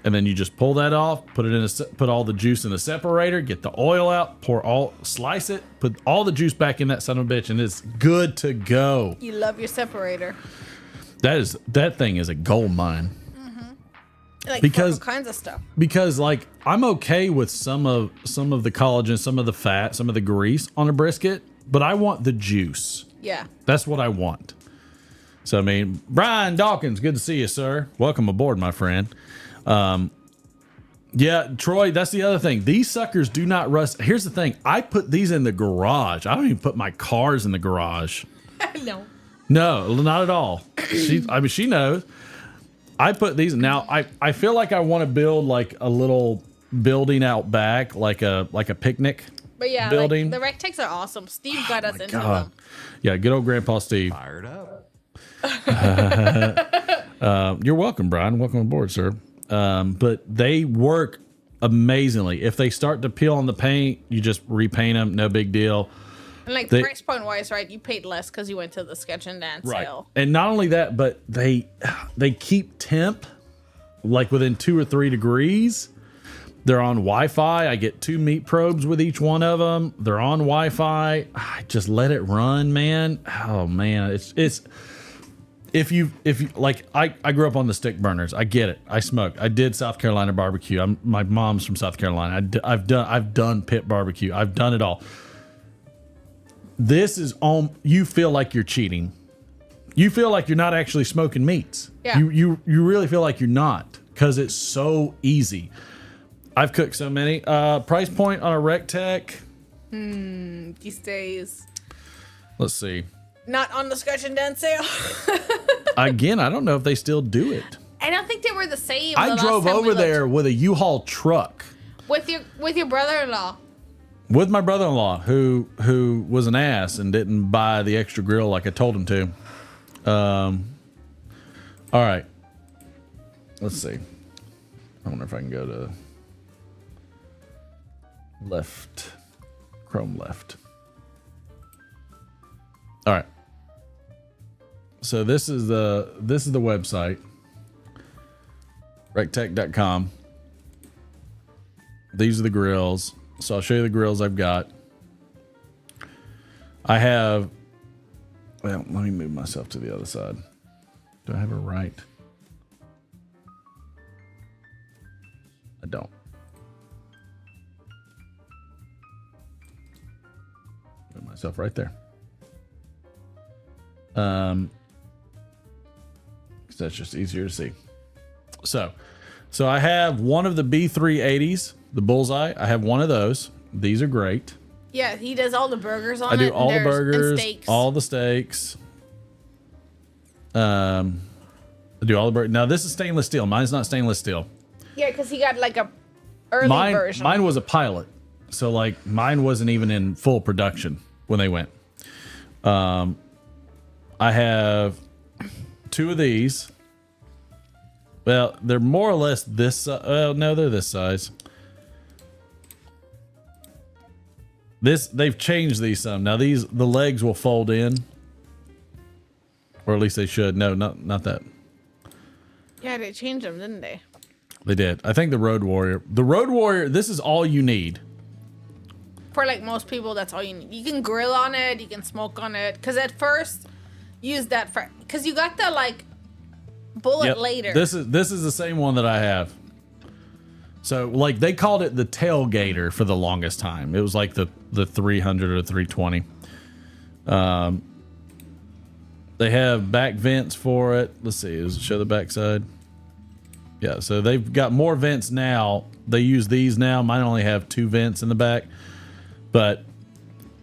and then you just pull that off, put all the juice in the separator, get the oil out, slice it, put all the juice back in that son of a bitch, and it's good to go. You love your separator. That thing is a gold mine. Because all kinds of stuff. Because I'm okay with some of the collagen, some of the fat, some of the grease on a brisket, but I want the juice. Yeah. That's what I want. So Brian Dawkins, good to see you, sir. Welcome aboard, my friend. Yeah, Troy, that's the other thing. These suckers do not rust. Here's the thing. I put these in the garage. I don't even put my cars in the garage. No. No, not at all. She knows. I put these now. I feel like I want to build like a little building out back, like a picnic. But yeah, building. The Rectex are awesome. Steve got us into them. Yeah, good old Grandpa Steve. Fired up. You're welcome, Brian. Welcome aboard, sir. But they work amazingly. If they start to peel on the paint, you just repaint them. No big deal. And price point wise, right? You paid less because you went to the sketch and dance sale. And not only that, but they keep temp within 2 or 3 degrees. They're on Wi-Fi. I get 2 meat probes with each one of them. They're on Wi-Fi. I just let it run, man. Oh man, it's if you I grew up on the stick burners. I get it. I smoked. I did South Carolina barbecue. My mom's from South Carolina. I've done pit barbecue. I've done it all. This is you feel like you're cheating. You feel like you're not actually smoking meats. Yeah. You really feel like you're not, because it's so easy. I've cooked so many. Price point on a Rec Tech. These days. Let's see. Not on discussion done sale. Again, I don't know if they still do it. I don't think they were the same. I drove over there with a U-Haul truck with your brother-in-law. with my brother-in-law, who was an ass and didn't buy the extra grill like I told him to. All right. Let's see. I wonder if I can go to left, Chrome left. All right. So this is the website, rectech.com. These are the grills. So I'll show you the grills I've got. I have, well, let me move myself to the other side. Do I have it right? I don't. Put myself right there. Because that's just easier to see. So I have one of the B380s, the Bullseye. I have one of those. These are great. Yeah, he does all the burgers on it. I do all the burgers, and steaks. all the steaks. I do all the burgers. Now this is stainless steel. Mine's not stainless steel. Yeah, because he got like a early version. Mine was a pilot, so like mine wasn't even in full production when they went. I have two of these. Well, they're more or less this. No, they're this size. They've changed these some. Now the legs will fold in, or at least they should. No, not that. Yeah, they changed them, didn't they? They did. I think the Road Warrior. This is all you need. For like most people, that's all you need. You can grill on it. You can smoke on it. Because at first, use that for because you got the like bullet later. This is the same one that I have. So like they called it the tailgater for the longest time. It was like the 300 or 320. They have back vents for it. Let's see. Does it show the back side? Yeah. So they've got more vents now. They use these now. Mine only have 2 vents in the back. But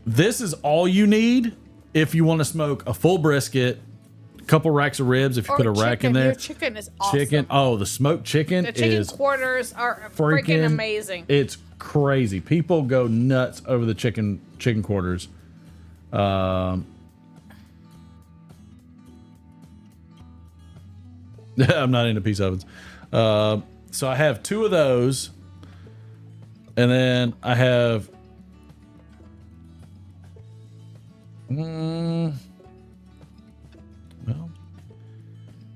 this is all you need if you want to smoke a full brisket, a couple racks of ribs if you put a rack in there. Your chicken is awesome. Chicken. Oh, the smoked chicken. The chicken quarters are freaking amazing. It's crazy. People go nuts over the chicken quarters. I'm not into piece ovens. So I have 2 of those, and then I have well,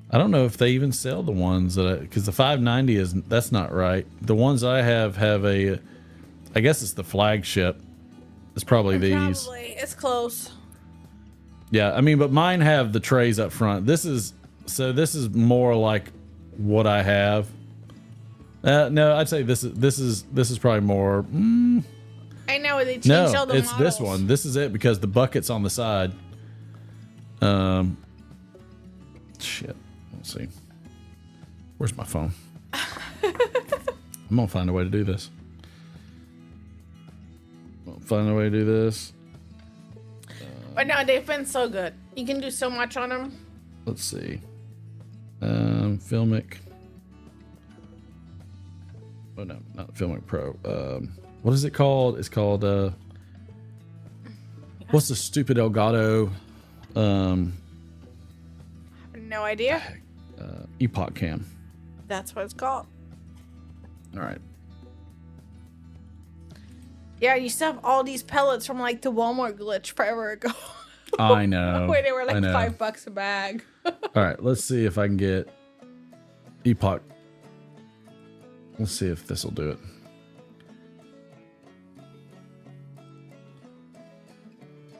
I don't know if they even sell the ones that because the 590 that's not right. The ones I have a, I guess it's the flagship. It's probably these. Probably. It's close. Yeah, I mean, but mine have the trays up front. This is more like what I have. No, I'd say this is probably more. I know they changed all the it's models. this one. This is it because the bucket's on the side. Shit. Let's see. Where's my phone? I'm gonna find a way to do this. But no, they've been so good. You can do so much on them. Let's see. Filmic. Oh no, not Filmic Pro. What is it called? It's called what's the stupid Elgato? No idea. Epoch Cam. That's what it's called. All right. Yeah, you used to have all these pellets from like the Walmart glitch forever ago. I know. Where they were like I know. $5 a bag. All right, let's see if I can get Epoch. Let's see if this will do it.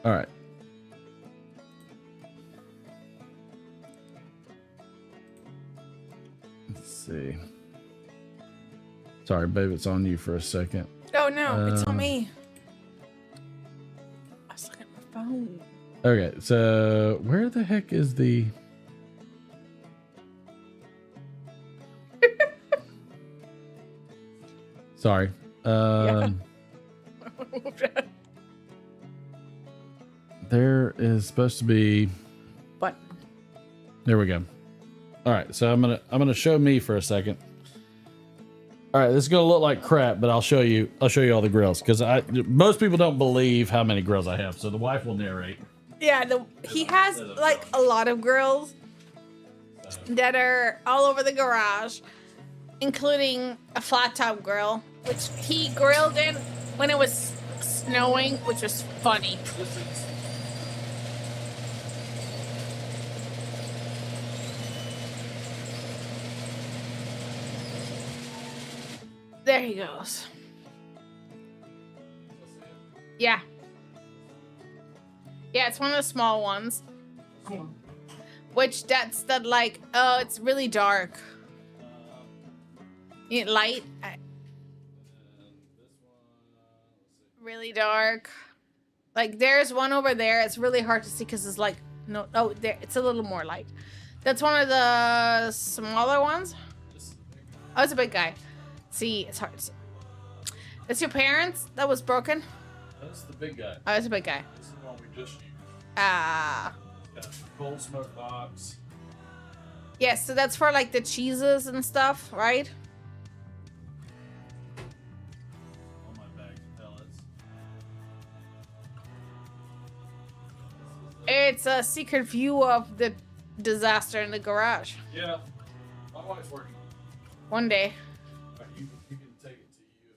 All right. Let's see. Sorry, babe, it's on you for a second. Oh no, it's on me. I was looking at my phone. Okay, so where the heck is the... Sorry. There is supposed to be. What? There we go. All right, so I'm gonna show me for a second. All right, this is gonna look like crap, but I'll show you all the grills because most people don't believe how many grills I have. So the wife will narrate. Yeah, he has like a lot of grills that are all over the garage, including a flat top grill, which he grilled in when it was snowing, which was funny. There he goes. Yeah. Yeah, it's one of the small ones. Which that's the like, oh, it's really dark. Light. Really dark. Like there's one over there. It's really hard to see because it's like, no, oh, there, it's a little more light. That's one of the smaller ones. Oh, it's a big guy. See, it's hard to see. That's your parents that was broken? That's the big guy. Oh, it's a big guy. This is the one we just used. Ah. Got a cold smoke box. Yeah, so that's for like the cheeses and stuff, right? On my bag of pellets. It's a secret view of the disaster in the garage. Yeah. My wife's working. One day. You can take it to you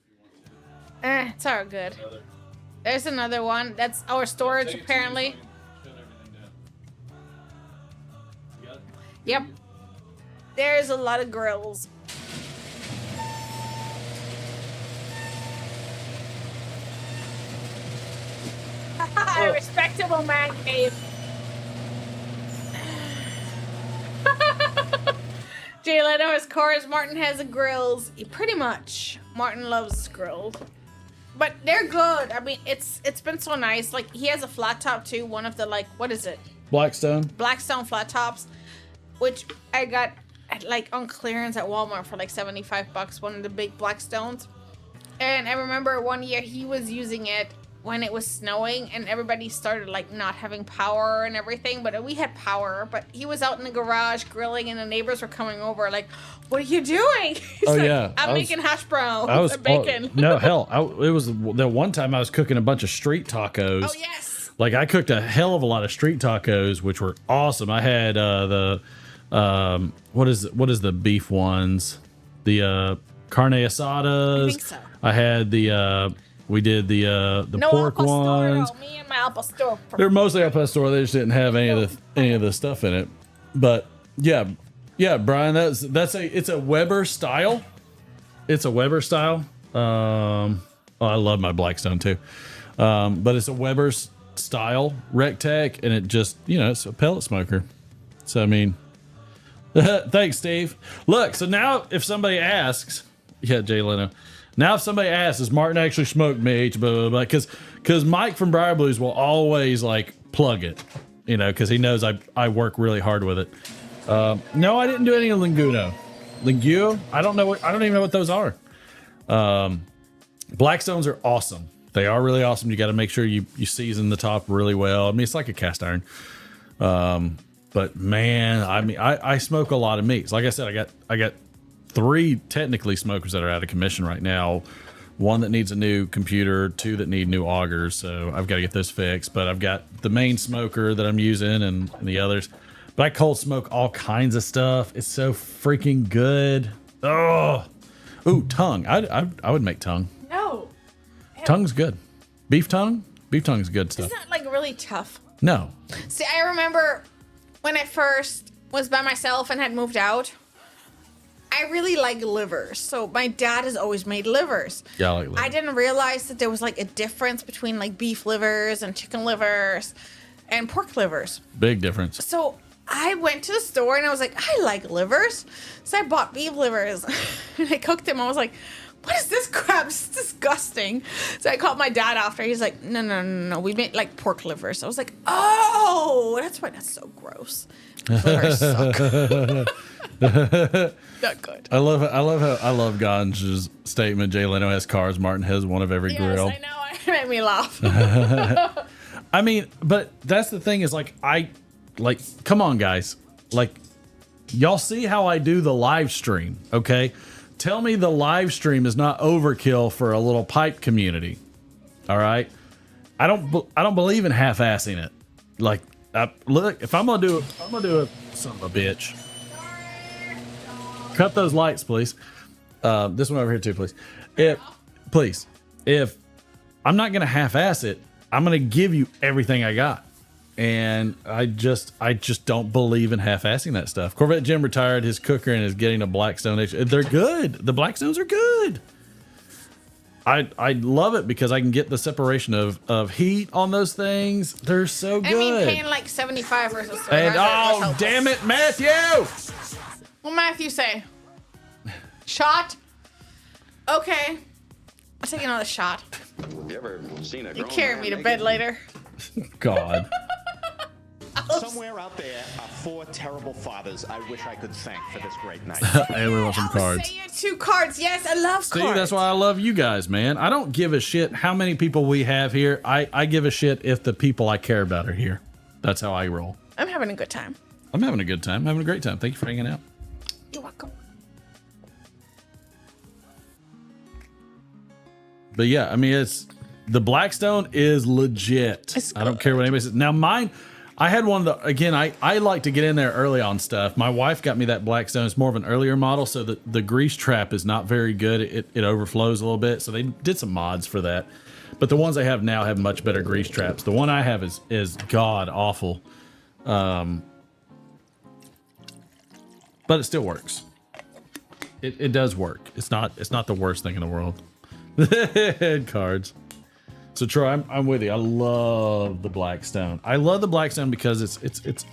if you want to. It's all good. There's another one. That's our storage, apparently. Yep. There's a lot of grills. A respectable man cave. Jay Leno has cars. Martin has the grills. Pretty much. Martin loves his grills. But they're good. I mean, it's been so nice. Like, he has a flat top, too. One of the, like, what is it? Blackstone? Blackstone flat tops. Which I got, like, on clearance at Walmart for, like, $75. One of the big Blackstones. And I remember one year he was using it when it was snowing and everybody started like not having power and everything, but we had power. But he was out in the garage grilling and the neighbors were coming over like, what are you doing? He's oh like, yeah, I'm making hash browns and bacon. No, hell, it was the one time I was cooking a bunch of street tacos. Oh yes. Like I cooked a hell of a lot of street tacos, which were awesome. I had what is the beef ones? The carne asadas. I think so. I had the we did the no pork al ones. pastor, me and my al pastor. They're mostly al pastor. They just didn't have any of the stuff in it. But yeah, Brian, it's a Weber style. It's a Weber style. I love my Blackstone too. But it's a Weber style Rectech, and it just it's a pellet smoker. So I mean, thanks, Steve. Look, so now if somebody asks, Jay Leno. Now, if somebody asks, does Martin actually smoke meat? Blah, blah, blah, because Mike from Briar Blues will always like plug it, because he knows I work really hard with it. No, I didn't do any Linguno. Linguo? I don't even know what those are. Blackstones are awesome. They are really awesome. You got to make sure you season the top really well. I mean, it's like a cast iron. But man, I mean, I smoke a lot of meats. Like I said, I got 3 technically smokers that are out of commission right now. 1 that needs a new computer, 2 that need new augers. So I've got to get those fixed. But I've got the main smoker that I'm using and the others. But I cold smoke all kinds of stuff. It's so freaking good. Oh, ooh, tongue. I would make tongue. No. Tongue's good. Beef tongue? Beef tongue is good stuff. Isn't that like really tough? No. See, I remember when I first was by myself and had moved out, I really like livers. So my dad has always made livers. Yeah, I like livers. I didn't realize that there was like a difference between like beef livers and chicken livers and pork livers. Big difference. So I went to the store and I was like, I like livers. So I bought beef livers and I cooked them. I was like, what is this crap? It's disgusting. So I called my dad after. He's like, no. We made like pork livers. I was like, oh, that's why that's so gross. Livers suck. Not good. I love Ganj's statement. Jay Leno has cars. Martin has one of every grill. Yes, I know. It made me laugh. I mean, but that's the thing is like, come on, guys. Like, y'all see how I do the live stream, okay? Tell me the live stream is not overkill for a little pipe community. All right? I don't believe in half-assing it. Like, look, if I'm gonna do it, son of a bitch. Cut those lights, please. This one over here too, please. If I'm not gonna half-ass it, I'm gonna give you everything I got. And I just don't believe in half-assing that stuff. Corvette Jim retired his cooker and is getting a Blackstone. They're good. The Blackstones are good. I love it because I can get the separation of heat on those things. They're so good. I mean, paying like $75 versus $300. And oh, damn it, Matthew! What Matthew say? Shot? Okay. I'll take another shot. Have you ever seen a You carry me to bed later. God. Somewhere out there are 4 terrible fathers I wish I could thank for this great night. And we want some cards. Say it 2 cards. Yes, I love See, cards. that's why I love you guys, man. I don't give a shit how many people we have here. I give a shit if the people I care about are here. That's how I roll. I'm having a good time. I'm having a good time. I'm having a great time. Thank you for hanging out. You're welcome. But yeah, I mean, the Blackstone is legit. I don't care what anybody says. Now mine, I had one again, I like to get in there early on stuff. My wife got me that Blackstone. It's more of an earlier model, so the grease trap is not very good. It overflows a little bit, so they did some mods for that. But the ones I have now have much better grease traps. The one I have is god awful. But it still works. It does work. It's not the worst thing in the world. Cards. So Troy, I'm with you. I love the Blackstone. I love the Blackstone because it's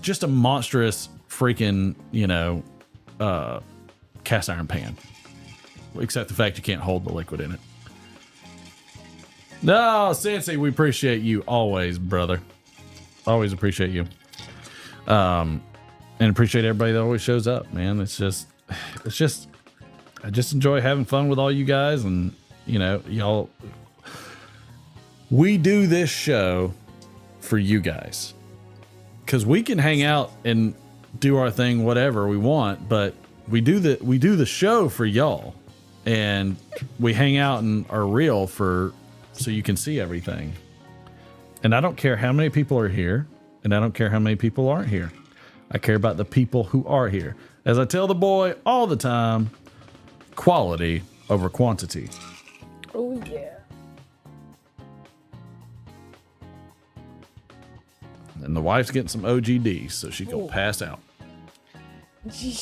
just a monstrous freaking, cast iron pan. Except the fact you can't hold the liquid in it. No, Cincy, we appreciate you always, brother. Always appreciate you. And appreciate everybody that always shows up, man. It's just I just enjoy having fun with all you guys, and y'all. We do this show for you guys because we can hang out and do our thing, whatever we want, but we do the show for y'all, and we hang out and are real so you can see everything. And I don't care how many people are here, and I don't care how many people aren't here. I care about the people who are here. As I tell the boy all the time, quality over quantity. Oh, yeah. And the wife's getting some OGD, so she can pass out. You're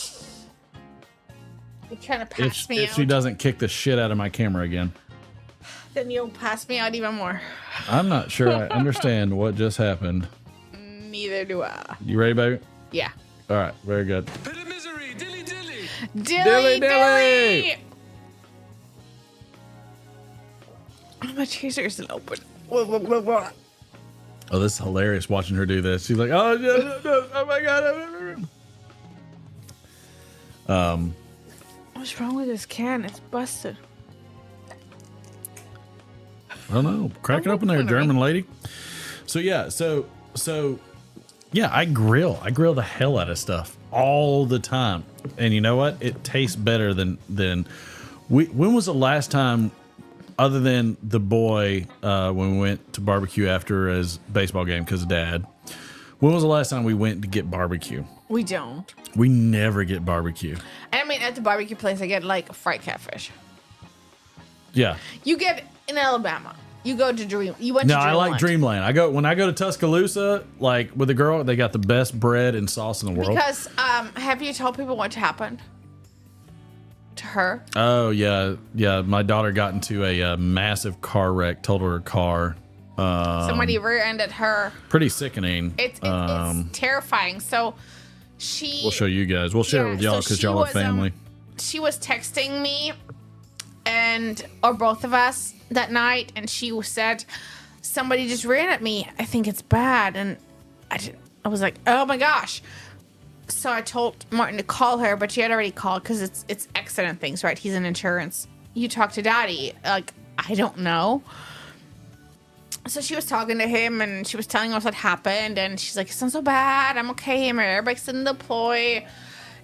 trying to pass me if out. she doesn't kick the shit out of my camera again. Then you'll pass me out even more. I'm not sure I understand what just happened. Neither do I. You ready, baby? Yeah. All right, very good. Bit of misery, dilly dilly. Dilly Dilly. dilly. Oh, my chaser isn't open. Oh, this is hilarious watching her do this. She's like, oh, oh my God. What's wrong with this can? It's busted. I don't know. Crack it open there, German lady. So yeah, yeah, I grill. I grill the hell out of stuff all the time. And you know what? It tastes better than when was the last time, other than the boy, when we went to barbecue after his baseball game because of Dad, when was the last time we went to get barbecue? We don't. We never get barbecue. I mean, at the barbecue place, I get like fried catfish. Yeah. You get in Alabama. You go to Dream. You went to Dreamland. No, I like Dreamland. When I go to Tuscaloosa, like with the girl, they got the best bread and sauce in the world. Because have you told people what happened to her? Oh yeah. My daughter got into a massive car wreck, totaled her car. Somebody rear-ended her. Pretty sickening. It's terrifying. So we'll show you guys. We'll share it with y'all because y'all are family. She was texting me or both of us that night, and she said, somebody just ran at me. I think it's bad. And I was like, oh my gosh. So I told Martin to call her, but she had already called because it's accident things, right? He's in insurance. You talk to Daddy. Like, I don't know. So she was talking to him, and she was telling us what happened, and she's like, it's not so bad. I'm okay. My airbag's didn't deploy.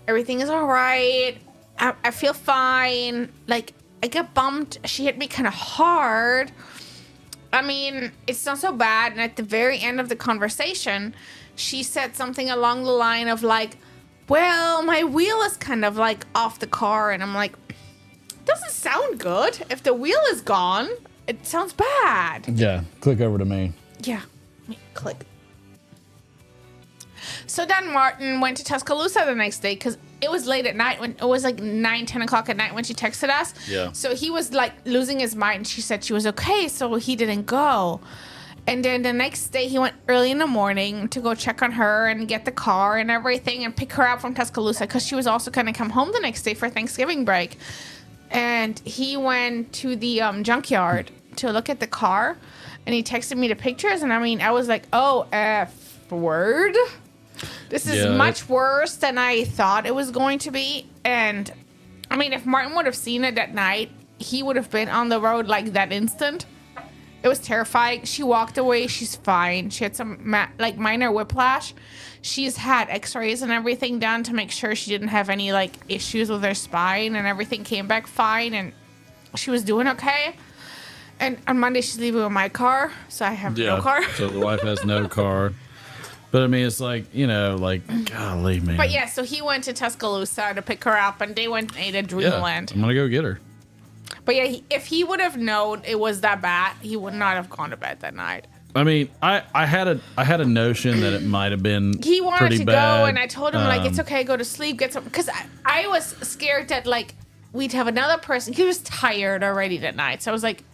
Everything is all right. I feel fine. Like, I got bumped. She hit me kind of hard. I mean, it's not so bad. And at the very end of the conversation, she said something along the line of like, well, my wheel is kind of like off the car. And I'm like, doesn't sound good. If the wheel is gone, it sounds bad. Yeah, click over to me. Yeah, click. So then Martin went to Tuscaloosa the next day because it was late at night when it was like 9-10 o'clock at night when she texted us. Yeah. So he was like losing his mind, and she said she was okay, so he didn't go. And then the next day he went early in the morning to go check on her and get the car and everything and pick her up from Tuscaloosa because she was also going to come home the next day for Thanksgiving break. And he went to the junkyard to look at the car, and he texted me the pictures, and I mean, I was like, oh, F word. This is much worse than I thought it was going to be. And I mean, if Martin would have seen it that night, he would have been on the road like that instant. It was terrifying. She walked away. She's fine. She had some minor whiplash. She's had x-rays and everything done to make sure she didn't have any like issues with her spine, and everything came back fine, and she was doing okay. And on Monday she's leaving with my car, so I have no car. So the wife has no car. But I mean, it's like, you know, like, golly, man. But yeah, so he went to Tuscaloosa to pick her up, and they went and ate at Dreamland. I'm going to go get her. But yeah, if he would have known it was that bad, he would not have gone to bed that night. I mean, I had a notion that it might have been he wanted pretty to bad. go, and I told him, like, it's okay, go to sleep, get some. Because I was scared that, like, we'd have another person. He was tired already that night. So I was like,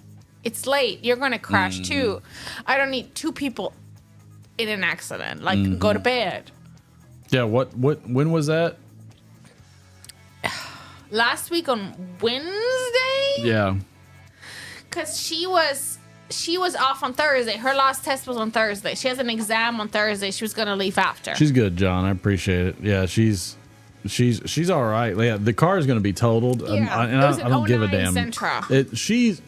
it's late. You're going to crash too. I don't need two people in an accident. Like, go to bed. Yeah, when was that? Last week on Wednesday? Yeah. Because she was off on Thursday. Her last test was on Thursday. She has an exam on Thursday. She was going to leave after. She's good, John. I appreciate it. Yeah, she's all right. Yeah, the car is going to be totaled. Yeah, I don't give a damn. Sentra.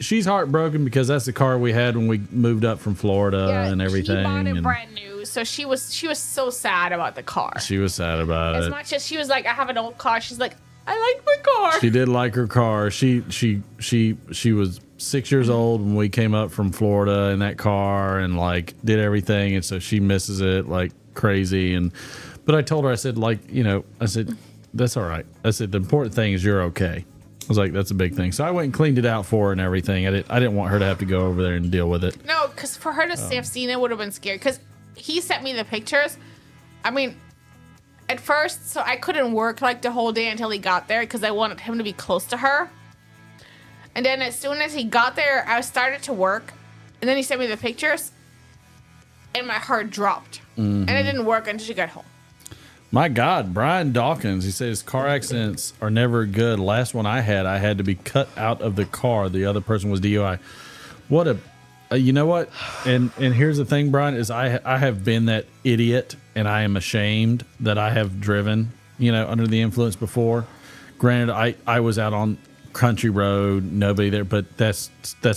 She's heartbroken because that's the car we had when we moved up from Florida and everything. He bought it and brand new, so she was so sad about the car. She was sad about it. As much as she was like, I have an old car. She's like, I like my car. She did like her car. She was 6 years old when we came up from Florida in that car and like did everything, and so she misses it like crazy. But I told her, I said, like, you know, I said, that's all right. I said, the important thing is you're okay. I was like, that's a big thing. So I went and cleaned it out for her and everything. I didn't want her to have to go over there and deal with it. No, because for her to have seen it would have been scary. Because he sent me the pictures. I mean, at first, so I couldn't work like the whole day until he got there because I wanted him to be close to her. And then as soon as he got there, I started to work. And then he sent me the pictures. And my heart dropped. And it didn't work until she got home. My God, Brian Dawkins, he says car accidents are never good. Last one I had to be cut out of the car. The other person was DUI. What you know what? And here's the thing, Brian, is I have been that idiot, and I am ashamed that I have driven, you know, under the influence before. Granted, I was out on country road, nobody there, but that's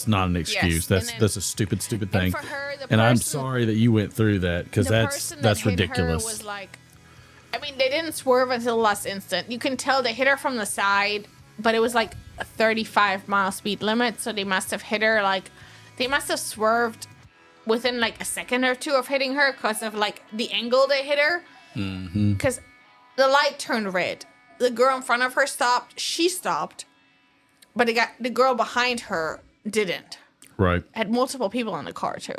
not an excuse. Yes, that's a stupid thing. And for her, and I'm sorry that you went through that, because that's ridiculous. Her was like, I mean, they didn't swerve until the last instant. You can tell they hit her from the side, but it was like a 35-mile speed limit, so they must have hit her like, they must have swerved within like a second or two of hitting her because of like the angle they hit her. Because the light turned red. The girl in front of her stopped. She stopped, but the girl behind her didn't. Right. Had multiple people in the car too.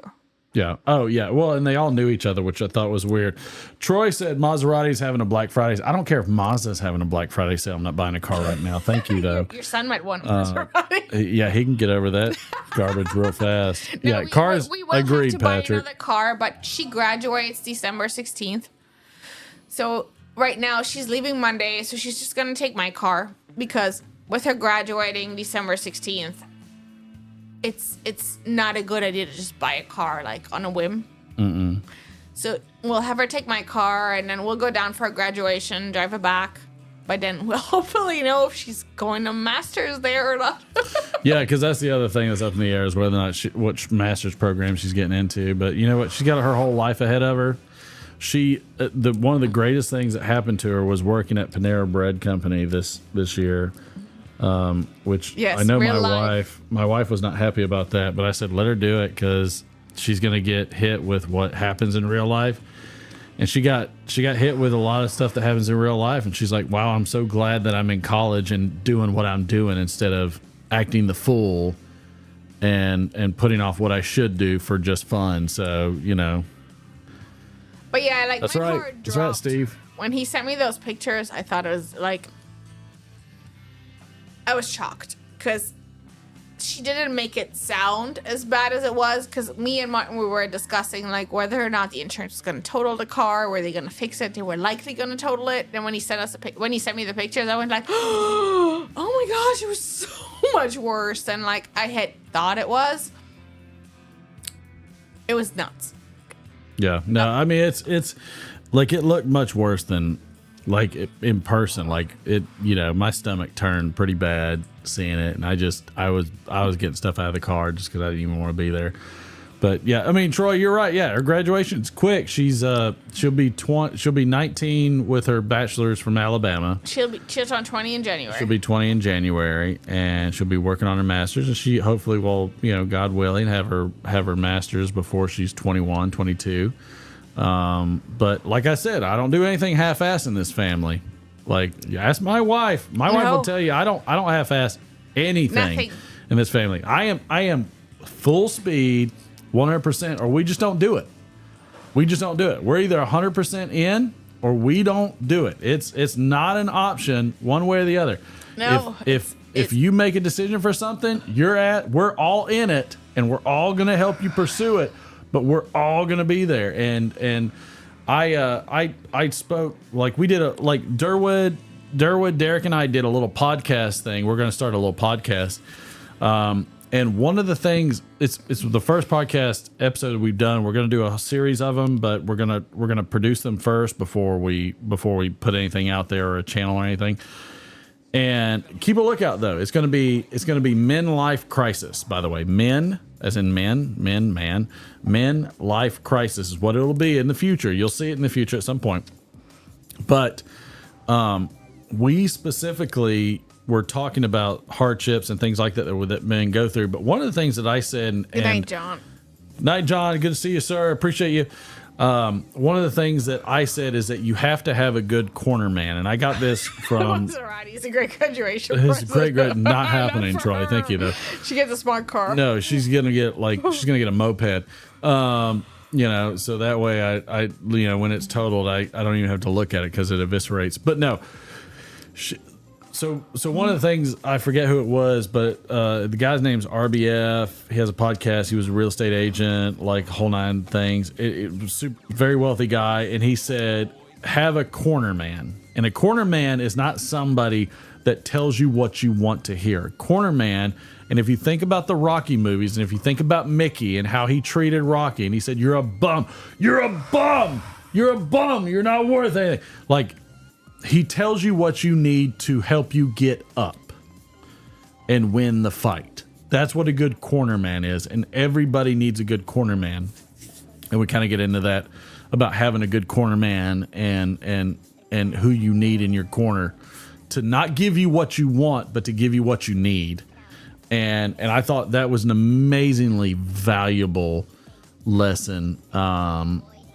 Yeah. Oh, yeah. Well, and they all knew each other, which I thought was weird. Troy said Maserati's having a Black Friday. I don't care if Mazda's having a Black Friday sale. I'm not buying a car right now. Thank you, though. Your son might want a Maserati. Yeah, he can get over that garbage real fast. No, yeah, cars. We will agreed, have to buy Patrick. another car, but she graduates December 16th. So right now she's leaving Monday, so she's just gonna take my car because with her graduating December 16th, it's not a good idea to just buy a car like on a whim. Mm-mm. So we'll have her take my car, and then we'll go down for her graduation, drive her back. By then, we'll hopefully know if she's going to master's there or not. Yeah, because that's the other thing that's up in the air is whether or not what master's program she's getting into. But you know what? She's got her whole life ahead of her. One of the greatest things that happened to her was working at Panera Bread Company this year. Which yes, I know my wife was not happy about that, but I said let her do it because she's going to get hit with what happens in real life. And she got hit with a lot of stuff that happens in real life, and she's like, wow, I'm so glad that I'm in college and doing what I'm doing instead of acting the fool and putting off what I should do for just fun. So, you know. But yeah, like that's my right. heart That's right, dropped. Steve. When he sent me those pictures, I thought it was like, I was shocked because she didn't make it sound as bad as it was. Because me and Martin, we were discussing like whether or not the insurance was going to total the car, were they going to fix it? They were likely going to total it. Then when he sent me the pictures, I went like, oh my gosh, it was so much worse than like I had thought it was. It was nuts. Yeah, no, I mean it's like it looked much worse than like in person. Like it, you know, my stomach turned pretty bad seeing it, and I was getting stuff out of the car just because I didn't even want to be there. But yeah, I mean, Troy, you're right. Yeah, her graduation's quick. She's she'll be 19 with her bachelor's from Alabama. She'll turn 20 in January. She'll be 20 in January, and she'll be working on her master's. And she hopefully will, you know, God willing, have her master's before she's 21, 22. But like I said, I don't do anything half-ass in this family. Like, ask my wife. My wife will tell you I don't half-ass anything in this family. I am full speed, 100%, or we just don't do it. We just don't do it. We're either 100% in or we don't do it. It's not an option one way or the other. No. If you make a decision for something, we're all in it, and we're all going to help you pursue it, but we're all going to be there. And I spoke, like we did Durwood, Derek and I did a little podcast thing. We're going to start a little podcast. And one of the things, it's the first podcast episode we've done. We're going to do a series of them, but we're going to produce them first before we put anything out there or a channel or anything. And keep a lookout though. It's going to be Men Life Crisis, by the way. Men as in man life crisis is what it'll be in the future. You'll see it in the future at some point. But we specifically were talking about hardships and things like that that men go through. But one of the things that I said, Good night, John. Night, John. Good to see you, sir. Appreciate you. One of the things that I said is that you have to have a good corner man, and I got this from. That's all right. He's a great graduation. It's great. Not happening, Not for Troy. her. Thank you, though. She gets a smart car. No, she's gonna get a moped. You know, so that way I you know, when it's totaled, I don't even have to look at it because it eviscerates. But no. So one of the things, I forget who it was, but the guy's name's RBF. He has a podcast. He was a real estate agent, like whole nine things. It was very wealthy guy, and he said, have a corner man. And a corner man is not somebody that tells you what you want to hear. Corner man, and if you think about the Rocky movies, and if you think about Mickey and how he treated Rocky, and he said, you're a bum. You're a bum. You're a bum. You're not worth anything. Like, he tells you what you need to help you get up and win the fight. That's what a good corner man is, and everybody needs a good corner man. And we kind of get into that about having a good corner man and who you need in your corner to not give you what you want, but to give you what you need. And I thought that was an amazingly valuable lesson.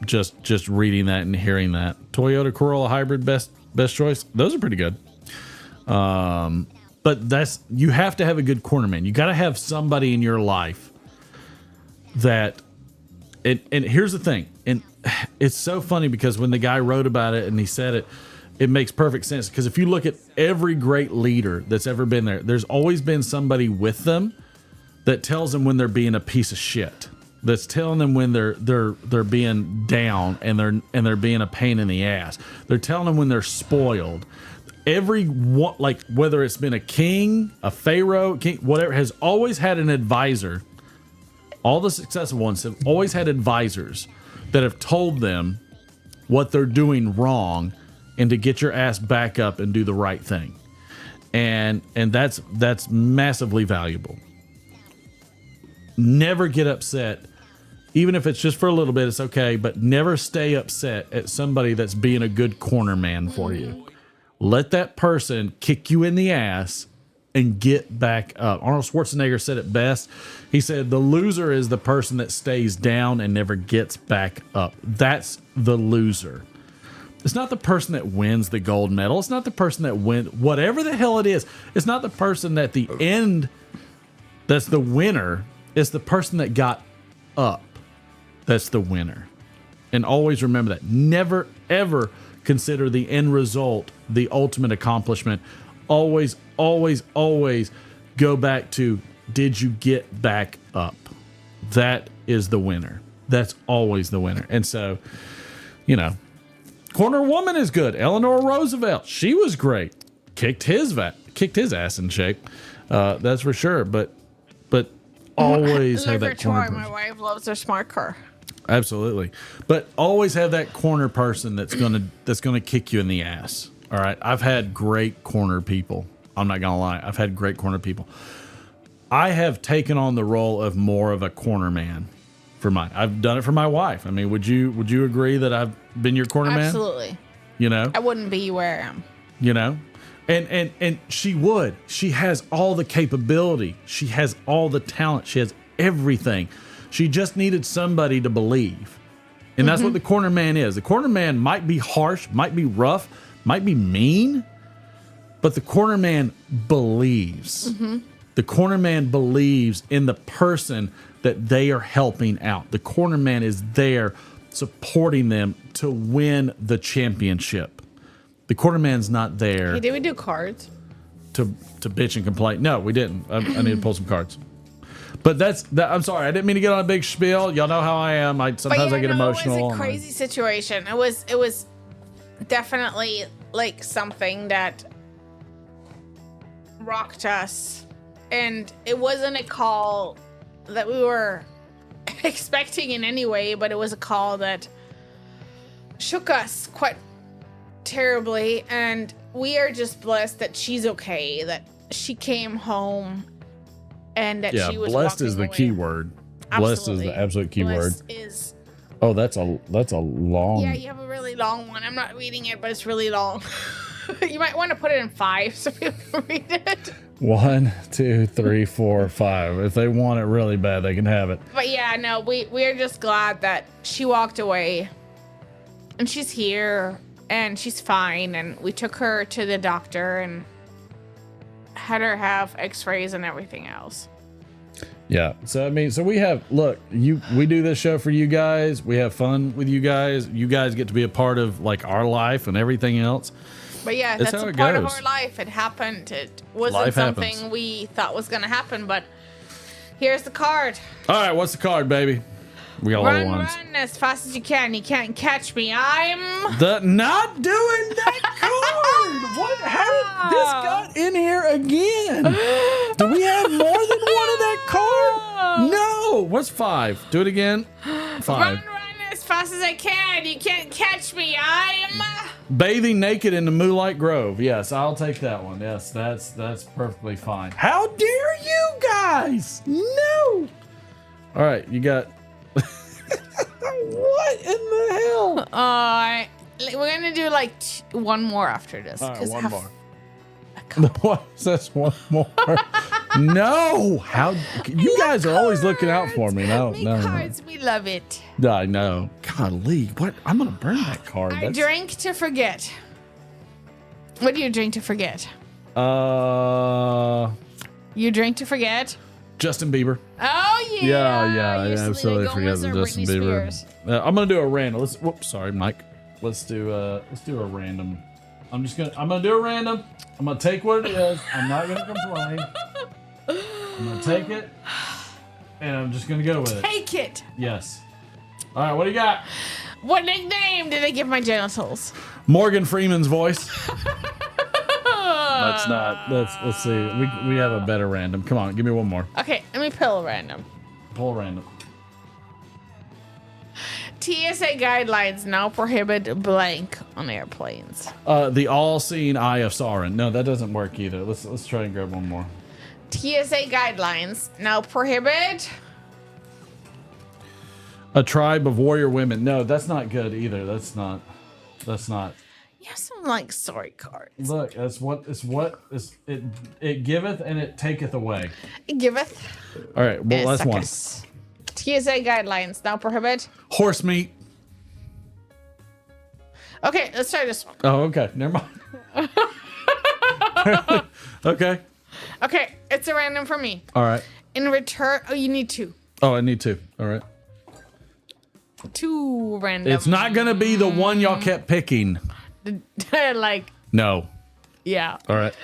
Just reading that and hearing that. Toyota Corolla Hybrid best choice. Those are pretty good. But you have to have a good corner man. You got to have somebody in your life that, and here's the thing. And it's so funny because when the guy wrote about it and he said it, it makes perfect sense. Because if you look at every great leader that's ever been there, there's always been somebody with them that tells them when they're being a piece of shit. That's telling them when they're being down and they're being a pain in the ass. They're telling them when they're spoiled. every one, like whether it's been a king, a pharaoh, king, whatever, has always had an advisor. All the successful ones have always had advisors that have told them what they're doing wrong and to get your ass back up and do the right thing. And that's massively valuable. Never get upset. Even if it's just for a little bit, it's okay, but never stay upset at somebody that's being a good corner man for you. Let that person kick you in the ass and get back up. Arnold Schwarzenegger said it best. He said, the loser is the person that stays down and never gets back up. That's the loser. It's not the person that wins the gold medal. It's not the person that wins whatever the hell it is. It's not the person that the end that's the winner. It's the person that got up. That's the winner. And always remember that. Never, ever consider the end result the ultimate accomplishment. Always, always, always go back to, did you get back up? That is the winner. That's always the winner. And so, you know, corner woman is good. Eleanor Roosevelt, she was great. Kicked his ass in shape. That's for sure. But always have that corner person. My wife loves her smart car. Absolutely. But always have that corner person that's gonna kick you in the ass. All right. I've had great corner people. I'm not gonna lie. I've had great corner people. I have taken on the role of more of a corner man for mine. I've done it for my wife. I mean, would you agree that I've been your corner man? Absolutely. You know? I wouldn't be where I am. You know? And she would. She has all the capability. She has all the talent. She has everything. She just needed somebody to believe. And that's what the corner man is. The corner man might be harsh, might be rough, might be mean, but the corner man believes. The corner man believes in the person that they are helping out. The corner man is there supporting them to win the championship. The corner man's not there. Hey, did we do cards? To bitch and complain. No, we didn't. I need to pull some cards. But I'm sorry. I didn't mean to get on a big spiel. Y'all know how I am. Sometimes I get emotional. It was a crazy situation. It was definitely like something that rocked us. And it wasn't a call that we were expecting in any way, but it was a call that shook us quite terribly. And we are just blessed that she's okay, that she came home and that she was blessed is the away. key word. Blessed is the absolute key word. Is Oh, that's a long. Yeah, you have a really long one. I'm not reading it, but it's really long. You might want to put it in 5 so people can read it. 1, 2, 3, 4, 5. If they want it really bad, they can have it. But yeah, no, we're just glad that she walked away and she's here and she's fine. And we took her to the doctor and had her have x-rays and everything else. Yeah. So, I mean, so we have, look, we do this show for you guys. We have fun with you guys. You guys get to be a part of like our life and everything else. But yeah, That's that's how a it part goes. of our life. It happened. It wasn't Life something happens. we thought was going to happen, but here's the card. All right. What's the card, baby? We got a lot of ones. Run as fast as you can. You can't catch me. I'm Not doing that card. What? How did this got in here again? Do we have more than one of that card? No. What's 5? Do it again. 5. Run as fast as I can. You can't catch me. I'm Bathing naked in the moonlight grove. Yes, I'll take that one. Yes, that's perfectly fine. How dare you guys? No. All right, you got. What in the hell? we're gonna do like one more after this. All right, 'cause one I have more. a couple. What? That's one more. No. How? You guys are always looking out for me. No. Cards, we love it. I know. Golly, what? I'm gonna burn that card. I drink to forget. What do you drink to forget? You drink to forget? Justin Bieber. Oh yeah. Yeah, I absolutely forgot the Justin Bieber. I'm gonna do a random. Sorry, Mike. Let's do a random. I'm gonna do a random. I'm gonna take what it is. I'm not gonna complain. I'm gonna take it, and I'm just gonna go with it. Take it. Yes. All right, what do you got? What nickname did I give my genitals? Morgan Freeman's voice. That's not. Let's see. We have a better random. Come on, give me one more. Okay, let me pull a random. Pull random. TSA guidelines now prohibit blank on airplanes. The all-seeing eye of Sauron. No, that doesn't work either. Let's try and grab one more. TSA guidelines now prohibit A tribe of warrior women. No, that's not good either. That's not. You have some like sorry cards. Look, it giveth and it taketh away. It giveth. All right, well, that's one. TSA guidelines now prohibit Horse meat. Okay, let's try this one. Oh, okay. Never mind. Okay. Okay, it's a random for me. All right. In return, oh, you need two. Oh, I need two. All right. Two random. It's not gonna be the one y'all kept picking. Like, No. yeah. All right.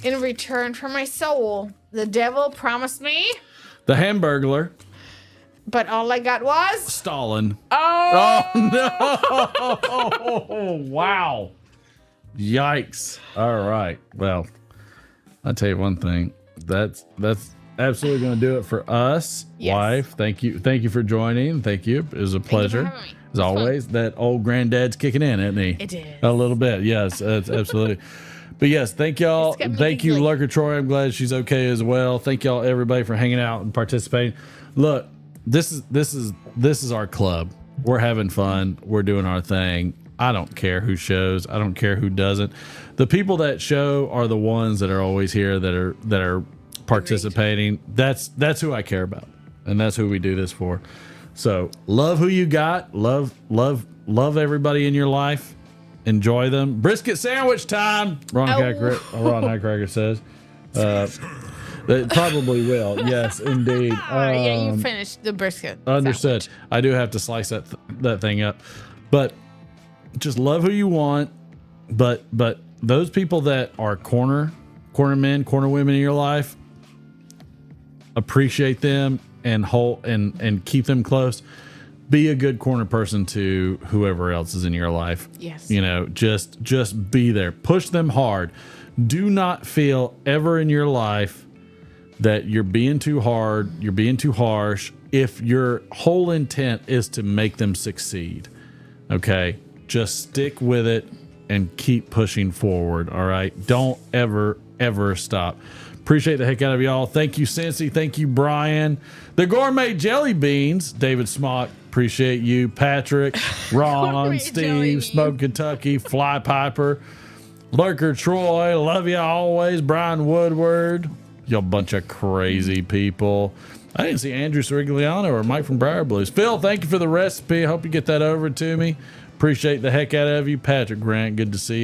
In return for my soul, the devil promised me, The Hamburglar. but all I got was Stalin. oh, Oh no! Wow. Yikes. All right. Well, I'll tell you one thing. That's absolutely going to do it for us. Yes. Wife, thank you for joining. Thank you. It was a pleasure. having me. As always, that old granddad's kicking in, isn't he? It is. A little bit. Yes, absolutely. But yes, thank y'all. It's got me Thank you, giggling. Lurker Troy. I'm glad she's okay as well. Thank y'all, everybody, for hanging out and participating. Look, this is our club. We're having fun. We're doing our thing. I don't care who shows. I don't care who doesn't. The people that show are the ones that are always here, that are participating. That's who I care about, and that's who we do this for. So love who you got. Love everybody in your life. Enjoy them. Brisket sandwich time. Ron Highcracker says. They probably will. Yes, indeed. yeah, you finished the brisket. Understood. sandwich. I do have to slice that thing up, but just love who you want. But those people that are corner men, corner women in your life, appreciate them and keep them close. Be a good corner person to whoever else is in your life. Yes. You know, just be there. Push them hard. Do not feel ever in your life that you're being too hard, you're being too harsh, if your whole intent is to make them succeed. Okay? Just stick with it and keep pushing forward, all right? Don't ever stop. Appreciate the heck out of y'all. Thank you, Cincy. Thank you, Brian. The Gourmet Jelly Beans, David Smock. Appreciate you, Patrick, Ron, Gourmet Jelly Steve, Beans. Smoke Kentucky, Fly Piper, Lurker Troy. Love you always. Brian Woodward. Y'all bunch of crazy people. I didn't see Andrew Sorigliano or Mike from Briar Blues. Phil, thank you for the recipe. I hope you get that over to me. Appreciate the heck out of you. Patrick Grant, good to see you.